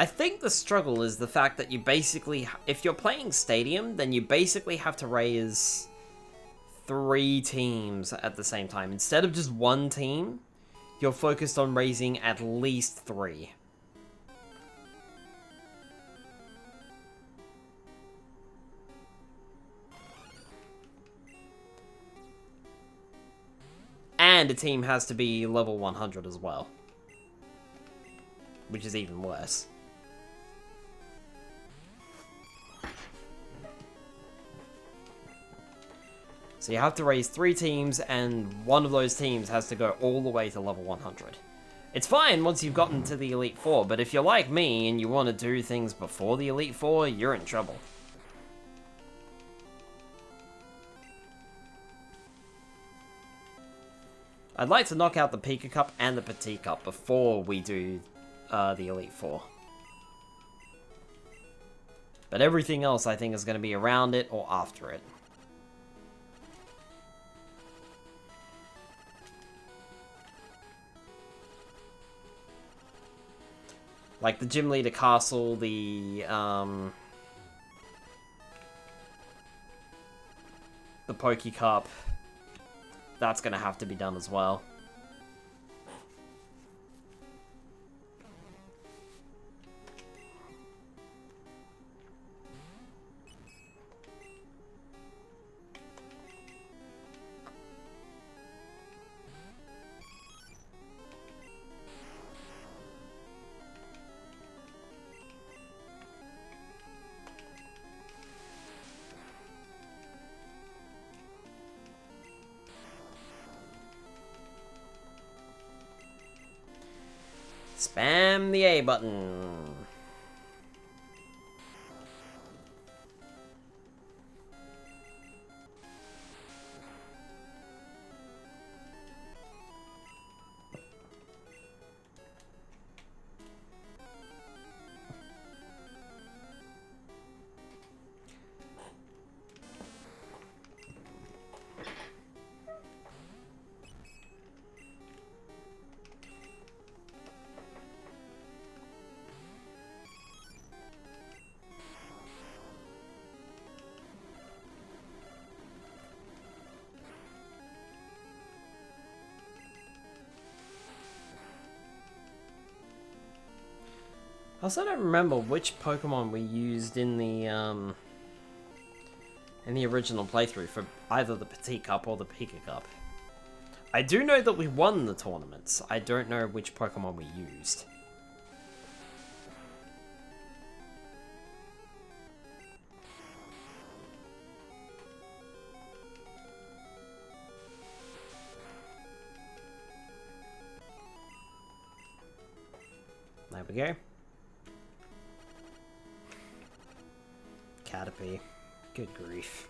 I think the struggle is the fact that you basically, if you're playing Stadium, then you basically have to raise 3 teams at the same time. Instead of just 1 team, you're focused on raising at least 3. And a team has to be level 100 as well. Which is even worse. So you have to raise 3 teams, and one of those teams has to go all the way to level 100. It's fine once you've gotten to the Elite Four, but if you're like me and you want to do things before the Elite Four, you're in trouble. I'd like to knock out the Pika Cup and the Petit Cup before we do the Elite Four. But everything else I think is going to be around it or after it. Like the Gym Leader Castle, the Poké Cup. That's gonna have to be done as well. Spam the A button. I also don't remember which Pokemon we used in the original playthrough for either the Petit Cup or the Pika Cup. I do know that we won the tournaments. I don't know which Pokemon we used. There we go. Caterpie. Good grief.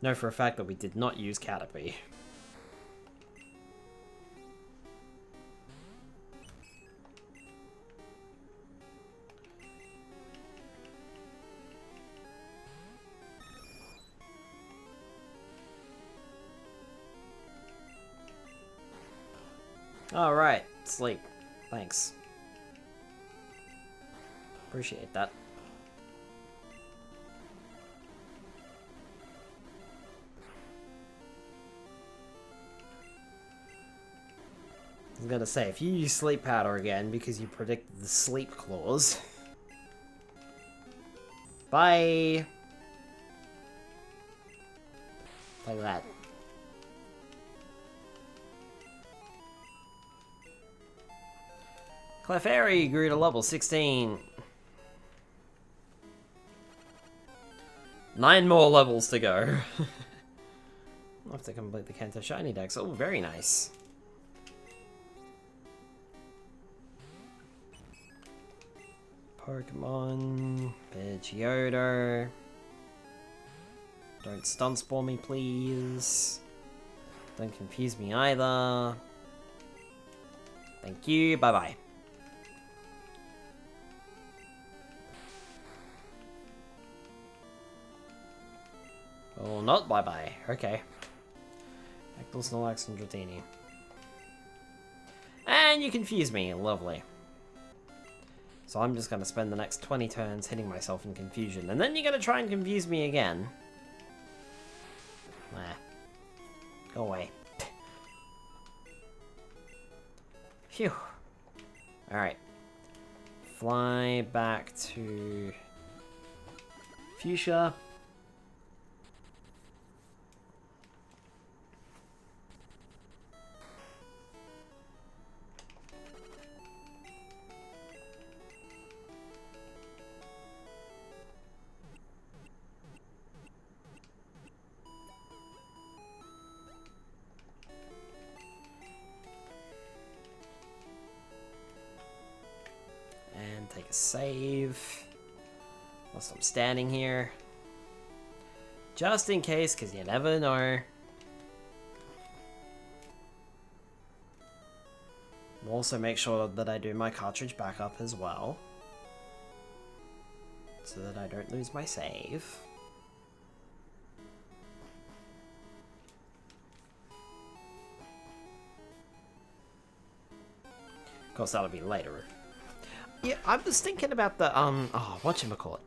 Know for a fact that we did not use Caterpie. Alright, sleep. Thanks. Appreciate that. I was gonna say, if you use sleep powder again because you predicted the sleep clause. Bye! Like that. Clefairy grew to level 16. 9 more levels to go. I'll have to complete the Kanto Shiny Dex. Oh, very nice. Pokémon, Pidgeotto. Don't stun spore me, please. Don't confuse me either. Thank you, bye-bye. Oh, not bye-bye. Okay. Actyl, Snorlax, and Dratini. And you confuse me. Lovely. So I'm just going to spend the next 20 turns hitting myself in confusion. And then you're going to try and confuse me again. Nah. Go away. Phew. Alright. Fly back to Fuchsia. Take a save. Whilst I'm standing here. Just in case, because you never know. I'll also make sure that I do my cartridge backup as well. So that I don't lose my save. Of course, that'll be later. Yeah, I was thinking about the, oh, whatchamacallit.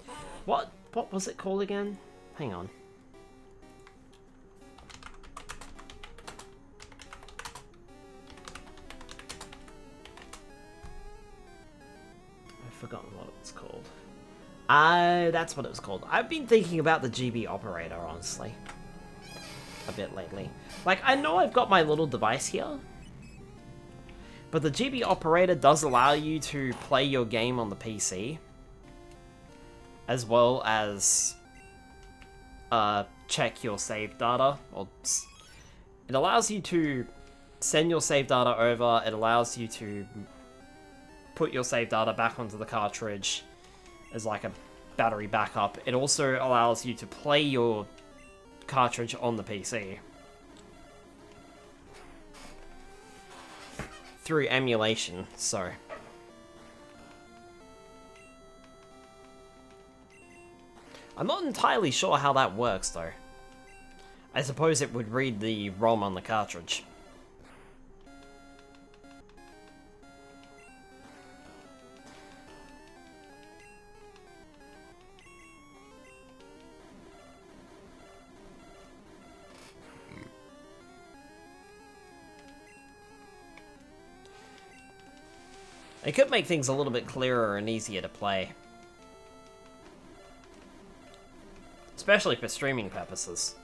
What was it called again? Hang on. I've forgotten what it was called. That's what it was called. I've been thinking about the GB operator, honestly. A bit lately. Like, I know I've got my little device here. But the GB operator does allow you to play your game on the PC. As well as check your save data. It allows you to send your save data over. It allows you to put your save data back onto the cartridge as like a battery backup. It also allows you to play your cartridge on the PC. Through emulation, so. I'm not entirely sure how that works, though. I suppose it would read the ROM on the cartridge. It could make things a little bit clearer and easier to play. Especially for streaming purposes.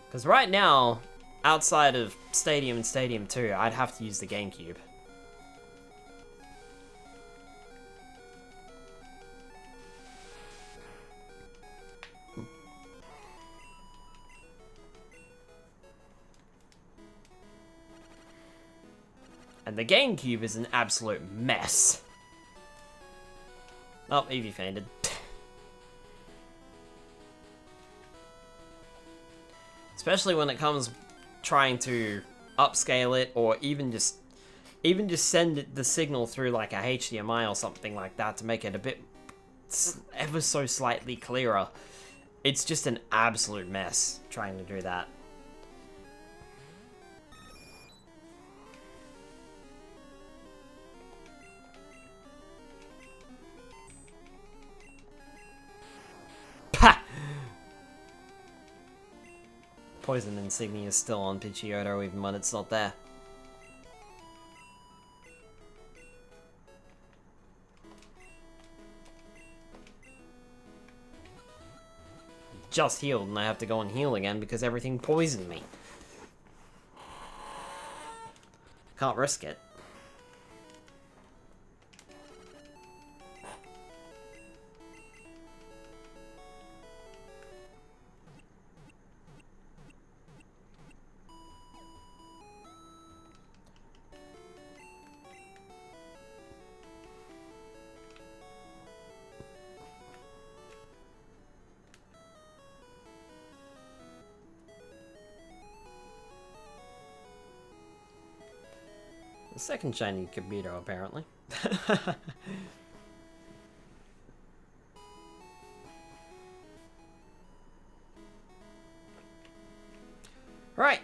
Because right now, outside of Stadium and Stadium 2, I'd have to use the GameCube. And the GameCube is an absolute mess. Oh, Eevee fainted. Especially when it comes trying to upscale it, or even just send it the signal through like a HDMI or something like that to make it a bit ever so slightly clearer. It's just an absolute mess trying to do that. Poison Insignia is still on Pidgeotto even when it's not there. just healed and I have to go and heal again because everything poisoned me. Can't risk it. The second shiny Kabuto, apparently. Right.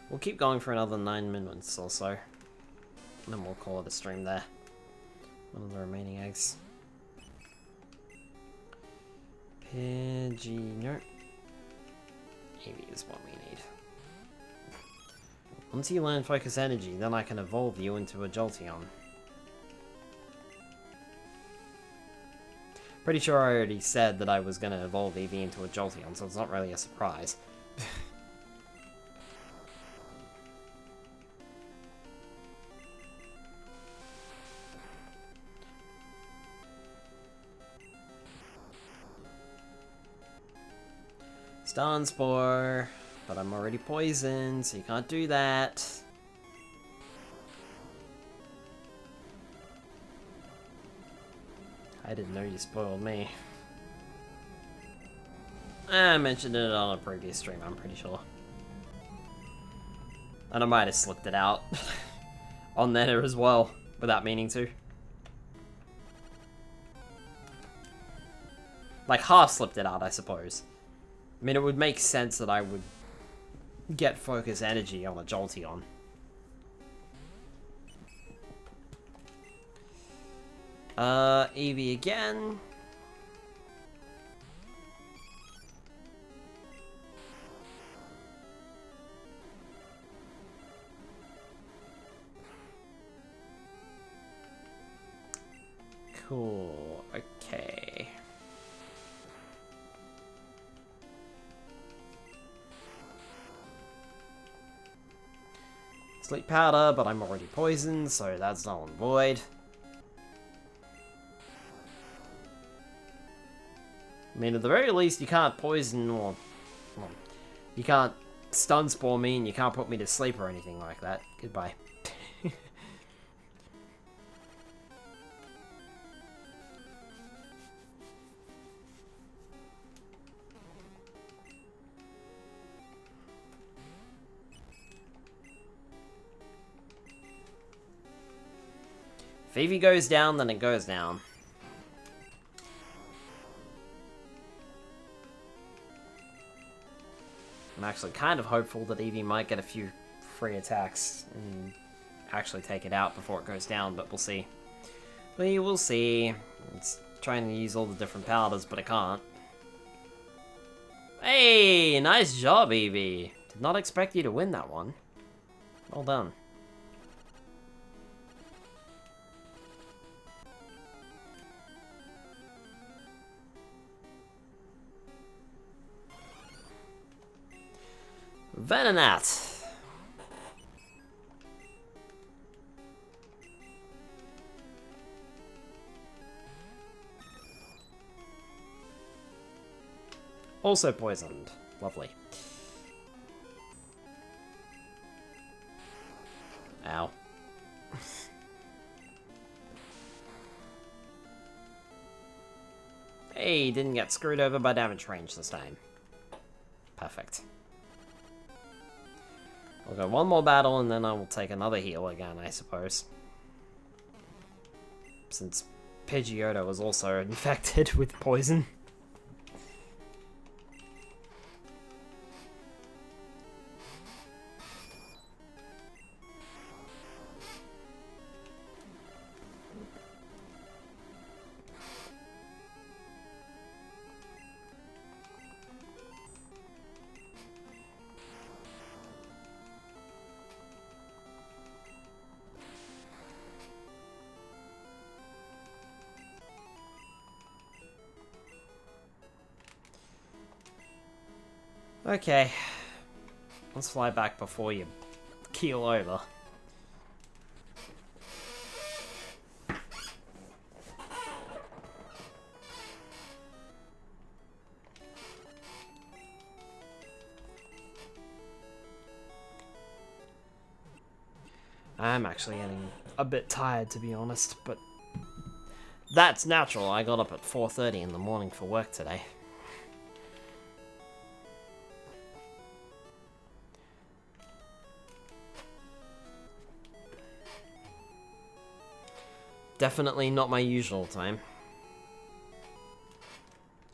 We'll keep going for another 9 minutes or so. And then we'll call it a stream there. One of the remaining eggs. Pidgey, no. Eevee is what we need. Once you learn Focus Energy, then I can evolve you into a Jolteon. Pretty sure I already said that I was going to evolve Eevee into a Jolteon, so it's not really a surprise. Stun Spore, but I'm already poisoned, so you can't do that. I didn't know you spoiled me. I mentioned it on a previous stream, I'm pretty sure. And I might have slipped it out on there as well, without meaning to. Like, half slipped it out, I suppose. I mean, it would make sense that I would get Focus Energy on a Jolteon. Eevee again. Cool, okay. Sleep Powder, but I'm already poisoned, so that's null and void. I mean, at the very least, you can't poison or... Well, you can't stun spore me, and you can't put me to sleep or anything like that. Goodbye. If Eevee goes down, then it goes down. I'm actually kind of hopeful that Eevee might get a few free attacks and actually take it out before it goes down, but we'll see. We will see. It's trying to use all the different powders, but it can't. Hey, nice job, Eevee. Did not expect you to win that one. Well done. Venonat. Also poisoned. Lovely. Ow. Hey, didn't get screwed over by damage range this time. Perfect. I'll go one more battle and then I will take another heal again, I suppose. Since Pidgeotto was also infected with poison. Okay. Let's fly back before you keel over. I'm actually getting a bit tired, to be honest, but that's natural. I got up at 4:30 in the morning for work today. Definitely not my usual time.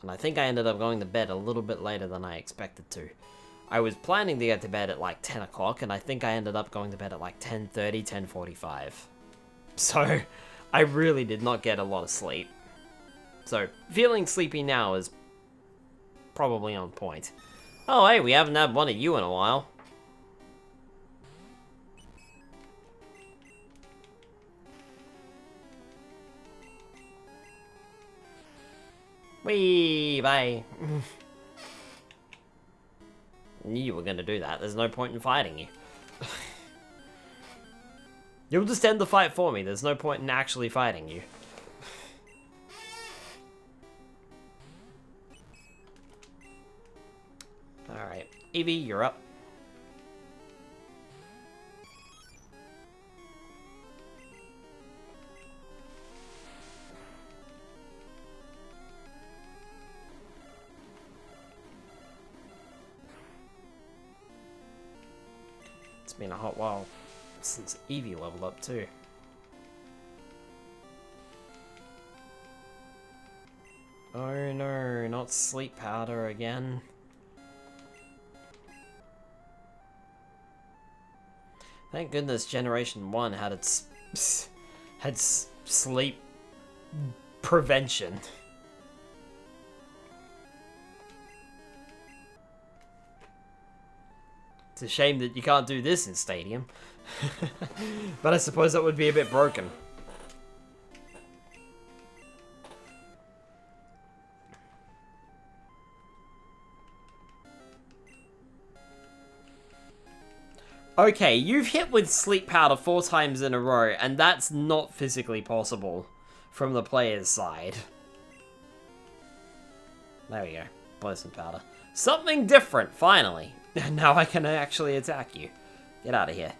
And I think I ended up going to bed a little bit later than I expected to. I was planning to get to bed at like 10 o'clock, and I think I ended up going to bed at like 10:30, 10:45. So, I really did not get a lot of sleep. So, feeling sleepy now is probably on point. Oh, hey, we haven't had one of you in a while. Whee, bye. Knew you were gonna do that. There's no point in fighting you. You'll just end the fight for me. There's no point in actually fighting you. Alright. Eevee, you're up. It's been a hot while since Eevee leveled up too. Oh no, not sleep powder again. Thank goodness Generation 1 had its sleep prevention. It's a shame that you can't do this in Stadium. But I suppose that would be a bit broken. Okay, you've hit with sleep powder 4 times in a row, and that's not physically possible from the player's side. There we go. Poison powder. Something different, finally. Now I can actually attack you. Get out of here.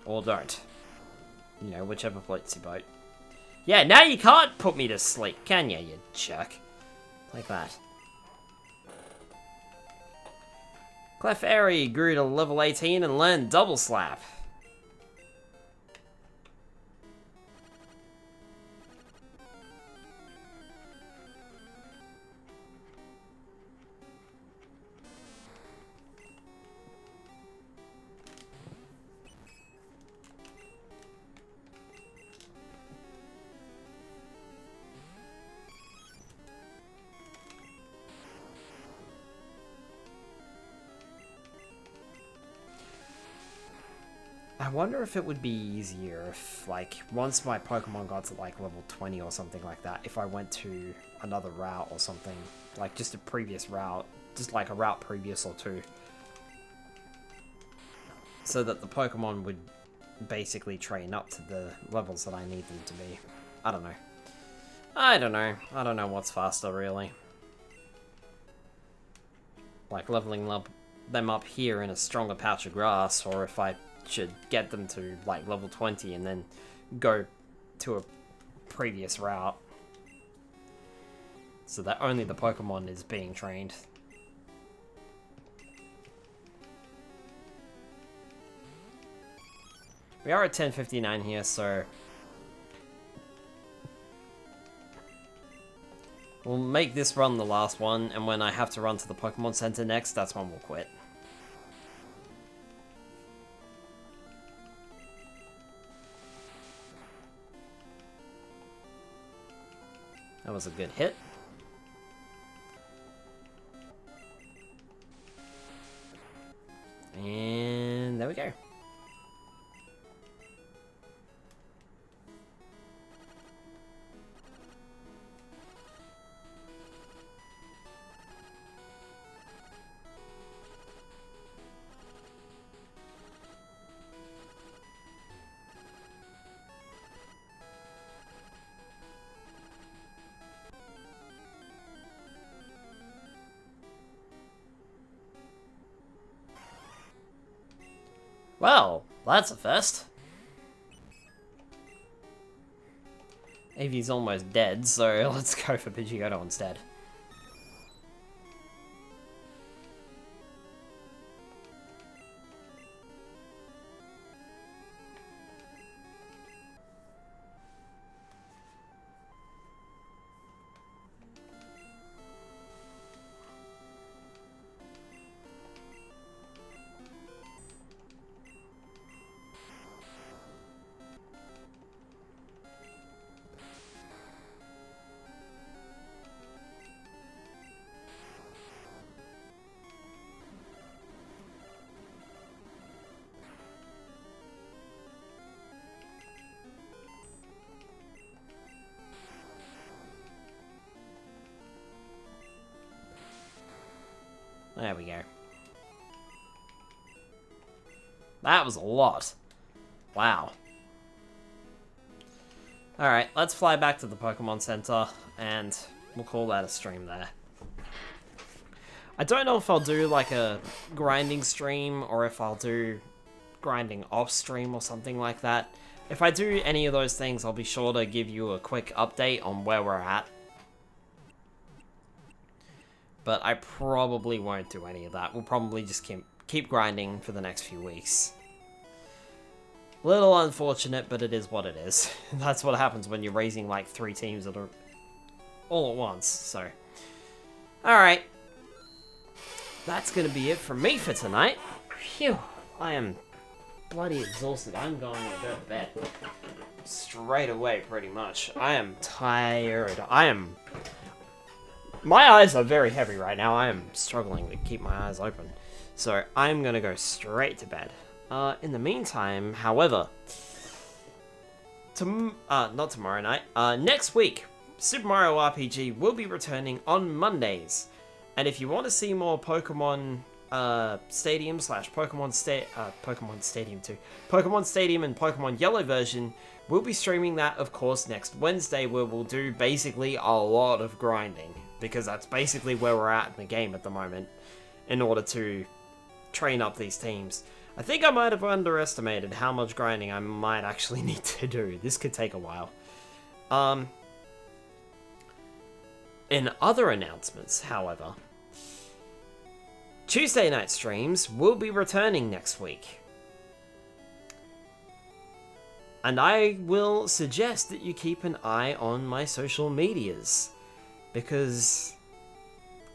Or don't. You know, whichever floats your boat. Yeah, now you can't put me to sleep, can you jerk? Like that. Clefairy grew to level 18 and learned Double Slap. I wonder if it would be easier if, like, once my Pokemon got to, like, level 20 or something like that, if I went to another route or something, like, just a previous route, just, like, a route previous or two, so that the Pokemon would basically train up to the levels that I need them to be. I don't know. I don't know what's faster, really. Like, leveling them up here in a stronger patch of grass, or if I should get them to like level 20 and then go to a previous route so that only the Pokemon is being trained. We are at 10:59 here, so we'll make this run the last one, and when I have to run to the Pokemon Center next, that's when we'll quit. That was a good hit. And there we go. Well, that's a first. Avi's almost dead, so let's go for Pidgeotto instead. There we go. That was a lot. Wow. Alright, let's fly back to the Pokemon Center, and we'll call that a stream there. I don't know if I'll do like a grinding stream, or if I'll do grinding off stream or something like that. If I do any of those things, I'll be sure to give you a quick update on where we're at. But I probably won't do any of that. We'll probably just keep grinding for the next few weeks. Little unfortunate, but it is what it is. That's what happens when you're raising like 3 teams that are all at once, so. Alright. That's gonna be it from me for tonight. Phew. I am bloody exhausted. I'm going to go to bed. Straight away, pretty much. I am tired. My eyes are very heavy right now. I am struggling to keep my eyes open. So, I'm gonna go straight to bed. In the meantime, however, not tomorrow night, next week, Super Mario RPG will be returning on Mondays. And if you want to see more Pokemon Stadium / Pokemon Stadium 2, Pokemon Stadium and Pokemon Yellow version, we'll be streaming that, of course, next Wednesday, where we'll do basically a lot of grinding. Because that's basically where we're at in the game at the moment, in order to train up these teams. I think I might have underestimated how much grinding I might actually need to do. This could take a while. In other announcements, however, Tuesday night streams will be returning next week. And I will suggest that you keep an eye on my social medias, because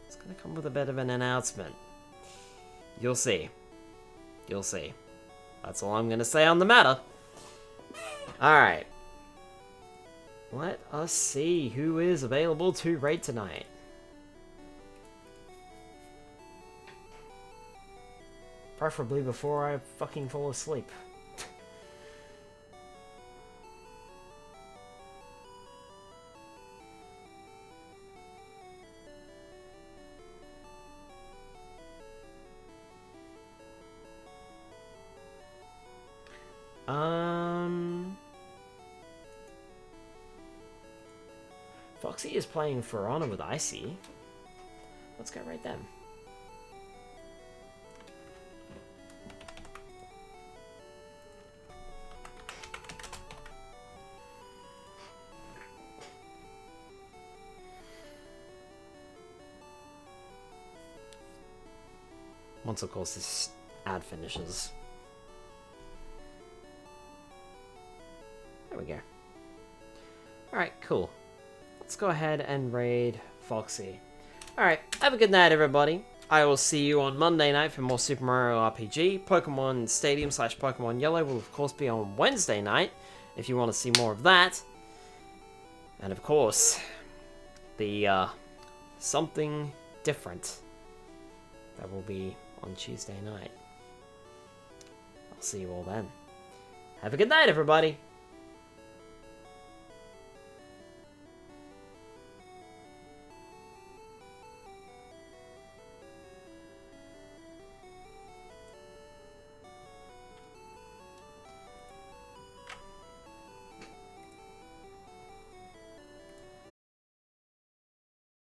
it's going to come with a bit of an announcement. You'll see. You'll see. That's all I'm going to say on the matter. Alright. Let us see who is available to raid tonight. Preferably before I fucking fall asleep. Foxy is playing For Honor with Icy. Let's go raid them. Once, of course, this ad finishes. There we go. Alright, cool. Let's go ahead and raid Foxy. Alright, have a good night, everybody. I will see you on Monday night for more Super Mario RPG. Pokemon Stadium / Pokemon Yellow will, of course, be on Wednesday night, if you want to see more of that. And, of course, the, something different that will be on Tuesday night. I'll see you all then. Have a good night, everybody.